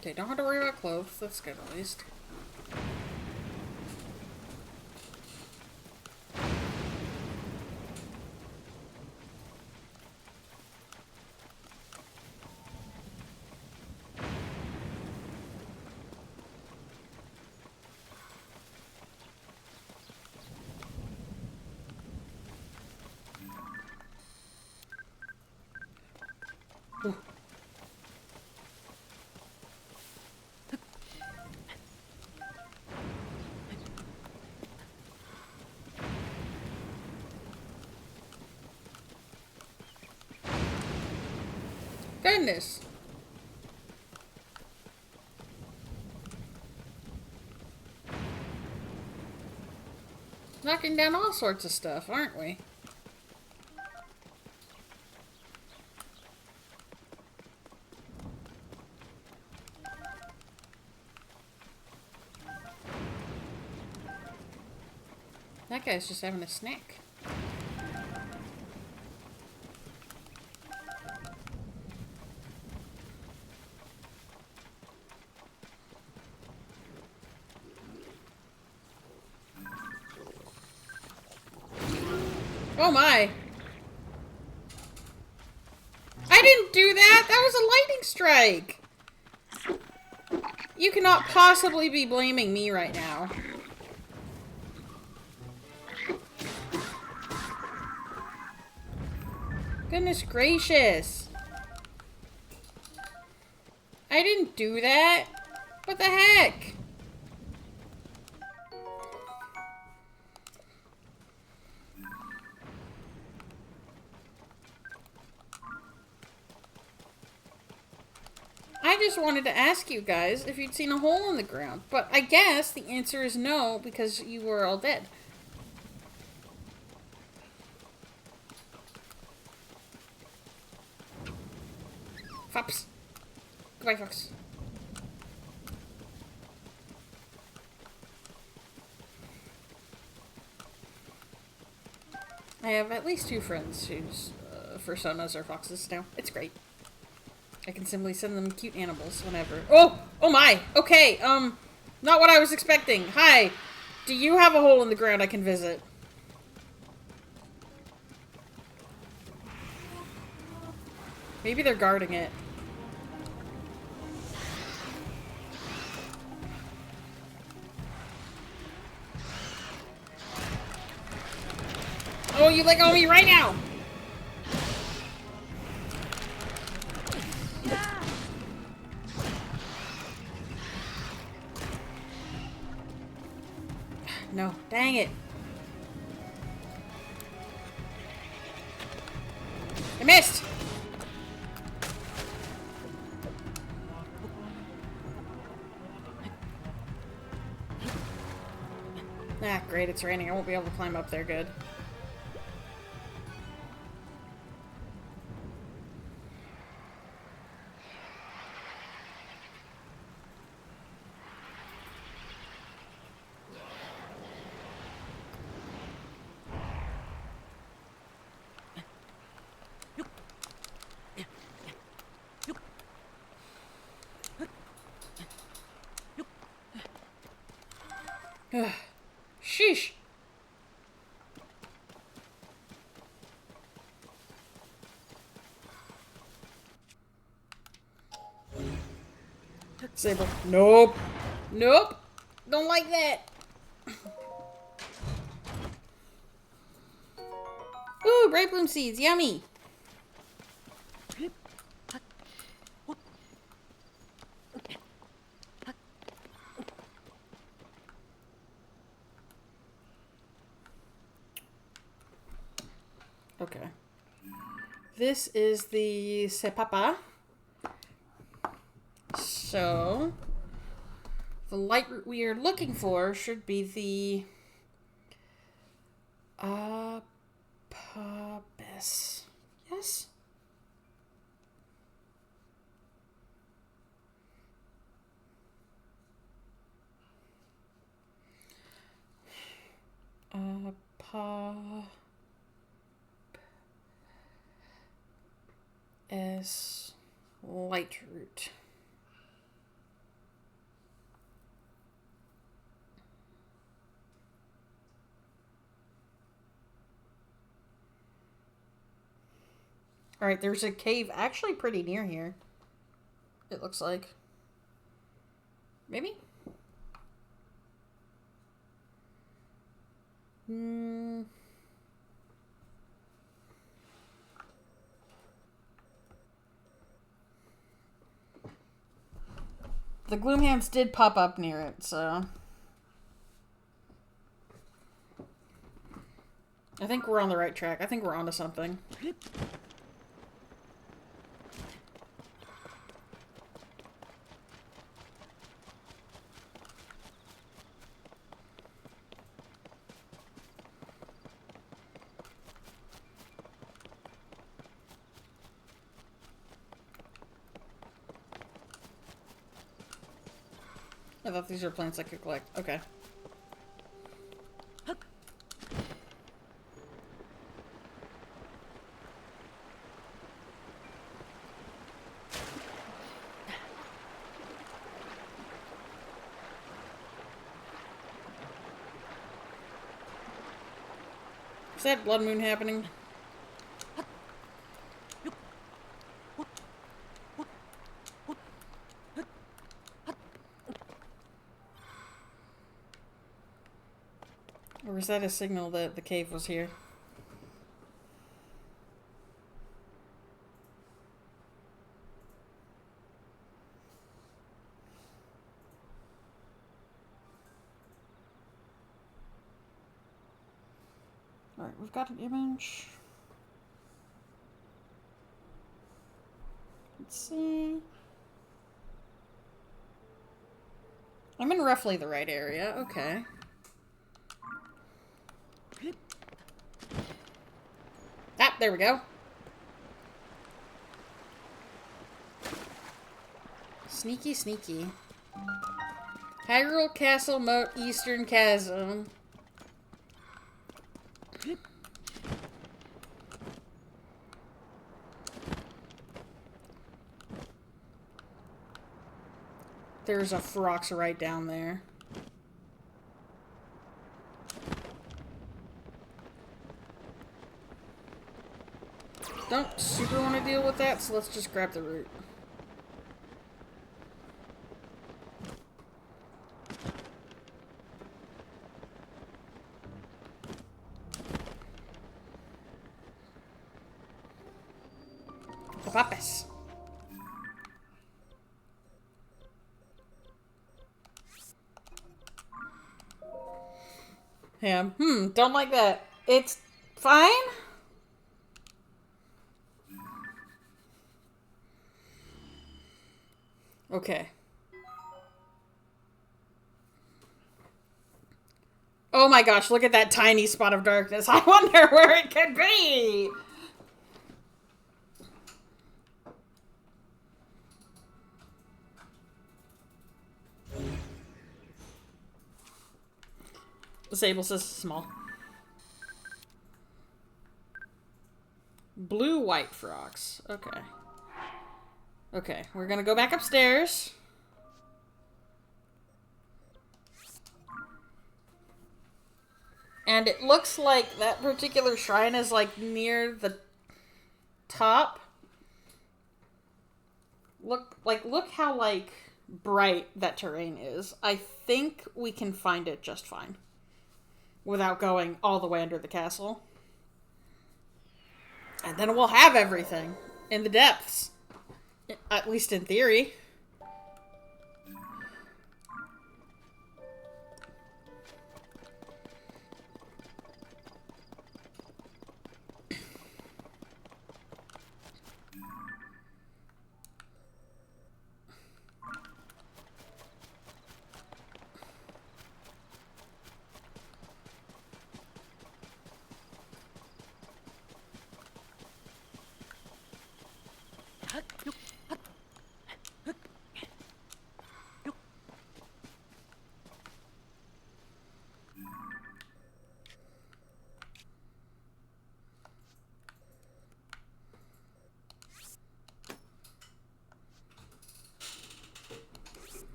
[SPEAKER 2] Okay, don't have to worry about clothes. That's good at least. Ooh. Goodness. Knocking down all sorts of stuff, aren't we? That guy's just having a snack. Oh my! I didn't do that! That was a lightning strike! You cannot possibly be blaming me right now. Goodness gracious. I didn't do that. What the heck? I just wanted to ask you guys if you'd seen a hole in the ground, but I guess the answer is no because you were all dead. Fox. Goodbye, Fox. I have at least 2 friends whose personas are foxes now. It's great. I can simply send them cute animals whenever. Oh! Oh my! Okay, not what I was expecting. Hi! Do you have a hole in the ground I can visit? Maybe they're guarding it. Oh, you let go of me right now! No, dang it. I missed! Ah, great, it's raining. I won't be able to climb up there good. Sheesh! Sable. Nope. Nope. Don't like that. Ooh, bright bloom seeds. Yummy. Okay. This is the Sepapa. So, the light root we are looking for should be the Apabes. Yes? Apabes light root. Alright, there's a cave actually pretty near here. It looks like. Maybe? Hmm. The Gloomhands did pop up near it, so... I think we're on the right track. I think we're onto something. I thought these were plants I could collect. Okay. Is that blood moon happening? Or is that a signal that the cave was here? Alright, we've got an image. Let's see. I'm in roughly the right area. Okay. Ah, there we go. Sneaky, sneaky. Hyrule Castle Moat Eastern Chasm. There's a Ferox right down there. Don't super want to deal with that, so let's just grab the root. The papas. Yeah, don't like that. It's fine. Okay. Oh my gosh, look at that tiny spot of darkness. I wonder where it could be. Sable says small. Blue-white frogs. Okay. Okay, we're gonna go back upstairs. And it looks like that particular shrine is like near the top. Look how like bright that terrain is. I think we can find it just fine. Without going all the way under the castle. And then we'll have everything in the depths. At least in theory.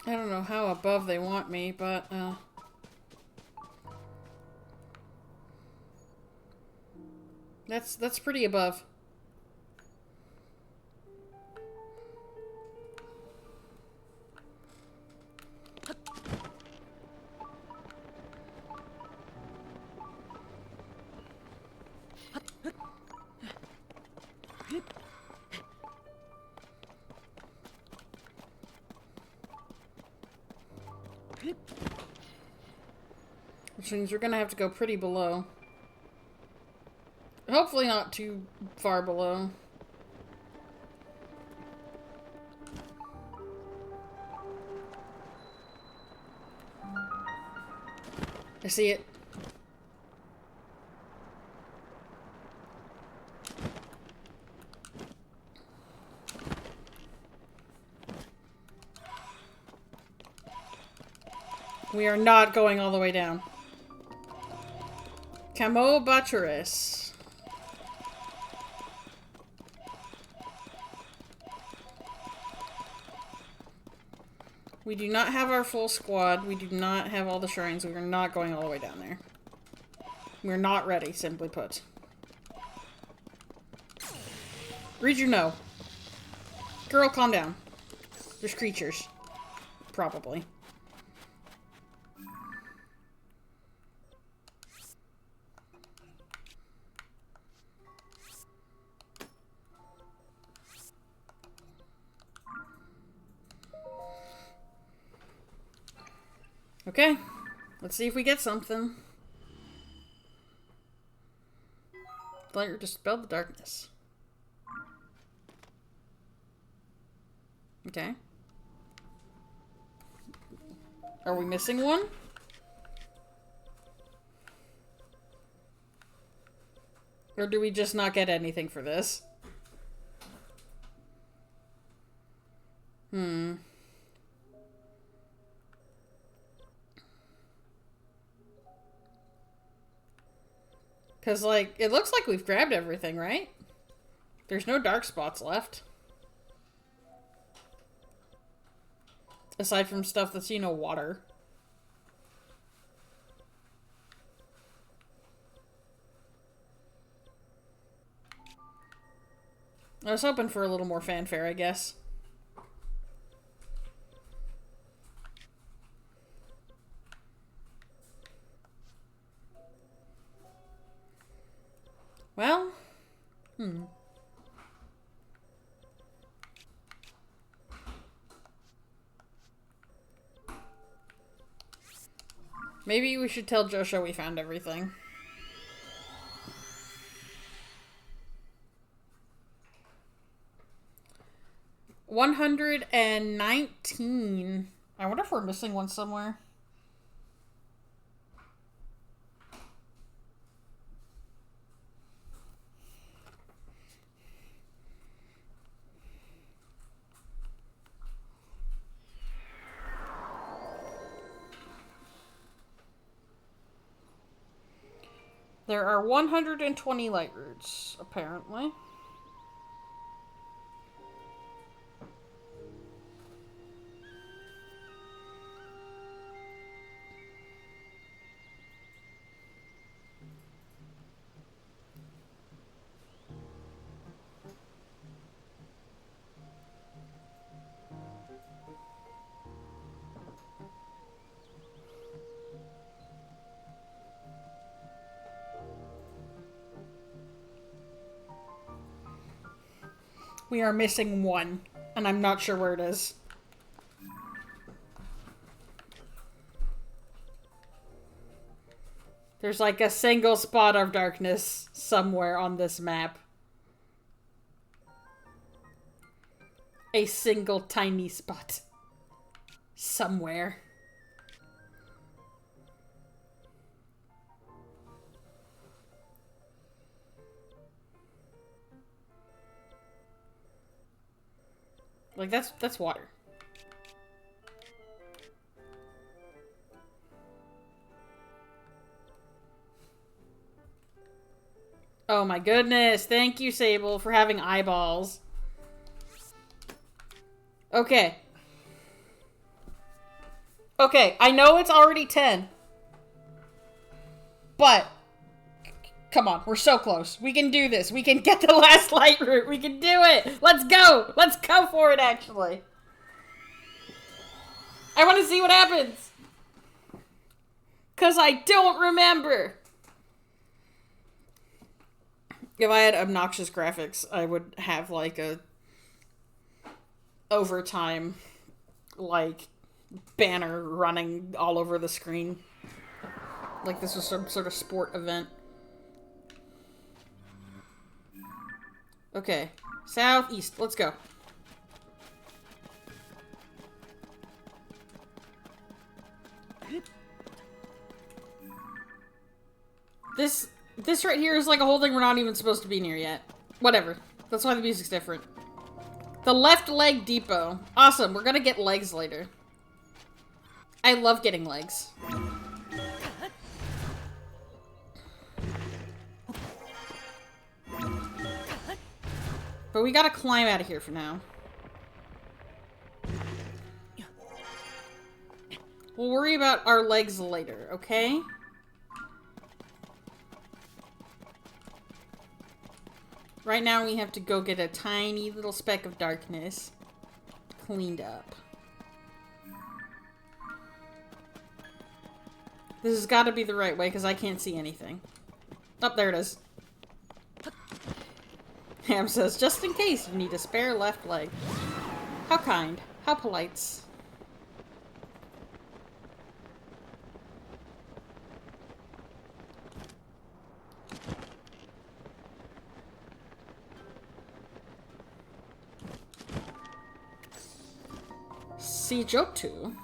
[SPEAKER 2] I don't know how above they want me, but, that's pretty above. Which means we're gonna have to go pretty below. Hopefully not too far below. I see it. We are not going all the way down. Camo Buttress. We do not have our full squad. We do not have all the shrines. We are not going all the way down there. We're not ready, simply put. Read your no. Girl, calm down. There's creatures. Probably. Okay. Let's see if we get something. Light dispel the darkness. Okay. Are we missing one? Or do we just not get anything for this? Because, like, it looks like we've grabbed everything, right? There's no dark spots left. Aside from stuff that's, you know, water. I was hoping for a little more fanfare, I guess. Well, maybe we should tell Joshua we found everything. $119. I wonder if we're missing one somewhere. There are 120 light roots, apparently. We are missing one, and I'm not sure where it is. There's like a single spot of darkness somewhere on this map. A single tiny spot. Somewhere. Like, that's water. Oh my goodness. Thank you, Sable, for having eyeballs. Okay. Okay, I know it's already 10. But come on, we're so close. We can do this. We can get the last light route. We can do it. Let's go. Let's go for it, actually. I want to see what happens. Because I don't remember. If I had obnoxious graphics, I would have, like, a overtime, like, banner running all over the screen. Like this was some sort of sport event. Okay. Southeast. Let's go. This right here is like a whole thing we're not even supposed to be near yet. Whatever. That's why the music's different. The left leg depot. Awesome. We're gonna get legs later. I love getting legs. But we gotta climb out of here for now. We'll worry about our legs later, okay? Right now we have to go get a tiny little speck of darkness cleaned up. This has got to be the right way because I can't see anything. Oh, there it is. Ham says, just in case you need a spare left leg. How kind. How polite. See joke to.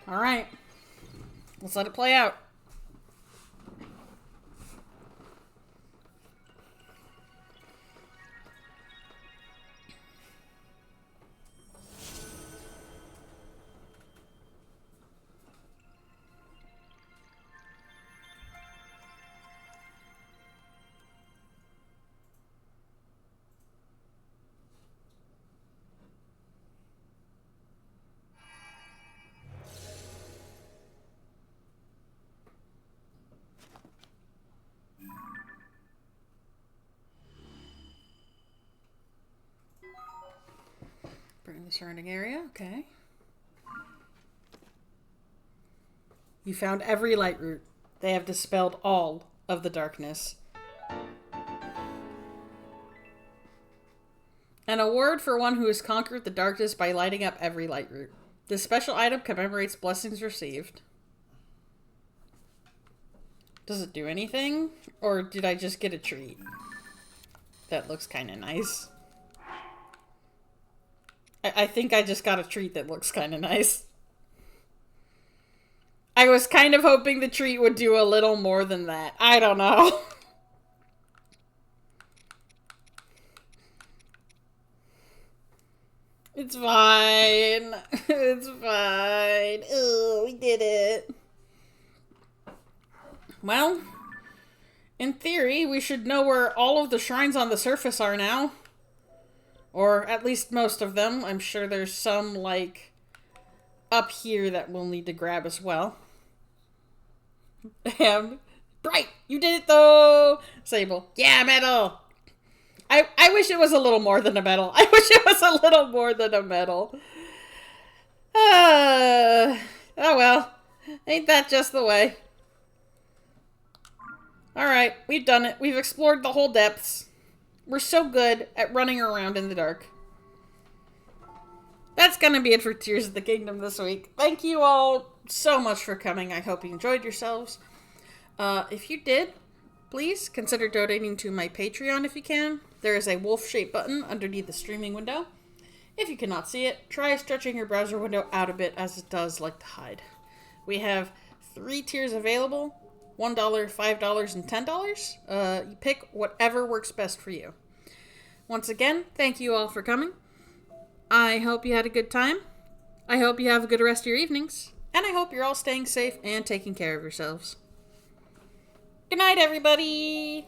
[SPEAKER 2] All right, let's let it play out. Burn the surrounding area, okay. You found every light root. They have dispelled all of the darkness. An award for one who has conquered the darkness by lighting up every light root. This special item commemorates blessings received. Does it do anything? Or did I just get a treat? That looks kind of nice. I think I just got a treat that looks kind of nice. I was kind of hoping the treat would do a little more than that. I don't know. It's fine. It's fine. Oh, we did it. Well, in theory, we should know where all of the shrines on the surface are now. Or at least most of them. I'm sure there's some, like, up here that we'll need to grab as well. Bright! You did it, though! Sable. Yeah, medal! I wish it was a little more than a medal. I wish it was a little more than a medal. Oh, well. Ain't that just the way? Alright, we've done it. We've explored the whole depths. We're so good at running around in the dark. That's gonna be it for Tears of the Kingdom this week. Thank you all so much for coming. I hope you enjoyed yourselves. If you did, please consider donating to my Patreon if you can. There is a wolf-shaped button underneath the streaming window. If you cannot see it, try stretching your browser window out a bit, as it does like to hide. We have 3 tiers available. $1, $5, and $10. You pick whatever works best for you. Once again, thank you all for coming. I hope you had a good time. I hope you have a good rest of your evenings. And I hope you're all staying safe and taking care of yourselves. Good night, everybody!